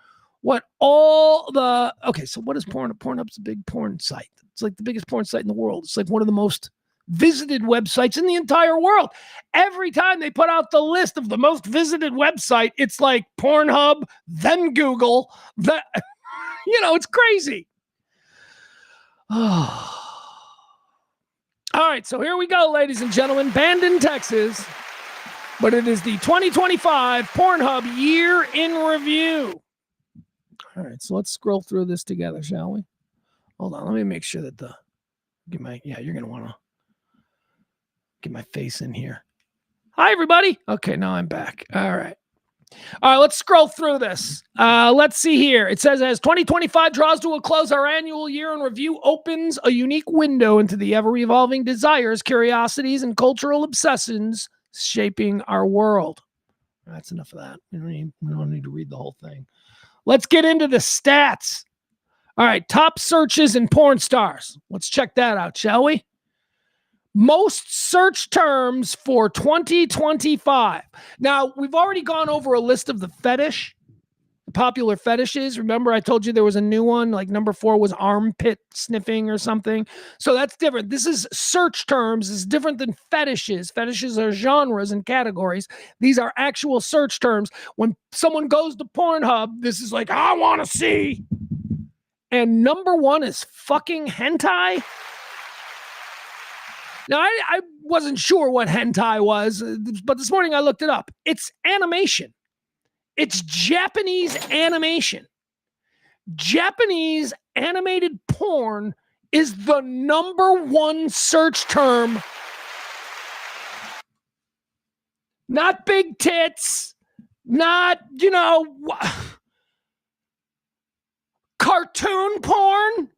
so what is Pornhub? Pornhub's a big porn site. It's like the biggest porn site in the world. It's like one of the most visited websites in the entire world. Every time they put out the list of the most visited website, it's like Pornhub, then Google, it's crazy. All right, so here we go, ladies and gentlemen. Banned in Texas, but it is the 2025 Pornhub Year in Review. All right, so let's scroll through this together, shall we? Hold on, let me make sure that you're going to want to get my face in here. Hi, everybody. Okay, now I'm back. All right, let's scroll through this. Let's see here. It says, as 2025 draws to a close, our annual year in review opens a unique window into the ever-evolving desires, curiosities, and cultural obsessions shaping our world. That's enough of that. We don't need to read the whole thing. Let's get into the stats. All right, top searches and porn stars. Let's check that out, shall we? Most search terms for 2025. Now, we've already gone over a list of the popular fetishes. Remember, I told you there was a new one, like number 4 was armpit sniffing or something. So that's different. This is search terms. It's different than fetishes. Fetishes are genres and categories. These are actual search terms. When someone goes to Pornhub, this is like, I want to see and number 1 is fucking hentai. Now, I wasn't sure what hentai was, but this morning I looked it up. It's animation. It's Japanese animation. Japanese animated porn is the number 1 search term. Not big tits, not, cartoon porn.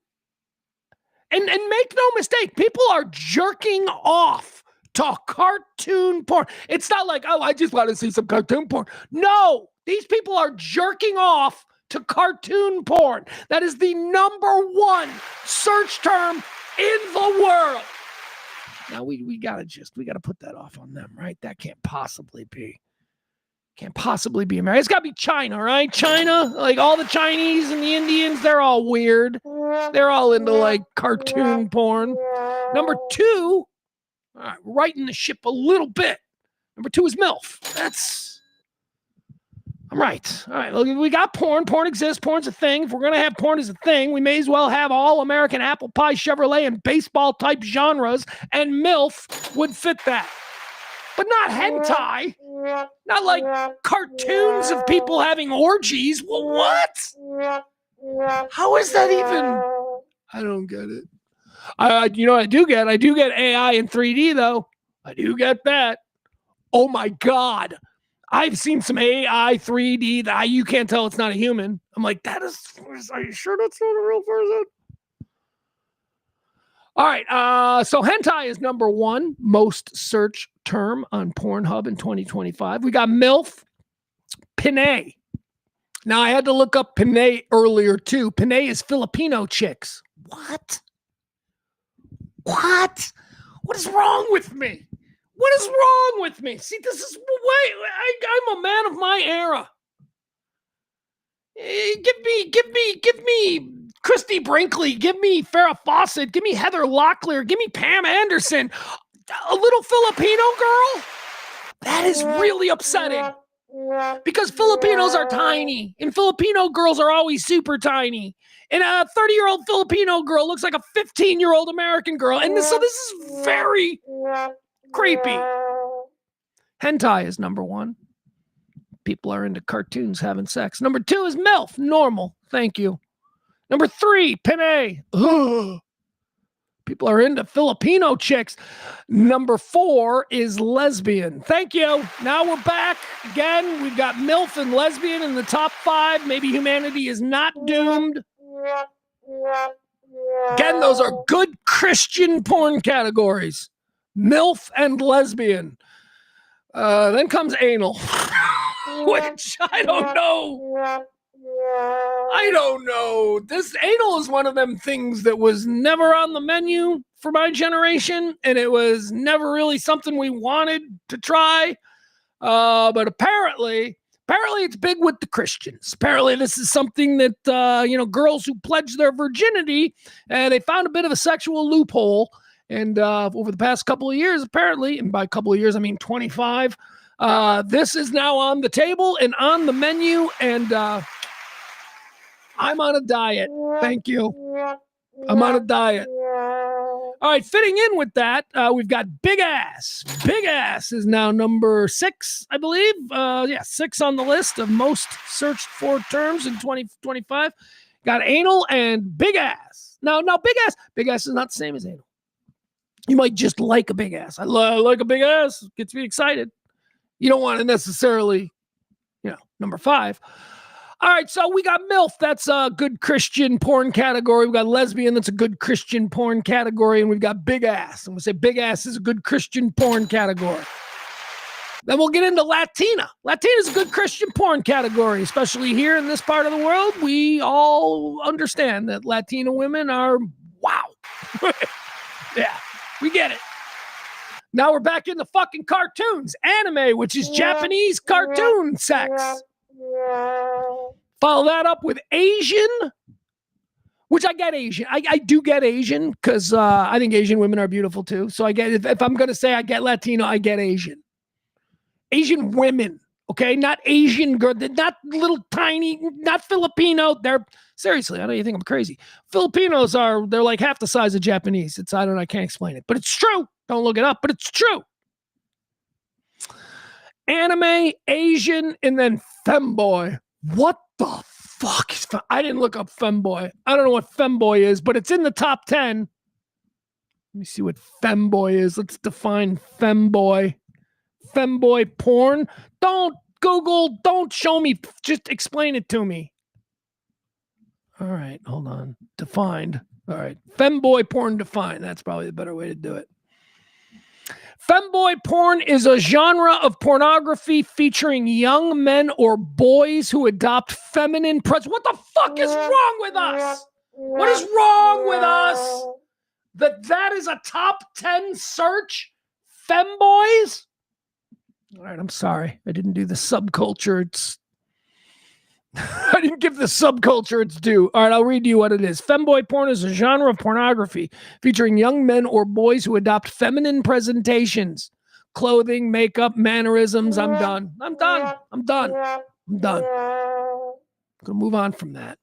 And make no mistake, people are jerking off to cartoon porn. It's not like, oh, I just want to see some cartoon porn. No, these people are jerking off to cartoon porn. That is the number 1 search term in the world. Now we gotta put that off on them, right? That can't possibly be America. It's gotta be China, right? China, like all the Chinese and the Indians, they're all weird. They're all into like cartoon porn. Number 2, all right, righting the ship a little bit. Number 2 is MILF. I'm right. All right, look, we got porn. Porn exists. Porn's a thing. If we're going to have porn as a thing, we may as well have all American apple pie, Chevrolet, and baseball type genres, and MILF would fit that. But not hentai. Not like cartoons of people having orgies. Well, what? How is that even? I don't get it. I do get AI in 3D, though. I do get that. Oh, my God. I've seen some AI 3D that you can't tell it's not a human. I'm like, are you sure that's not a real person? All right, so hentai is number 1 most search term on Pornhub in 2025. We got MILF, Pinay. Now, I had to look up Pinay earlier, too. Pinay is Filipino chicks. What? What is wrong with me? What is wrong with me? See, this is I'm a man of my era. Give me Christy Brinkley. Give me Farrah Fawcett. Give me Heather Locklear. Give me Pam Anderson. A little Filipino girl? That is really upsetting. Because Filipinos are tiny. And Filipino girls are always super tiny. And a 30-year-old Filipino girl looks like a 15-year-old American girl. And so this is very creepy. Hentai is number 1. People are into cartoons having sex. Number 2 is MILF, normal. Thank you. Number 3, Pinay. Ugh. People are into Filipino chicks. Number 4 is lesbian. Thank you. Now we're back again. We've got MILF and lesbian in the top 5. Maybe humanity is not doomed. Again, those are good Christian porn categories. MILF and lesbian. Then comes anal, which I don't know. This anal is one of them things that was never on the menu for my generation, and it was never really something we wanted to try. But apparently it's big with the Christians. Apparently this is something that, girls who pledge their virginity, they found a bit of a sexual loophole. And over the past couple of years, apparently, and by a couple of years, I mean 25, this is now on the table and on the menu, and I'm on a diet. Thank you. I'm on a diet. All right, fitting in with that, we've got Big Ass. Big Ass is now number 6, I believe. 6 on the list of most searched for terms in 2025. Got anal and Big Ass. Now, Big Ass is not the same as anal. You might just like a big ass. I like a big ass. Gets me excited. You don't want to necessarily, number 5. All right, so we got MILF. That's a good Christian porn category. We got lesbian. That's a good Christian porn category. And we've got big ass. And we'll say big ass is a good Christian porn category. Then we'll get into Latina. Latina is a good Christian porn category, especially here in this part of the world. We all understand that Latina women are, wow. Yeah. We get it. Now we're back in the fucking cartoons. Anime, which is Japanese cartoon sex. Follow that up with Asian, which I get Asian. I do get Asian because I think Asian women are beautiful too. So I get, if I'm going to say I get Latino, I get Asian. Asian women. Okay, not Asian girl, not little tiny, not Filipino. They're seriously, I know you think I'm crazy. Filipinos they're like half the size of Japanese. I can't explain it, but it's true. Don't look it up, but it's true. Anime, Asian, and then femboy. What the fuck is I didn't look up femboy. I don't know what femboy is, but it's in the top 10. Let me see what femboy is. Let's define femboy. Femboy porn. Don't Google, don't show me, just explain it to me. All right, hold on. Defined. All right. Femboy porn defined. That's probably the better way to do it. Femboy porn is a genre of pornography featuring young men or boys who adopt feminine What the fuck is wrong with us? What is wrong with us? That is a top 10 search? Femboys? All right, I'm sorry. I didn't do the subculture. I didn't give the subculture its due. All right, I'll read you what it is. Femboy porn is a genre of pornography featuring young men or boys who adopt feminine presentations, clothing, makeup, mannerisms. I'm done. I'm done. I'm going to move on from that.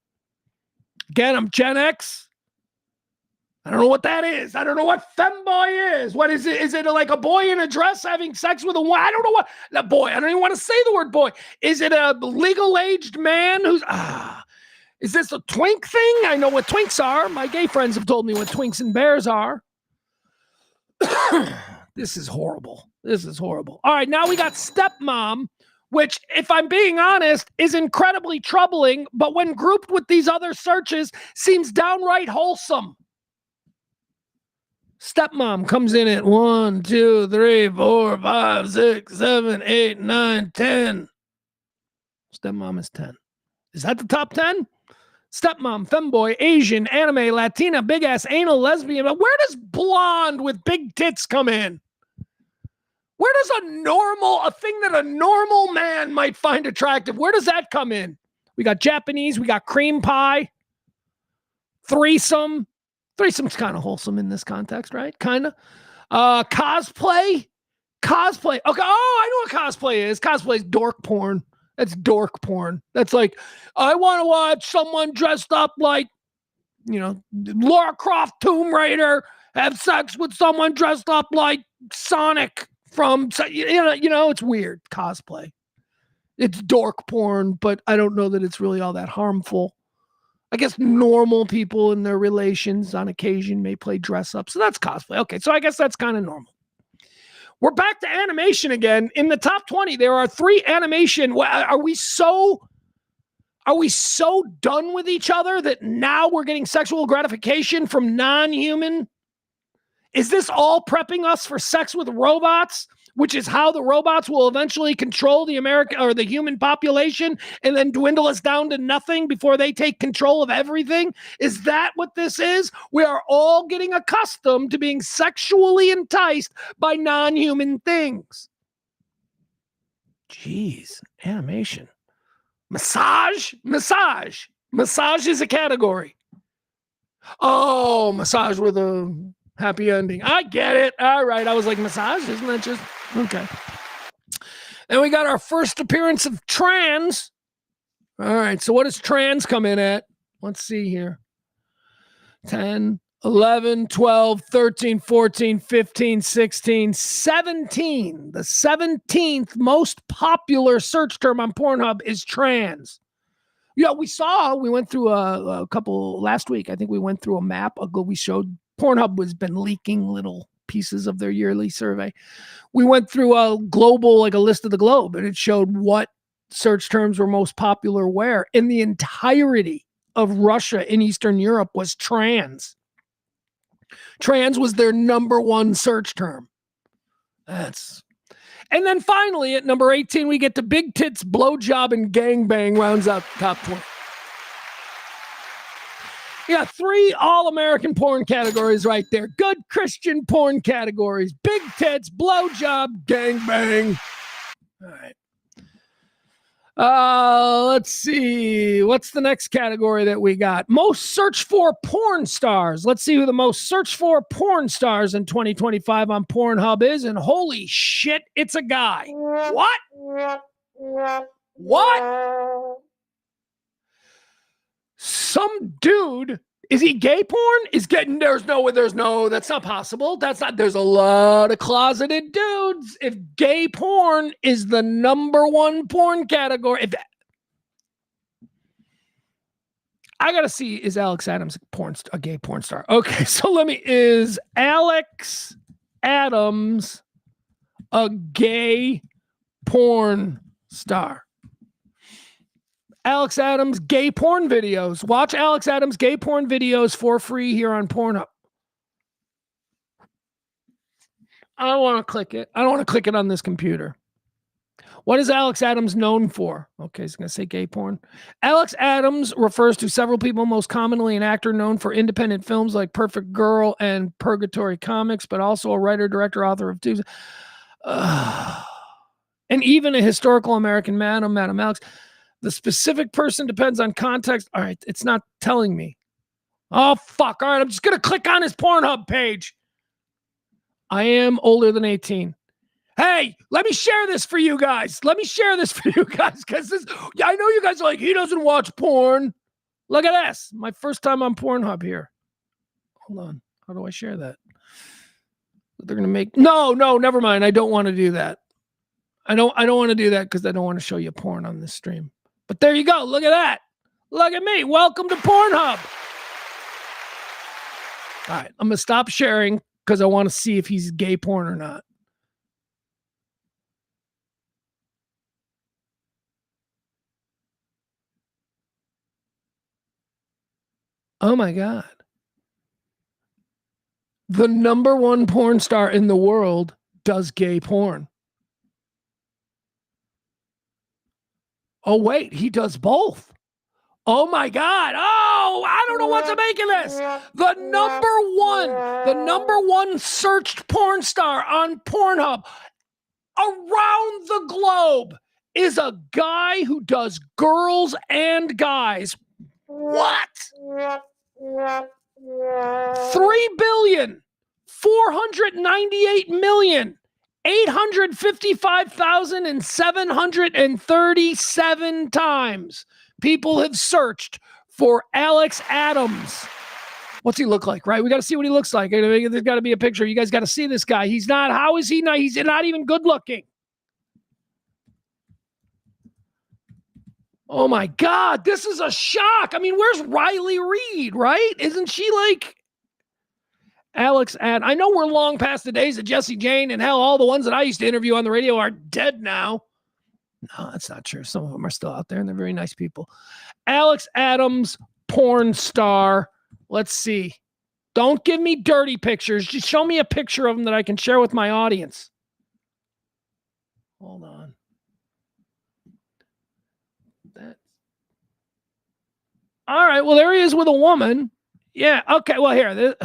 Again, I'm Gen X. I don't know what that is. I don't know what femboy is. What is it? Is it like a boy in a dress having sex with a woman? I don't know what. That boy. I don't even want to say the word boy. Is it a legal-aged man who's... Is this a twink thing? I know what twinks are. My gay friends have told me what twinks and bears are. This is horrible. This is horrible. All right, now we got stepmom, which, if I'm being honest, is incredibly troubling, but when grouped with these other searches, seems downright wholesome. Stepmom comes in at 1, 2, 3, 4, 5, 6, 7, 8, 9, 10. Stepmom is 10. Is that the top 10? Stepmom, femboy, Asian, anime, Latina, big ass, anal, lesbian. But where does blonde with big tits come in? Where does a thing that a normal man might find attractive, where does that come in? We got Japanese, we got cream pie, threesome. Threesome's kind of wholesome in this context, right? Kind of. Cosplay. Okay. Oh, I know what cosplay is. Cosplay is dork porn. That's dork porn. That's like, I want to watch someone dressed up like, Lara Croft Tomb Raider have sex with someone dressed up like Sonic from, it's weird. Cosplay. It's dork porn, but I don't know that it's really all that harmful. I guess normal people in their relations on occasion may play dress up. So that's cosplay. Okay, so I guess that's kind of normal. We're back to animation again. In the top 20, there are 3 animation. Are we so done with each other that now we're getting sexual gratification from non-human? Is this all prepping us for sex with robots, which is how the robots will eventually control the American or the human population and then dwindle us down to nothing before they take control of everything? Is that what this is? We are all getting accustomed to being sexually enticed by non-human things. Jeez, animation. Massage is a category. Oh, massage with a happy ending. I get it. All right. I was like, massage? Isn't that just... Okay. Then we got our first appearance of trans. All right. So what does trans come in at? Let's see here. 10, 11, 12, 13, 14, 15, 16, 17. The 17th most popular search term on Pornhub is trans. Yeah, we went through a couple last week. I think we went through a map. We showed Pornhub has been leaking little pieces of their yearly survey. We went through a global, like a list of the globe, and it showed what search terms were most popular where. In the entirety of Russia and Eastern Europe was trans. Trans was their number 1 search term. And then finally at number 18, we get to big tits, blowjob, and gangbang rounds out the top 20. Yeah, 3 all-American porn categories right there. Good Christian porn categories. Big tits, blowjob, gangbang. All right. Let's see. What's the next category that we got? Most searched for porn stars. Let's see who the most searched for porn stars in 2025 on Pornhub is. And holy shit, it's a guy. What? What? Some dude, is he gay porn? Is getting, that's not possible. There's a lot of closeted dudes. If gay porn is the number one porn category, I gotta see, is Alex Adams a gay porn star? Okay, so is Alex Adams a gay porn star? Alex Adams gay porn videos. Watch Alex Adams gay porn videos for free here on Pornhub. I don't want to click it. I don't want to click it on this computer. What is Alex Adams known for? Okay, he's going to say gay porn. Alex Adams refers to several people, most commonly an actor known for independent films like Perfect Girl and Purgatory Comics, but also a writer, director, author of Tuesday. And even a historical American man, Madam Alex. The specific person depends on context. All right, it's not telling me. Oh, fuck. All right, I'm just going to click on his Pornhub page. I am older than 18. Hey, let me share this for you guys. Because I know you guys are like, he doesn't watch porn. Look at this. My first time on Pornhub here. Hold on. How do I share that? They're going to make... No, never mind. I don't want to do that. I don't want to do that because I don't want to show you porn on this stream. But there you go. Look at that. Look at me. Welcome to Pornhub. All right. I'm going to stop sharing because I want to see if he's gay porn or not. Oh my God. The number one porn star in the world does gay porn. Oh, wait, he does both. Oh my God. Oh, I don't know what to make of this. The number one searched porn star on Pornhub around the globe is a guy who does girls and guys. What? 3,498,855,737 times people have searched for Alex Adams. What's he look like, right? We got to see what he looks like. There's got to be a picture. You guys got to see this guy. How is he not? He's not even good looking. Oh my God, this is a shock. I mean, where's Riley Reid, right? Isn't she like Alex Adams? I know we're long past the days of Jesse Jane, and hell, all the ones that I used to interview on the radio are dead now. No, that's not true. Some of them are still out there, and they're very nice people. Alex Adams, porn star. Let's see. Don't give me dirty pictures. Just show me a picture of him that I can share with my audience. Hold on. All right. Well, there he is with a woman. Yeah. Okay. Well, here.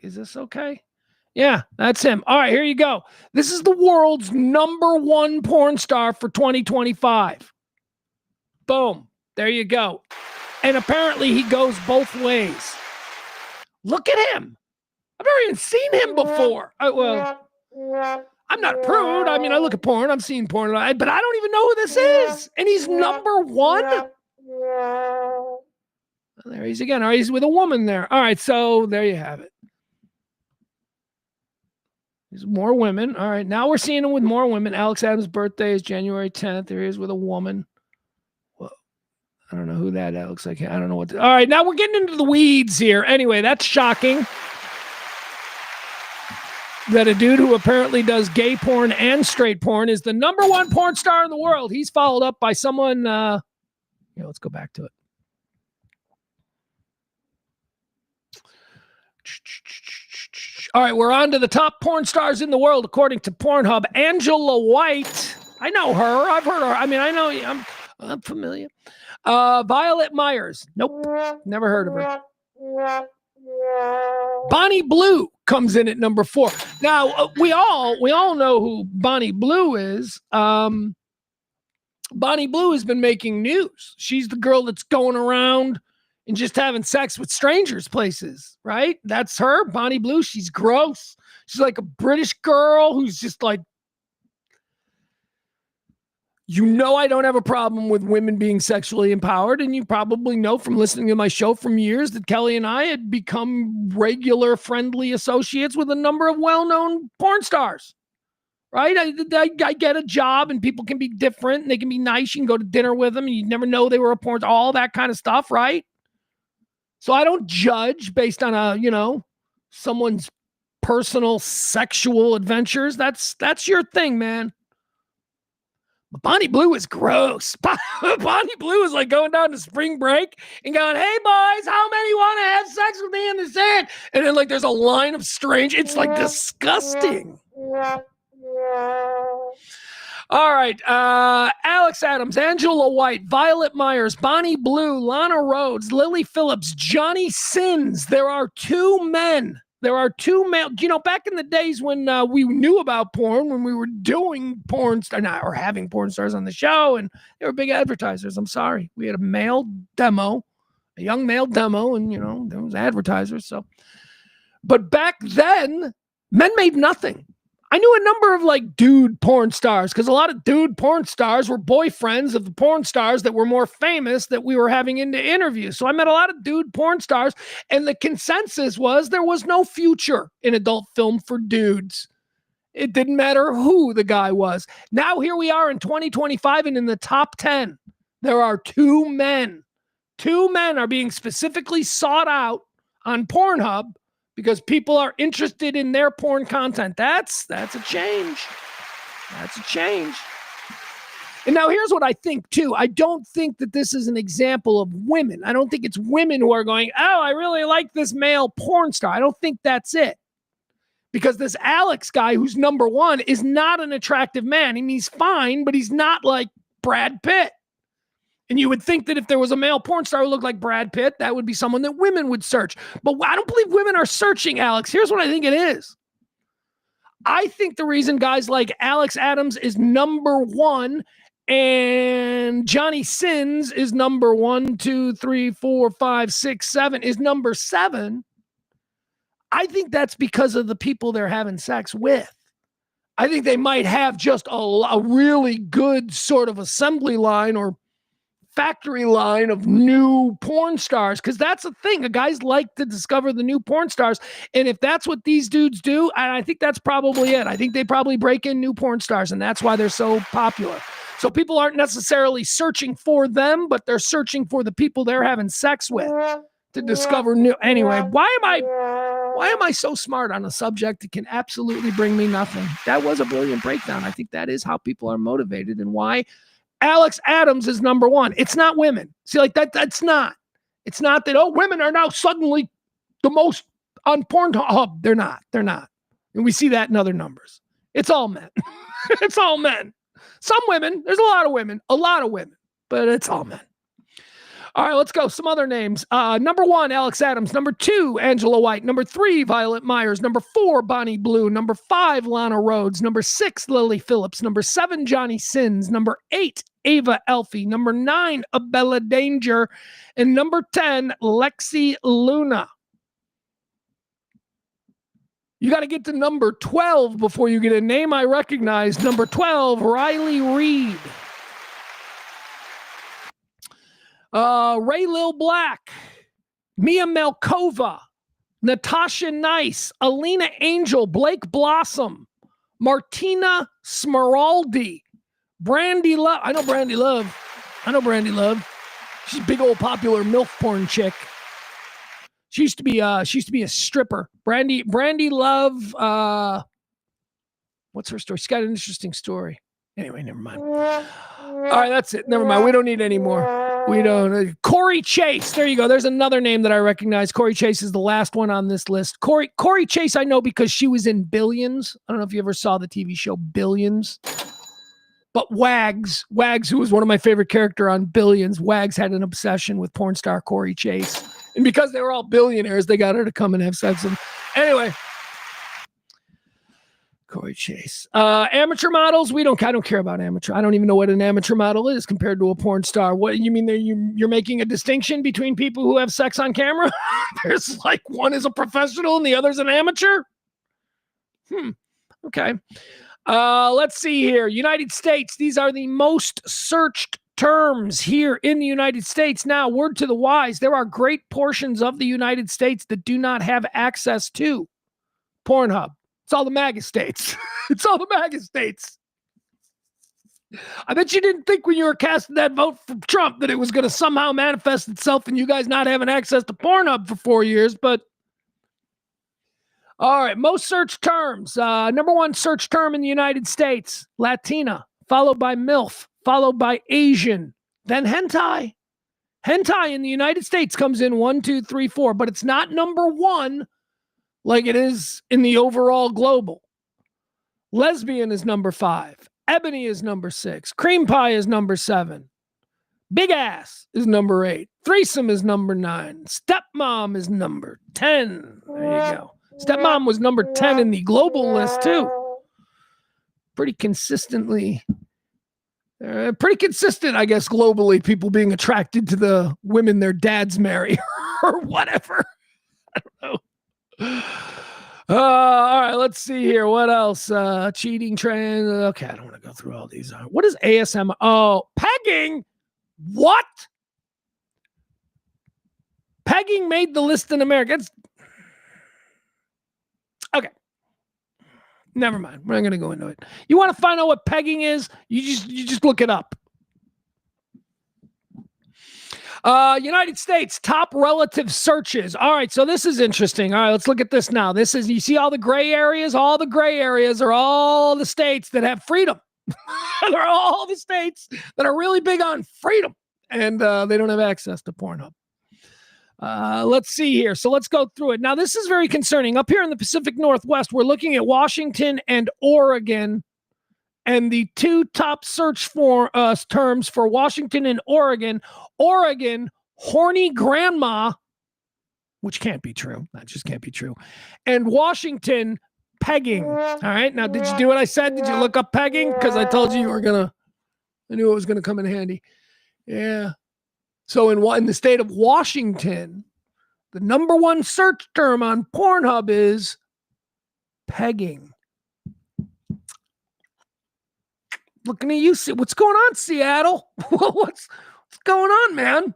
Is this okay? Yeah, that's him. All right. Here you go. This is the world's number one porn star for 2025. Boom. There you go. And apparently he goes both ways. Look at him. I've never even seen him before. Well, I'm not a prude. I mean, I look at porn. I'm seeing porn, but I don't even know who this is. And he's number one. Well, there he is again. All right, he's with a woman there. All right, so there you have it. There's more women. All right, now we're seeing him with more women. Alex Adams' birthday is January 10th. There he is with a woman. Well, I don't know who that looks like. I don't know what. All right, now we're getting into the weeds here. Anyway, that's shocking. That a dude who apparently does gay porn and straight porn is the number one porn star in the world. He's followed up by someone. Let's go back to it. All right, we're on to the top porn stars in the world, according to Pornhub. Angela White. I know her. I've heard her. I mean, I know. I'm familiar. Violet Myers. Nope. Never heard of her. Bonnie Blue comes in at number 4. Now, we all know who Bonnie Blue is. Bonnie Blue has been making news. She's the girl that's going around and just having sex with strangers places, right? That's her, Bonnie Blue. She's gross. She's like a British girl who's just like, You know I don't have a problem with women being sexually empowered, and you probably know from listening to my show from years that Kelly and I had become regular friendly associates with a number of well-known porn stars, right? I get a job, and people can be different, and they can be nice. You can go to dinner with them, and you never know they were a porn star, all that kind of stuff, right? So I don't judge based on someone's personal sexual adventures. That's your thing, man. Bonnie Blue is gross. Bonnie Blue is like going down to spring break and going, hey, boys, how many want to have sex with me in the sand? And then, like, there's a line of strange. It's, like, disgusting. All right. Alex Adams, Angela White, Violet Myers, Bonnie Blue, Lana Rhodes, Lily Phillips, Johnny Sins. There are two men. There are two male, back in the days when we knew about porn, when we were doing porn or having porn stars on the show, and they were big advertisers. I'm sorry. We had a young male demo, and, there was advertisers. So, but back then, men made nothing. I knew a number of dude porn stars because a lot of dude porn stars were boyfriends of the porn stars that were more famous that we were having into interviews. So I met a lot of dude porn stars, and the consensus was there was no future in adult film for dudes. It didn't matter who the guy was. Now here we are in 2025, and in the top 10, there are two men. Two men are being specifically sought out on Pornhub because people are interested in their porn content. That's a change. That's a change. And now here's what I think, too. I don't think that this is an example of women. I don't think it's women who are going, oh, I really like this male porn star. I don't think that's it. Because this Alex guy who's number one is not an attractive man. I mean, he's fine, but he's not like Brad Pitt. And you would think that if there was a male porn star who looked like Brad Pitt, that would be someone that women would search. But I don't believe women are searching, Alex. Here's what I think it is. I think the reason guys like Alex Adams is number one and Johnny Sins is number 1, 2, 3, 4, 5, 6, 7 is number 7. I think that's because of the people they're having sex with. I think they might have just a really good sort of assembly line or factory line of new porn stars, because that's the thing. Guys like to discover the new porn stars, and if that's what these dudes do, I think that's probably it. I think they probably break in new porn stars, and that's why they're so popular. So people aren't necessarily searching for them, but they're searching for the people they're having sex with to discover new. Anyway, why am I so smart on a subject that can absolutely bring me nothing? That was a brilliant breakdown. I think that is how people are motivated and why Alex Adams is number one. It's not women. See, like that's not. It's not that, oh, women are now suddenly the most on Pornhub. They're not. They're not. And we see that in other numbers. It's all men. It's all men. Some women. There's a lot of women, but it's all men. All right, let's go. Some other names. Number 1, Alex Adams. Number 2, Angela White. Number 3, Violet Myers. Number 4, Bonnie Blue. Number 5, Lana Rhodes. Number 6, Lily Phillips. Number 7, Johnny Sins. Number 8, Ava Elfie. Number 9, Abella Danger. And number 10, Lexi Luna. You got to get to number 12 before you get a name I recognize. Number 12, Riley Reed. Ray Lil Black, Mia Malkova, Natasha Nice, Alina Angel, Blake Blossom, Martina Smeraldi, Brandy Love. I know Brandy Love. She's a big old popular MILF porn chick. She used to be a stripper. Brandy Love. What's her story? She's got an interesting story. Anyway, never mind. All right, that's it. Never mind. We don't need any more. We don't. Corey Chase. There you go. There's another name that I recognize. Corey Chase is the last one on this list. Corey Chase, I know because she was in Billions. I don't know if you ever saw the TV show Billions. But Wags, who was one of my favorite characters on Billions, Wags had an obsession with porn star Corey Chase. And because they were all billionaires, they got her to come and have sex with him. Anyway. Corey Chase. Amateur models, I don't care about amateur. I don't even know what an amateur model is compared to a porn star. What you mean you're making a distinction between people who have sex on camera? There's like one is a professional and the other's an amateur? Okay. Let's see here. United States. These are the most searched terms here in the United States. Now, word to the wise, there are great portions of the United States that do not have access to Pornhub. It's all the MAGA states. It's all the MAGA states. I bet you didn't think when you were casting that vote for Trump that it was going to somehow manifest itself in you guys not having access to Pornhub for 4 years, but all right, most search terms. Number one search term in the United States, Latina, followed by MILF, followed by Asian, then hentai. Hentai in the United States comes in 1, 2, 3, 4, but it's not number one like it is in the overall global. Lesbian is number 5. Ebony is number 6. Cream pie is number 7. Big ass is number 8. Threesome is number 9. Stepmom is number 10. There you go. Stepmom was number 10 in the global list, too. Pretty consistent, I guess, globally, people being attracted to the women their dads marry or whatever. I don't know. All right, let's see here. What else? Cheating trend. Okay, I don't want to go through all these. What is ASM? Oh, pegging. What? Pegging made the list in America. Okay. Never mind. We're not going to go into it. You want to find out what pegging is? You just look it up. United States top relative searches. All right, so this is interesting. All right, let's look at this now. This is, you see all the gray areas? All the gray areas are all the states that have freedom. They're all the states that are really big on freedom, and they don't have access to Pornhub. Let's see here. So let's go through it. Now, this is very concerning. Up here in the Pacific Northwest, we're looking at Washington and Oregon. And the two top search for terms for Washington and Oregon, horny grandma, which can't be true. That just can't be true. And Washington, pegging. All right. Now, did you do what I said? Did you look up pegging? Because I told you I knew it was going to come in handy. Yeah. So in the state of Washington, the number one search term on Pornhub is pegging. Looking at you, what's going on, Seattle? what's going on, man?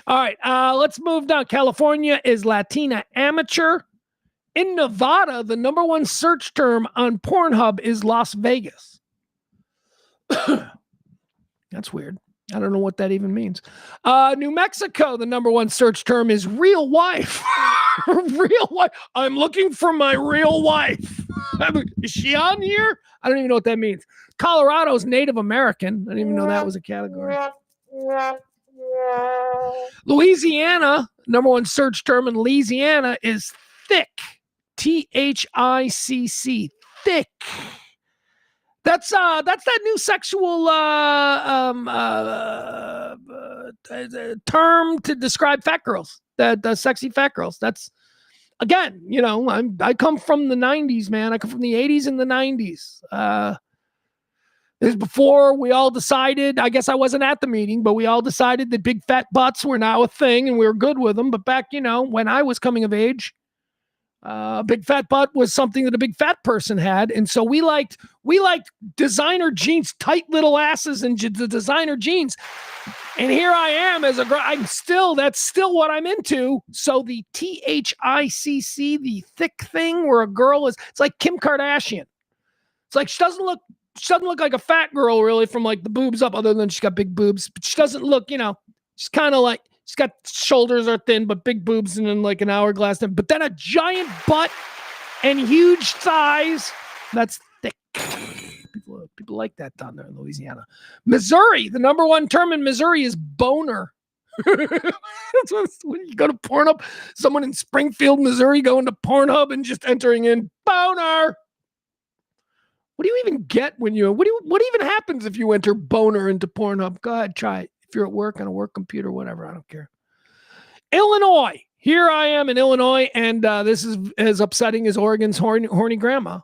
All right, let's move down. California is Latina amateur. In Nevada, the number one search term on Pornhub is Las Vegas. That's weird. I don't know what that even means. New Mexico, the number one search term is real wife. Real wife. I'm looking for my real wife. Is she on here? I don't even know what that means. Colorado's Native American. I didn't even know that was a category. Louisiana, number one search term in Louisiana is thick. THICC. Thick. That's that new sexual term to describe fat girls. The sexy fat girls. That's, again, I come from the 90s, man. I come from the 80s and the 90s. This is before we all decided, I guess I wasn't at the meeting, but we all decided that big fat butts were now a thing and we were good with them. But back, when I was coming of age, big fat butt was something that a big fat person had. And so we liked designer jeans, tight little asses and the designer jeans. And here I am as a girl. That's still what I'm into. So the THICC, the thick thing where a girl it's like Kim Kardashian. It's like she doesn't look like a fat girl really from like the boobs up, other than she's got big boobs. But she doesn't look, she's kind of like, she's got shoulders are thin, but big boobs and then like an hourglass. But then a giant butt and huge thighs. That's thick. People like that down there in Louisiana. Missouri, the number one term in Missouri is boner. That's when you go to Pornhub, someone in Springfield, Missouri, going to Pornhub and just entering in boner. What do you even get when what even happens if you enter boner into Pornhub? Go ahead, try it. If you're at work on a work computer, whatever, I don't care. Illinois. Here I am in Illinois, and this is as upsetting as Oregon's horny grandma.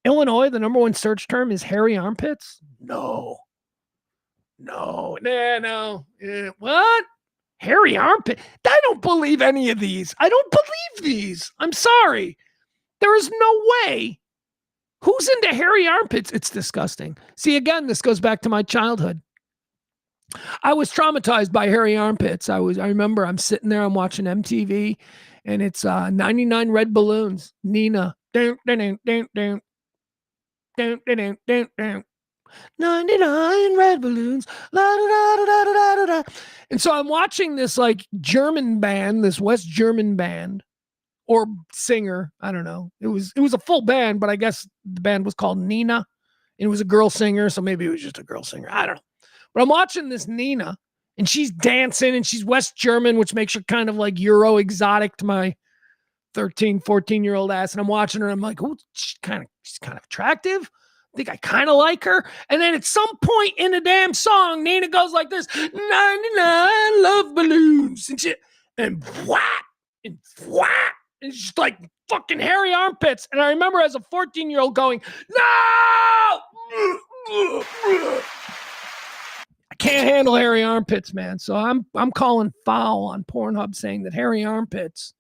Illinois, the number one search term is hairy armpits. No. What? Hairy armpit? I don't believe any of these. I don't believe these. I'm sorry. There is no way Who's into hairy armpits? It's disgusting. See, again, this goes back to my childhood. I was traumatized by hairy armpits. I remember I'm sitting there, I'm watching MTV, and it's 99 Red Balloons. Nina. 99 red balloons. La, da, da, da, da, da, da, da. And so I'm watching this like German band, this West German band or singer. I don't know. It was a full band, but I guess the band was called Nina. And it was a girl singer, so maybe it was just a girl singer. I don't know. But I'm watching this Nina, and she's dancing, and she's West German, which makes her kind of like Euro exotic to my 13, 14-year-old ass. And I'm watching her, and I'm like, oh, she's kind of attractive. I think I kind of like her. And then at some point in the damn song, Nina goes like this, 99 love balloons. And whap, and whap. And it's just like fucking hairy armpits. And I remember as a 14-year-old going, no! I can't handle hairy armpits, man. So I'm calling foul on Pornhub saying that hairy armpits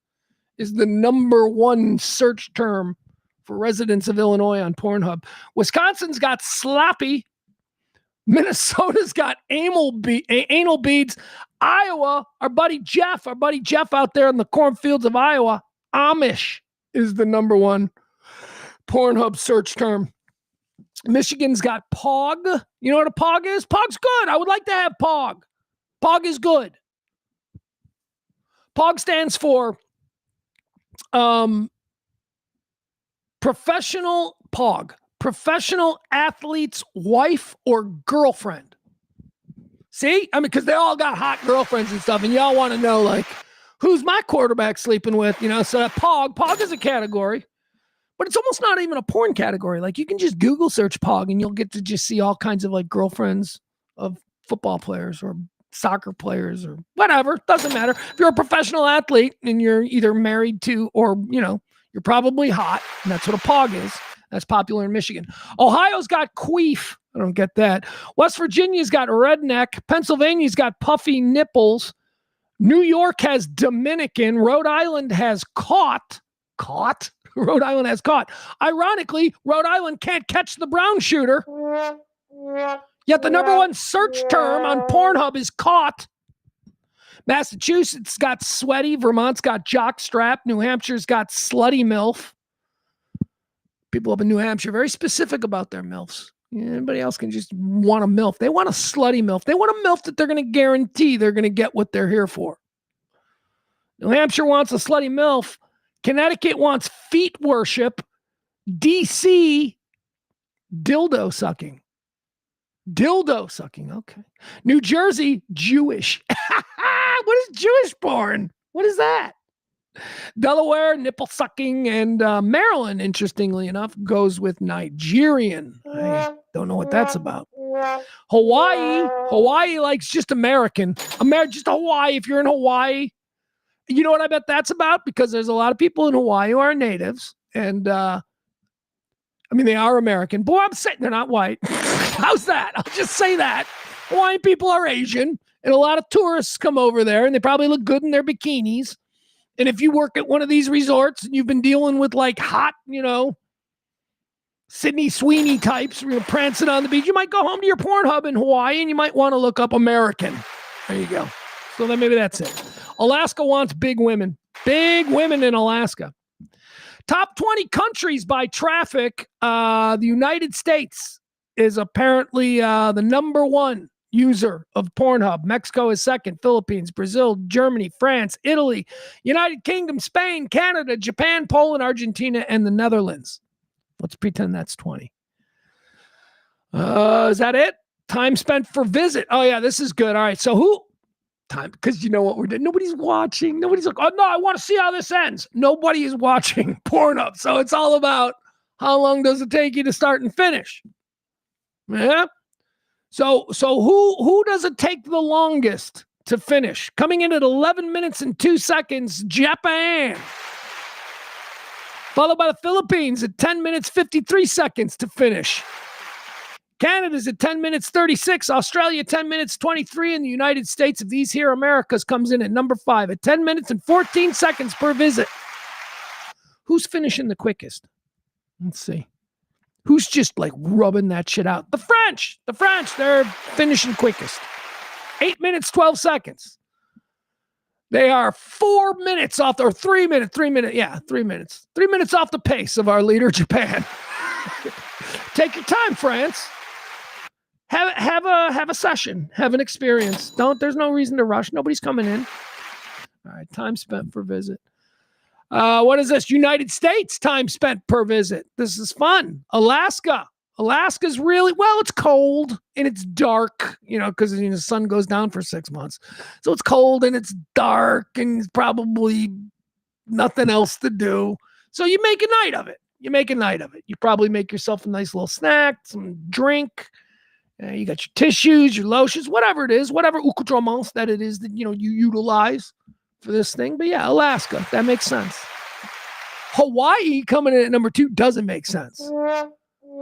is the number one search term for residents of Illinois on Pornhub. Wisconsin's got sloppy. Minnesota's got anal beads. Iowa, our buddy Jeff out there in the cornfields of Iowa, Amish is the number one Pornhub search term. Michigan's got POG. You know what a POG is? POG's good. I would like to have POG. POG is good. POG stands for professional athlete's wife or girlfriend. See? I mean, because they all got hot girlfriends and stuff, and y'all want to know, like, who's my quarterback sleeping with? You know, so that POG is a category, but it's almost not even a porn category. Like, you can just Google search POG, and you'll get to just see all kinds of, like, girlfriends of football players or soccer players or whatever. Doesn't matter. If you're a professional athlete and you're either married to or, you know, you're probably hot, and that's what a POG is. That's popular in Michigan. Ohio's got queef. I don't get that. West Virginia's got redneck. Pennsylvania's got puffy nipples. New York has Dominican. Rhode Island has caught. Rhode Island has caught. Ironically, Rhode Island can't catch the brown shooter. Yet the number one search term on Pornhub is caught. Massachusetts got sweaty. Vermont's got jockstrap. New Hampshire's got slutty MILF. People up in New Hampshire very specific about their MILFs. Anybody else can just want a MILF. They want a slutty MILF. They want a MILF that they're going to guarantee they're going to get what they're here for. New Hampshire wants a slutty MILF. Connecticut wants feet worship. DC, dildo sucking. Okay. New Jersey, Jewish. What is Jewish porn? What is that? Delaware, nipple sucking, and Maryland, interestingly enough, goes with Nigerian. I don't know what that's about. Hawaii likes just American. Just Hawaii. If you're in Hawaii, you know what I bet that's about? Because there's a lot of people in Hawaii who are natives, and I mean, they are American. Boy, I'm saying they're not white. How's that? I'll just say that. Hawaiian people are Asian, and a lot of tourists come over there, and they probably look good in their bikinis. And if you work at one of these resorts and you've been dealing with like hot, you know, Sydney Sweeney types, you know, prancing on the beach, you might go home to your Pornhub in Hawaii and you might want to look up American. There you go. So then maybe that's it. Alaska wants big women. Big women in Alaska. Top 20 countries by traffic. The United States is apparently the number one user of Pornhub. Mexico is second. Philippines, Brazil, Germany, France, Italy, United Kingdom, Spain, Canada, Japan, Poland, Argentina, and the Netherlands. Let's pretend that's 20. Is that it? Time spent for visit. Oh, yeah, this is good. All right, so who? Time, because you know what we're doing. Nobody's watching. Nobody's like, oh, no, I want to see how this ends. Nobody is watching Pornhub, so it's all about how long does it take you to start and finish. Yeah? So who does it take the longest to finish? Coming in at 11 minutes and 2 seconds, Japan. Followed by the Philippines at 10 minutes, 53 seconds to finish. Canada's at 10 minutes, 36. Australia, 10 minutes, 23. And the United States of these here Americas comes in at number 5 at 10 minutes and 14 seconds per visit. Who's finishing the quickest? Let's see. Who's just like rubbing that shit out? The French, they're finishing quickest. 8 minutes, 12 seconds. They are 4 minutes off, or 3 minutes. 3 minutes. 3 minutes off the pace of our leader, Japan. Take your time, France. Have a session. Have an experience. There's no reason to rush. Nobody's coming in. All right, time spent per visit. What is this? United States, time spent per visit. This is fun. Alaska's really, well, it's cold and it's dark, because the sun goes down for 6 months. So it's cold and it's dark and probably nothing else to do. So you make a night of it. You probably make yourself a nice little snack, some drink. You got your tissues, your lotions, whatever it is, whatever accoutrements that it is that, you utilize for this thing. But yeah, Alaska, that makes sense. Hawaii coming in at number 2 doesn't make sense.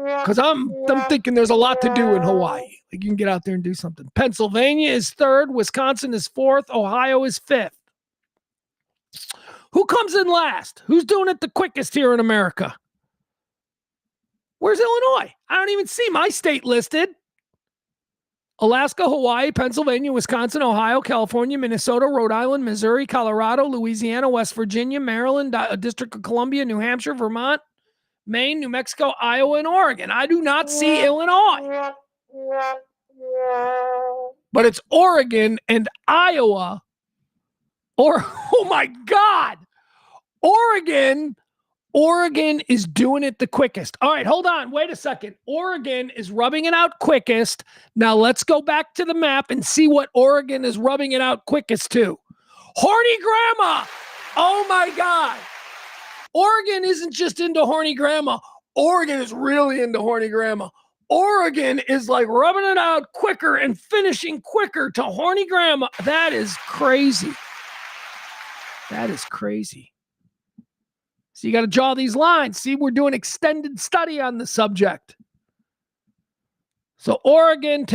Because I'm thinking there's a lot to do in Hawaii. Like you can get out there and do something. Pennsylvania is 3rd. Wisconsin is 4th. Ohio is 5th. Who comes in last? Who's doing it the quickest here in America? Where's Illinois? I don't even see my state listed. Alaska, Hawaii, Pennsylvania, Wisconsin, Ohio, California, Minnesota, Rhode Island, Missouri, Colorado, Louisiana, West Virginia, Maryland, District of Columbia, New Hampshire, Vermont, Maine, New Mexico, Iowa, and Oregon. I do not see Illinois. But it's Oregon and Iowa. Oh my God. Oregon is doing it the quickest. All right, hold on. Wait a second. Oregon is rubbing it out quickest. Now let's go back to the map and see what Oregon is rubbing it out quickest to. Horny grandma. Oh my God. Oregon isn't just into horny grandma. Oregon is really into horny grandma. Oregon is like rubbing it out quicker and finishing quicker to horny grandma. That is crazy. So you got to draw these lines. See, we're doing extended study on the subject. So Oregon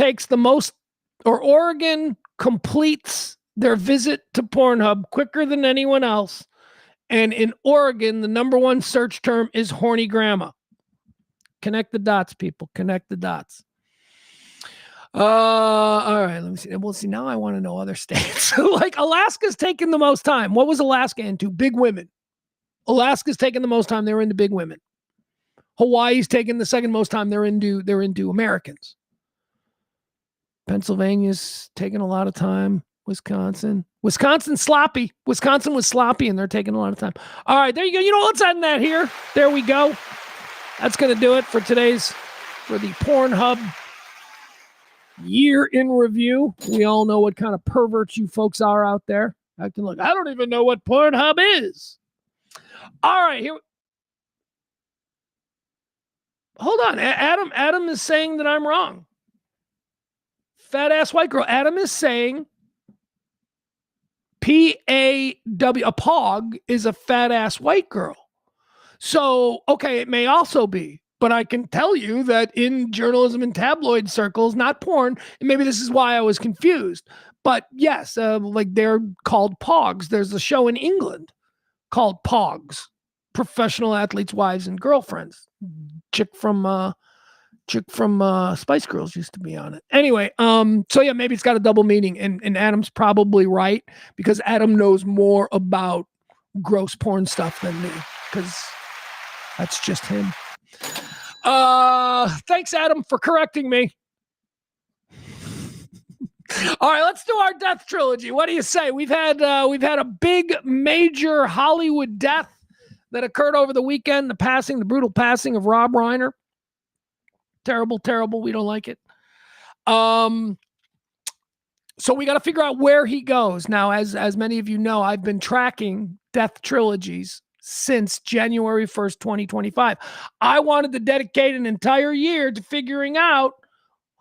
completes their visit to Pornhub quicker than anyone else. And in Oregon, the number 1 search term is horny grandma. Connect the dots, people. Connect the dots. All right, let me see. Well, see, now I want to know other states. Like Alaska's taking the most time. What was Alaska into? Big women. Alaska's taking the most time. They're into big women. Hawaii's taking the second most time. They're into Americans. Pennsylvania's taking a lot of time. Wisconsin's sloppy. Wisconsin was sloppy, and they're taking a lot of time. All right, there you go. Let's end that here. There we go. That's going to do it for the Pornhub year in review. We all know what kind of perverts you folks are out there. Acting like, I don't even know what Pornhub is. All right, here. Hold on. Adam is saying that I'm wrong. Fat ass white girl. Adam is saying PAW, a pog is a fat ass white girl. So, okay, it may also be, but I can tell you that in journalism and tabloid circles, not porn, and maybe this is why I was confused, but yes, like they're called pogs. There's a show in England called Pogs, Professional Athletes' Wives and Girlfriends. Chick from Spice Girls used to be on it. Anyway, so yeah, maybe it's got a double meaning, and Adam's probably right, because Adam knows more about gross porn stuff than me, because that's just him. Thanks, Adam, for correcting me. All right, let's do our death trilogy. What do you say? We've had a big major Hollywood death that occurred over the weekend. The brutal passing of Rob Reiner. Terrible. We don't like it. So we got to figure out where he goes. Now, as many of you know, I've been tracking death trilogies since January 1st, 2025. I wanted to dedicate an entire year to figuring out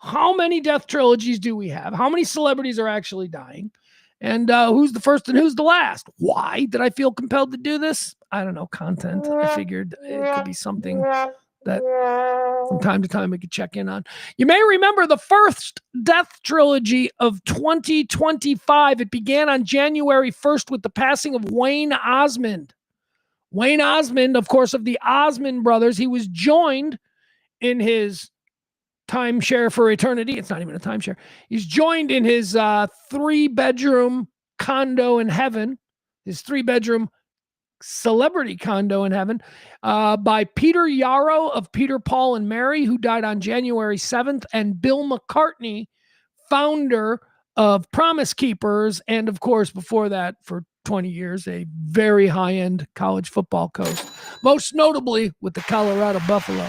how many death trilogies do we have? How many celebrities are actually dying? And who's the first and who's the last? Why did I feel compelled to do this? I don't know, content. I figured it could be something that from time to time we could check in on. You may remember the first death trilogy of 2025. It began on January 1st with the passing of Wayne Osmond. Wayne Osmond, of course, of the Osmond brothers. He was joined in his timeshare for eternity. It's not even a timeshare. He's joined in his 3-bedroom condo in heaven, his 3-bedroom celebrity condo in heaven, by Peter Yarrow of Peter, Paul, and Mary, who died on January 7th, and Bill McCartney, founder of Promise Keepers, and of course, before that, for 20 years, a very high-end college football coach, most notably with the Colorado Buffalo.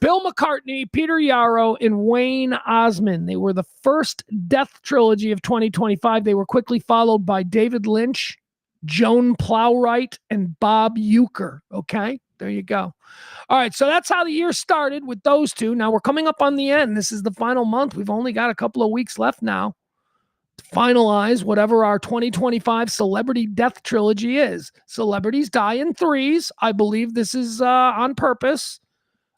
Bill McCartney, Peter Yarrow, and Wayne Osmond. They were the first death trilogy of 2025. They were quickly followed by David Lynch, Joan Plowright, and Bob Uecker. Okay, there you go. All right, so that's how the year started with those two. Now we're coming up on the end. This is the final month. We've only got a couple of weeks left now to finalize whatever our 2025 celebrity death trilogy is. Celebrities die in threes. I believe this is on purpose.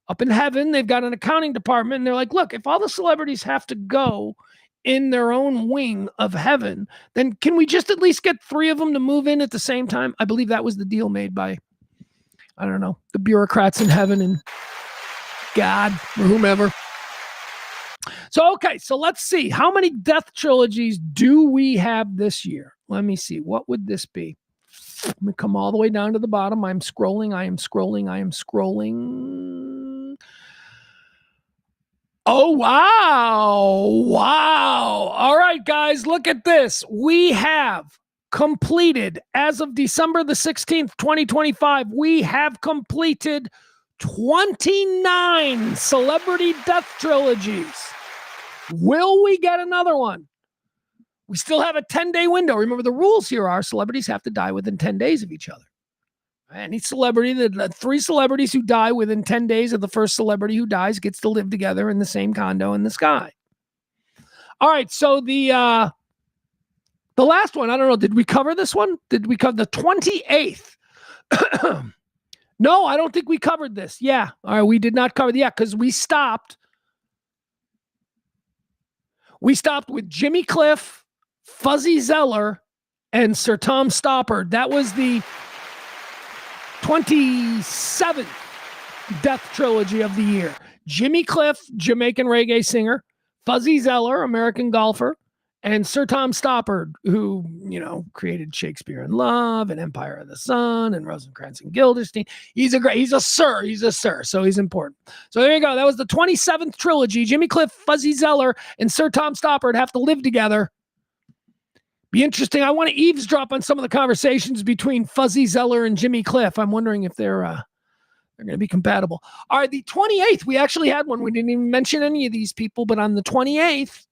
Up in heaven, they've got an accounting department, and they're like, look, if all the celebrities have to go in their own wing of heaven, then can we just at least get 3 of them to move in at the same time? I believe that was the deal made by, I don't know, the bureaucrats in heaven and God or whomever. So, okay, so let's see. How many death trilogies do we have this year? Let me see. What would this be? Let me come all the way down to the bottom. I'm scrolling. Oh, wow. Wow. All right, guys, look at this. We have completed, as of December the 16th, 2025, we have completed 29 celebrity death trilogies. Will we get another one? We still have a 10-day window. Remember, the rules here are celebrities have to die within 10 days of each other. Any celebrity, the 3 celebrities who die within 10 days of the first celebrity who dies gets to live together in the same condo in the sky. All right, so the last one, I don't know, did we cover this one? Did we cover the 28th? No, I don't think we covered this. Yeah, all right, we did not cover because we stopped. We stopped with Jimmy Cliff, Fuzzy Zeller, and Sir Tom Stoppard. That was the 27th death trilogy of the year. Jimmy Cliff, Jamaican reggae singer, Fuzzy Zeller, American golfer, and Sir Tom Stoppard, who, created Shakespeare in Love and Empire of the Sun and Rosencrantz and Guildenstern. He's a sir, so he's important. So there you go. That was the 27th trilogy. Jimmy Cliff, Fuzzy Zeller, and Sir Tom Stoppard have to live together. Be interesting. I want to eavesdrop on some of the conversations between Fuzzy Zeller and Jimmy Cliff. I'm wondering if they're going to be compatible. All right, the 28th, we actually had one. We didn't even mention any of these people, but on the 28th,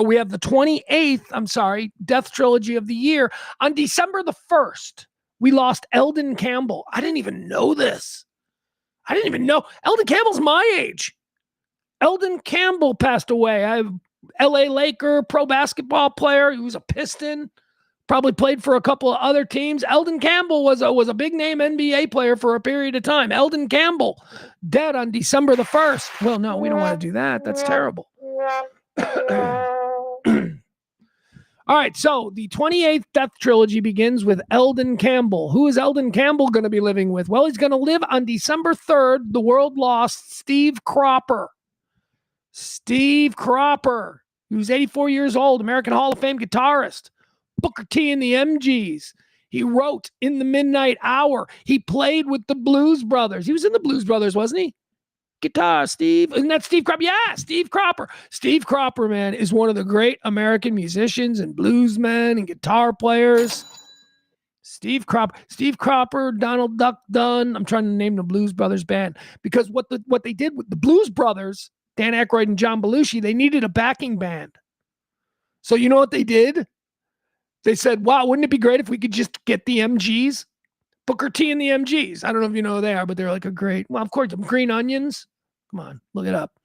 we have the 28th, death trilogy of the year. On December the 1st, we lost Eldon Campbell. I didn't even know this. I didn't even know. Eldon Campbell's my age. Eldon Campbell passed away. I have LA Laker, pro basketball player. He was a Piston. Probably played for a couple of other teams. Eldon Campbell was a big name NBA player for a period of time. Eldon Campbell, dead on December the 1st. Well, no, we don't want to do that. That's terrible. All right, so the 28th death trilogy begins with Eldon Campbell. Who is Eldon Campbell going to be living with? Well, he's going to live on December 3rd. The world lost Steve Cropper. Steve Cropper, who's 84 years old, American Hall of Fame guitarist. Booker T and the MGs. He wrote In the Midnight Hour. He played with the Blues Brothers. He was in the Blues Brothers, wasn't he? Guitar, Steve. Isn't that Steve Cropper? Yeah, Steve Cropper. Steve Cropper, man, is one of the great American musicians and bluesmen and guitar players. Steve Cropper, Donald Duck Dunn. I'm trying to name the Blues Brothers band because what they did with the Blues Brothers, Dan Aykroyd and John Belushi, they needed a backing band. So you know what they did? They said, wow, wouldn't it be great if we could just get the MGs? Booker T and the MGs. I don't know if you know who they are, but they're like a great, well, of course, Green Onions. Come on, look it up.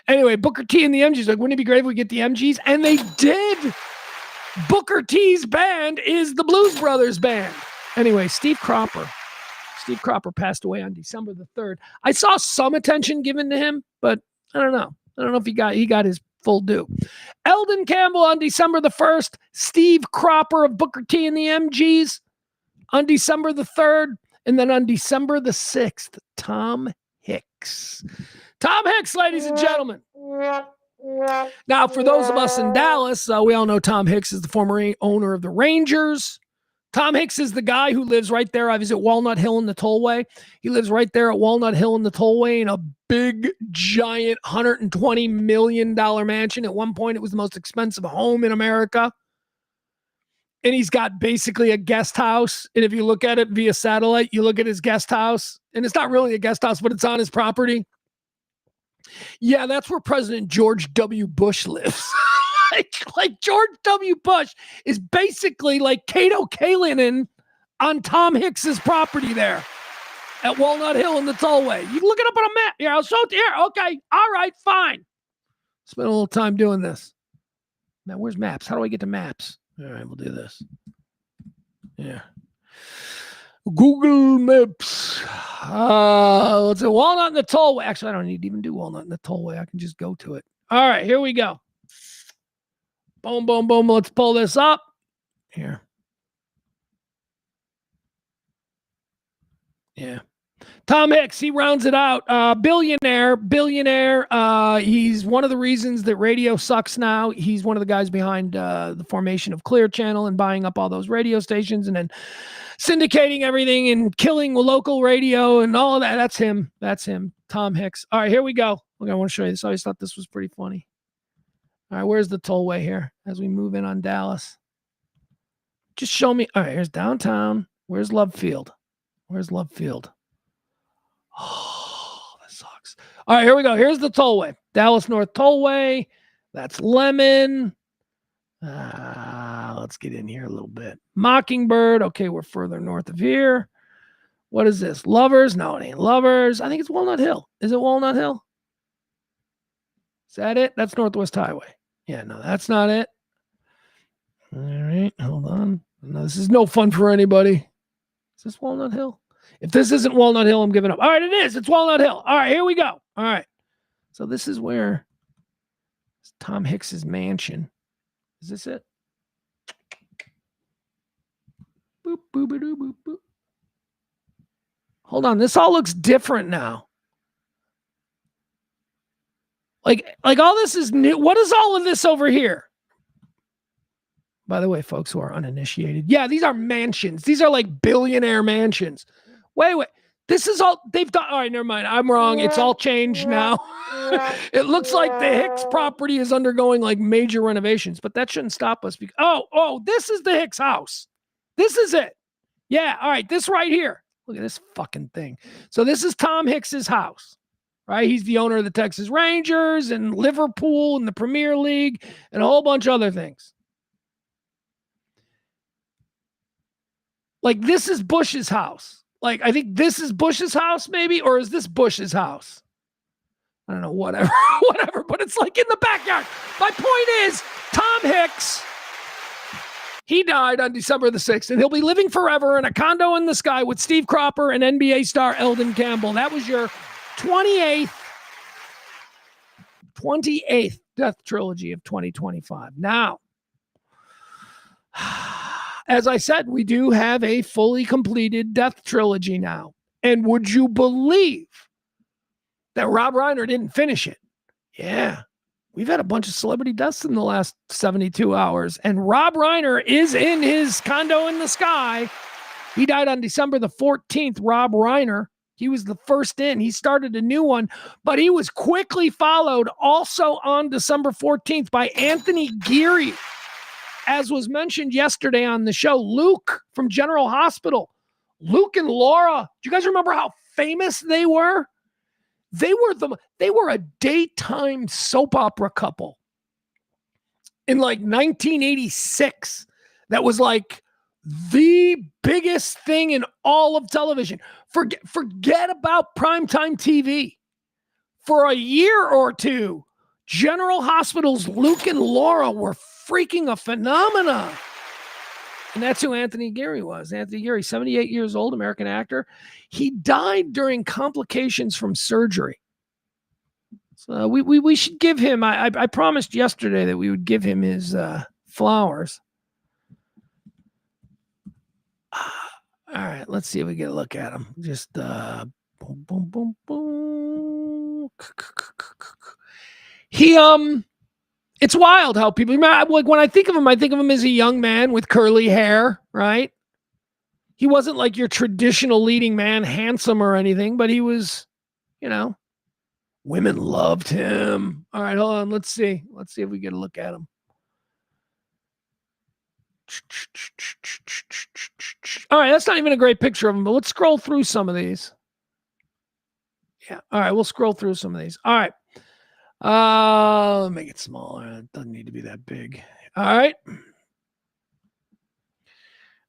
Anyway, Booker T and the MGs, like, wouldn't it be great if we get the MGs? And they did. Booker T's band is the Blues Brothers band. Anyway, Steve Cropper passed away on December the 3rd. I saw some attention given to him, but I don't know. I don't know if he got his full due. Eldon Campbell on December the 1st. Steve Cropper of Booker T and the MGs on December the 3rd. And then on December the 6th, Tom Hicks. Tom Hicks, ladies and gentlemen. Now, for those of us in Dallas, we all know Tom Hicks is the former owner of the Rangers. Tom Hicks is the guy who lives right there. I visit Walnut Hill in the Tollway. He lives right there at Walnut Hill in the Tollway in a big, giant $120 million mansion. At one point, it was the most expensive home in America. And he's got basically a guest house. And if you look at it via satellite, you look at his guest house, and it's not really a guest house, but it's on his property. Yeah, that's where President George W. Bush lives. like George W. Bush is basically like Kato Kalinin on Tom Hicks's property there at Walnut Hill in the Tollway. You can look it up on a map. Yeah, I'll show it here. Okay. All right, fine. Spend a little time doing this. Now, where's maps? How do I get to maps? All right, we'll do this. Yeah. Google Maps. Let's say Walnut in the Tollway. Actually, I don't need to even do Walnut in the Tollway. I can just go to it. All right, here we go. Boom, boom, boom. Let's pull this up. Here. Yeah. Tom Hicks, he rounds it out. Billionaire. He's one of the reasons that radio sucks now. He's one of the guys behind the formation of Clear Channel and buying up all those radio stations and then syndicating everything and killing local radio and all of that. That's him. That's him. Tom Hicks. All right, here we go. Okay, I want to show you this. I always thought this was pretty funny. All right, where's the tollway here as we move in on Dallas? Just show me. All right, here's downtown. Where's Love Field? Where's Love Field? Oh, that sucks. All right, here we go. Here's the tollway. Dallas North Tollway. That's Lemon. Let's get in here a little bit. Mockingbird. Okay, we're further north of here. What is this? Lovers? No, it ain't Lovers. I think it's Walnut Hill. Is it Walnut Hill? Is that it? That's Northwest Highway. Yeah, no, that's not it. All right, hold on. No, this is no fun for anybody. Is this Walnut Hill? If this isn't Walnut Hill, I'm giving up. All right, it is. It's Walnut Hill. All right, here we go. All right. So this is where it's Tom Hicks's mansion. Is this it? Boop, boop, boop, boop, boop. Hold on. This all looks different now. Like all this is new. What is all of this over here? By the way, folks who are uninitiated. Yeah, these are mansions. These are like billionaire mansions. Wait. This is all they've done. All right, never mind. I'm wrong. It's all changed now. It looks like the Hicks property is undergoing like major renovations, but that shouldn't stop us. This is the Hicks house. This is it. Yeah, all right, this right here. Look at this fucking thing. So this is Tom Hicks's house, right? He's the owner of the Texas Rangers and Liverpool and the Premier League and a whole bunch of other things. Like this is Bush's house. Like, I think this is Bush's house, maybe, or is this Bush's house? I don't know, whatever, but it's like in the backyard. My point is, Tom Hicks, he died on December the 6th, and he'll be living forever in a condo in the sky with Steve Cropper and NBA star Eldon Campbell. That was your 28th death trilogy of 2025. Now, as I said, we do have a fully completed death trilogy now. And would you believe that Rob Reiner didn't finish it? Yeah. We've had a bunch of celebrity deaths in the last 72 hours. And Rob Reiner is in his condo in the sky. He died on December the 14th. Rob Reiner. He was the first in. He started a new one. But he was quickly followed also on December 14th by Anthony Geary. As was mentioned yesterday on the show, Luke from General Hospital. Luke and Laura. Do you guys remember how famous they were? They were a daytime soap opera couple in like 1986. That was like the biggest thing in all of television. Forget about primetime TV. For a year or two, General Hospital's Luke and Laura were freaking a phenomenon. And that's who Anthony Geary was. Anthony Geary, 78 years old, American actor. He died during complications from surgery. So we should give him, I promised yesterday that we would give him his flowers. All right, let's see if we get a look at him. Just boom, boom, boom, boom. He it's wild how people, like when I think of him as a young man with curly hair, right? He wasn't like your traditional leading man, handsome or anything, but he was, women loved him. All right, hold on. Let's see if we get a look at him. All right, that's not even a great picture of him, but let's scroll through some of these. Yeah, all right, we'll scroll through some of these. All right. Make it smaller. It doesn't need to be that big. All right. All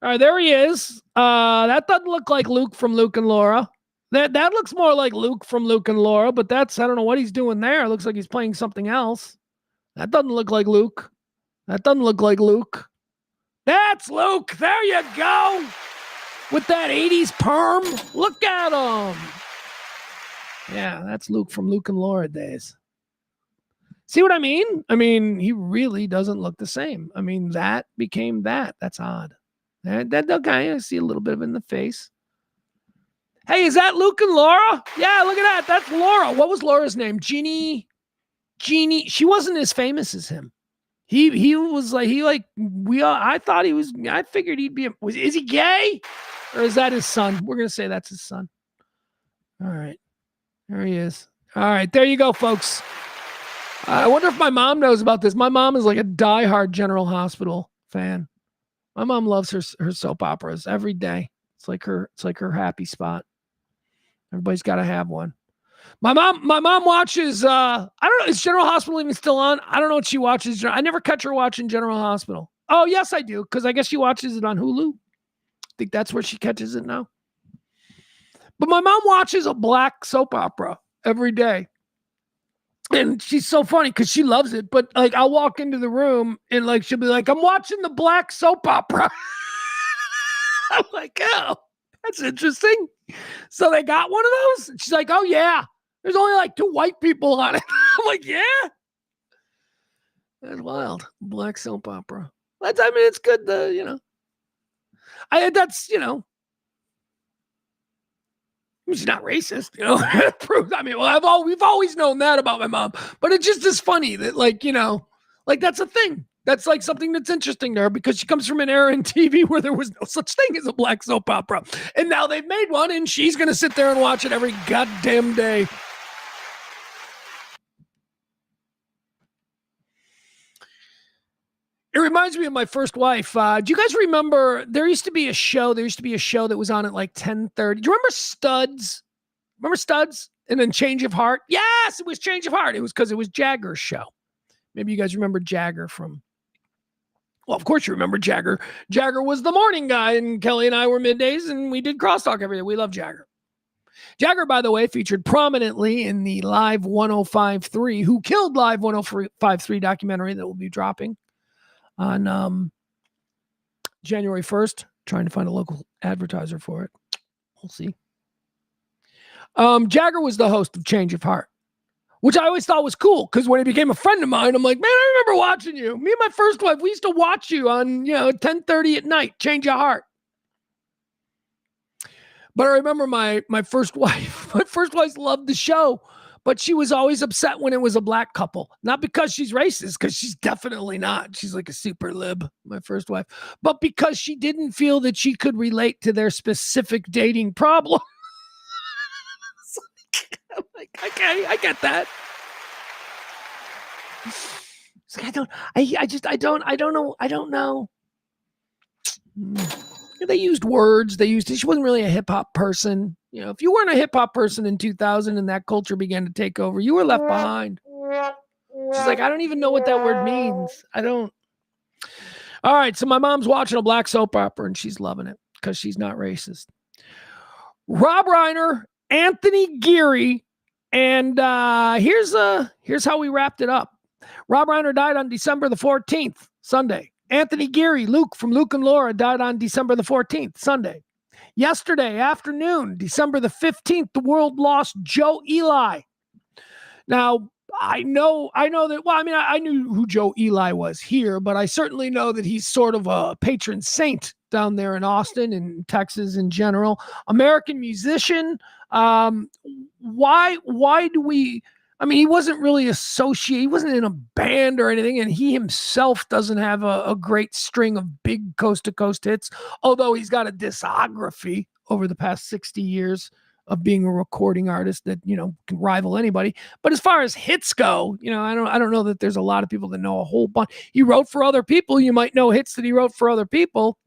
right, there he is. That doesn't look like Luke from Luke and Laura. That looks more like Luke from Luke and Laura, but I don't know what he's doing there. It looks like he's playing something else. That doesn't look like Luke. That doesn't look like Luke. That's Luke. There you go. With that 80s perm. Look at him. Yeah, that's Luke from Luke and Laura days. See what I mean? I mean, he really doesn't look the same. I mean, that became that. That's odd. That okay, I see a little bit of it in the face. Hey, is that Luke and Laura? Yeah, look at that. That's Laura. What was Laura's name? Jeannie. She wasn't as famous as him. He was like, I thought he was, I figured he'd be, is he gay? Or is that his son? We're going to say that's his son. All right. There he is. All right. There you go, folks. I wonder if my mom knows about this. My mom is like a diehard General Hospital fan. My mom loves her soap operas every day. It's like her happy spot. Everybody's got to have one. My mom watches, I don't know, is General Hospital even still on? I don't know what she watches. I never catch her watching General Hospital. Oh, yes, I do, because I guess she watches it on Hulu. I think that's where she catches it now. But my mom watches a black soap opera every day. And she's so funny because she loves it. But like, I'll walk into the room and like, she'll be like, I'm watching the black soap opera. I'm like, oh, that's interesting. So they got one of those? And she's like, oh, yeah. There's only like 2 white people on it. I'm like, yeah. That's wild. Black soap opera. It's good to, she's not racist, we've always known that about my mom, but it just is funny that that's a thing. That's like something that's interesting to her because she comes from an era in TV where there was no such thing as a black soap opera. And now they've made one and she's going to sit there and watch it every goddamn day. It reminds me of my first wife. Do you guys remember there used to be a show that was on at like 10:30. Do you remember Studs? Remember Studs? And then Change of Heart? Yes, it was Change of Heart. It was because it was Jagger's show. Maybe you guys remember Jagger from... Well, of course you remember Jagger. Jagger was the morning guy, and Kelly and I were middays, and we did crosstalk every day. We love Jagger. Jagger, by the way, featured prominently in the Live 105.3 Who Killed Live 105.3 documentary that will be dropping on January 1st. Trying to find a local advertiser for it. We'll see. Jagger was the host of Change of Heart, which I always thought was cool because when he became a friend of mine, I'm like, man, I remember watching you. Me and my first wife, we used to watch you on, 10:30 at night, Change of Heart. But I remember my first wife. My first wife loved the show, but she was always upset when it was a black couple. Not because she's racist, because she's definitely not. She's like a super lib, my first wife. But because she didn't feel that she could relate to their specific dating problem. I'm like, okay, I get that. I don't know. They used words. She wasn't really a hip hop person. If you weren't a hip hop person in 2000 and that culture began to take over, you were left behind. She's like, I don't even know what that word means. I don't. All right. So my mom's watching a black soap opera and she's loving it because she's not racist. Rob Reiner, Anthony Geary, and here's how we wrapped it up. Rob Reiner died on December the 14th, Sunday. Anthony Geary, Luke from Luke and Laura, died on December the 14th, Sunday. Yesterday afternoon, December the 15th, the world lost Joe Eli. Now, I know that, I knew who Joe Eli was here, but I certainly know that he's sort of a patron saint down there in Austin and Texas in general. American musician. Why do we I mean, he wasn't really associated. He wasn't in a band or anything, and he himself doesn't have a great string of big coast-to-coast hits, although he's got a discography over the past 60 years of being a recording artist that, can rival anybody. But as far as hits go, I don't know that there's a lot of people that know a whole bunch. He wrote for other people. You might know hits that he wrote for other people.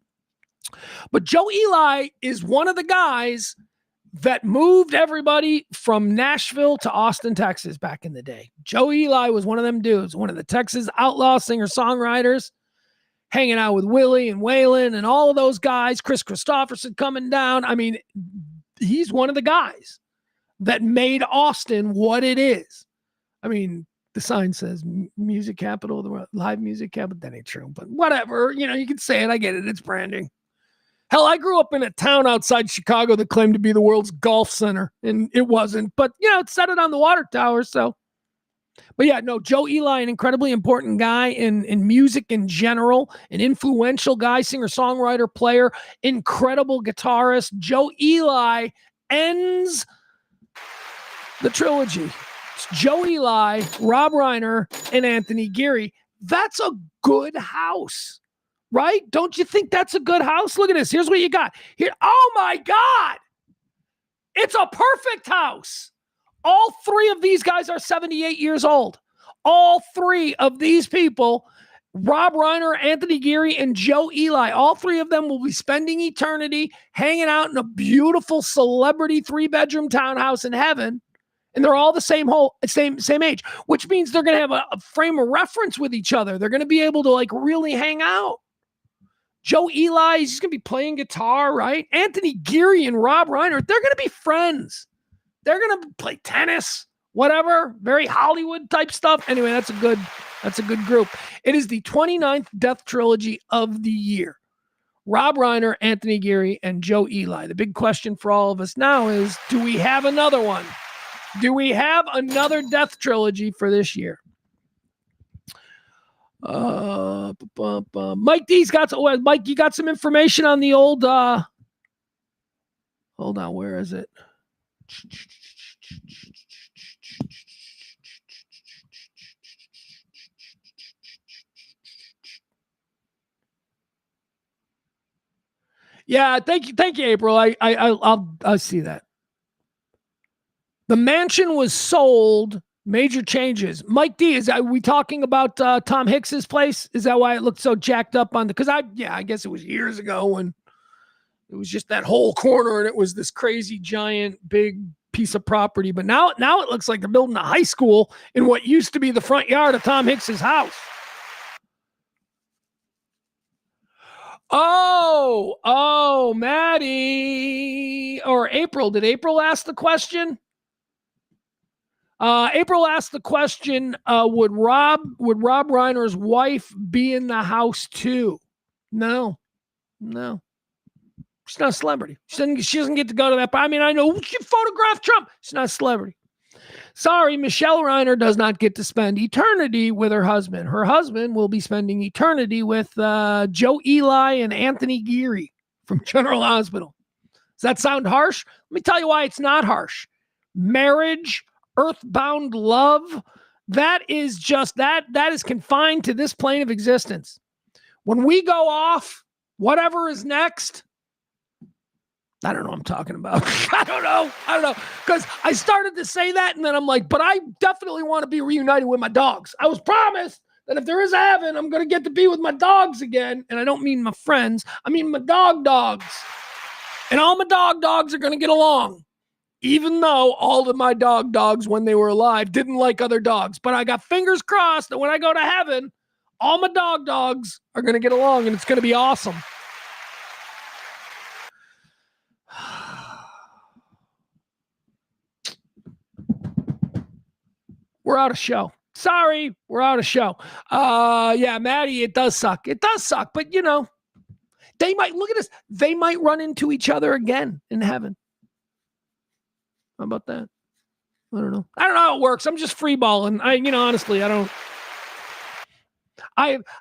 But Joe Eli is one of the guys that moved everybody from Nashville to Austin, Texas back in the day. Joe Eli was one of them dudes, one of the Texas outlaw singer-songwriters, hanging out with Willie and Waylon and all of those guys, Chris Christopherson coming down. I mean, he's one of the guys that made Austin what it is. I mean, the sign says music capital, the live music capital. That ain't true, but whatever. You can say it. I get it. It's branding. Hell, I grew up in a town outside Chicago that claimed to be the world's golf center, and it wasn't. But, it said it on the water tower, so. But yeah, no, Joe Eli, an incredibly important guy in music in general, an influential guy, singer-songwriter, player, incredible guitarist. Joe Eli ends the trilogy. It's Joe Eli, Rob Reiner, and Anthony Geary. That's a good house. Right? Don't you think that's a good house? Look at this. Here's what you got. Here. Oh my God. It's a perfect house. All three of these guys are 78 years old. All three of these people, Rob Reiner, Anthony Geary, and Joe Eli, all three of them will be spending eternity hanging out in a beautiful celebrity 3-bedroom townhouse in heaven. And they're all the same age, which means they're going to have a frame of reference with each other. They're going to be able to really hang out. Joe Eli, he's going to be playing guitar, right? Anthony Geary and Rob Reiner, they're going to be friends. They're going to play tennis, whatever, very Hollywood type stuff. Anyway, that's a good group. It is the 29th death trilogy of the year. Rob Reiner, Anthony Geary, and Joe Eli. The big question for all of us now is, do we have another one? Do we have another death trilogy for this year? Mike D's got Mike, you got some information on the old hold on, where is it? Yeah, thank you, April. I'll see that. The mansion was sold. Major changes. Mike D, are we talking about Tom Hicks's place? Is that why it looked so jacked up on because I guess it was years ago when it was just that whole corner and it was this crazy giant big piece of property. But now it looks like they're building a high school in what used to be the front yard of Tom Hicks's house. Oh, Maddie or April. Did April ask the question? April asked the question, would Rob Reiner's wife be in the house too? No. She's not a celebrity. She doesn't get to go to that. I mean, I know she photographed Trump. She's not a celebrity. Sorry, Michelle Reiner does not get to spend eternity with her husband. Her husband will be spending eternity with Joe Eli and Anthony Geary from General Hospital. Does that sound harsh? Let me tell you why it's not harsh. Marriage, earthbound love, that is confined to this plane of existence. When we go off, whatever is next, I don't know what I'm talking about. I don't know. Because I started to say that, and then I'm like, but I definitely want to be reunited with my dogs. I was promised that if there is a heaven, I'm going to get to be with my dogs again. And I don't mean my friends. I mean my dogs. And all my dogs are going to get along. Even though all of my dogs, when they were alive, didn't like other dogs. But I got fingers crossed that when I go to heaven, all my dogs are going to get along, and it's going to be awesome. We're out of show. Sorry, we're out of show. Yeah, Maddie, it does suck. But, they might, look at this. They might run into each other again in heaven. How about that? I don't know how it works. I'm just freeballing. Honestly,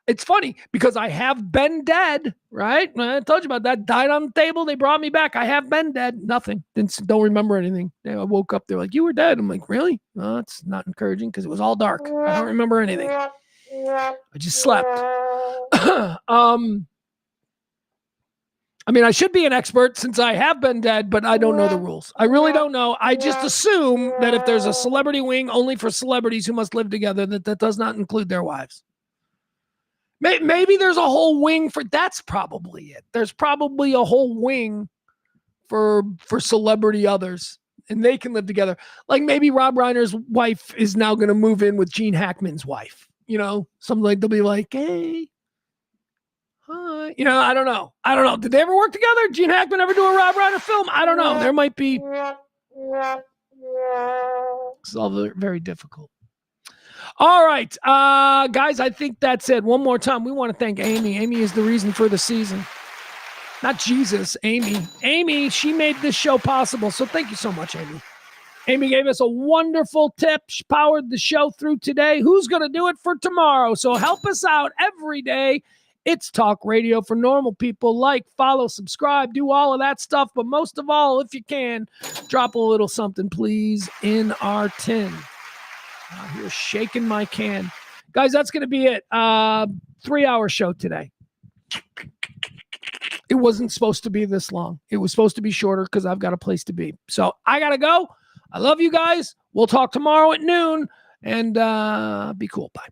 It's funny because I have been dead, right? I told you about that. Died on the table. They brought me back. I have been dead. Nothing. Don't remember anything. I woke up. They're like, you were dead. I'm like, really? Well, it's not encouraging because it was all dark. I don't remember anything. I just slept. I mean, I should be an expert since I have been dead, but I don't know the rules. I really don't know. I just assume that if there's a celebrity wing only for celebrities who must live together, that does not include their wives. Maybe there's a whole wing for, that's probably it. There's probably a whole wing for celebrity others, and they can live together. Like maybe Rob Reiner's wife is now going to move in with Gene Hackman's wife. You know, something like they'll be like, hey, hi. You know, I don't know. Did they ever work together? Gene Hackman ever do a Rob Reiner film? I don't know. There might be. It's all very difficult. All right, guys, I think that's it. One more time, we want to thank Amy. Amy is the reason for the season. Not Jesus, Amy. Amy, she made this show possible, so thank you so much, Amy. Amy gave us a wonderful tip. She powered the show through today. Who's going to do it for tomorrow? So help us out every day. It's talk radio for normal people. Like, follow, subscribe, do all of that stuff. But most of all, if you can, drop a little something, please, in our tin. Out here shaking my can. Guys, that's going to be it. 3-hour show today. It wasn't supposed to be this long. It was supposed to be shorter because I've got a place to be. So I got to go. I love you guys. We'll talk tomorrow at noon. And be cool. Bye.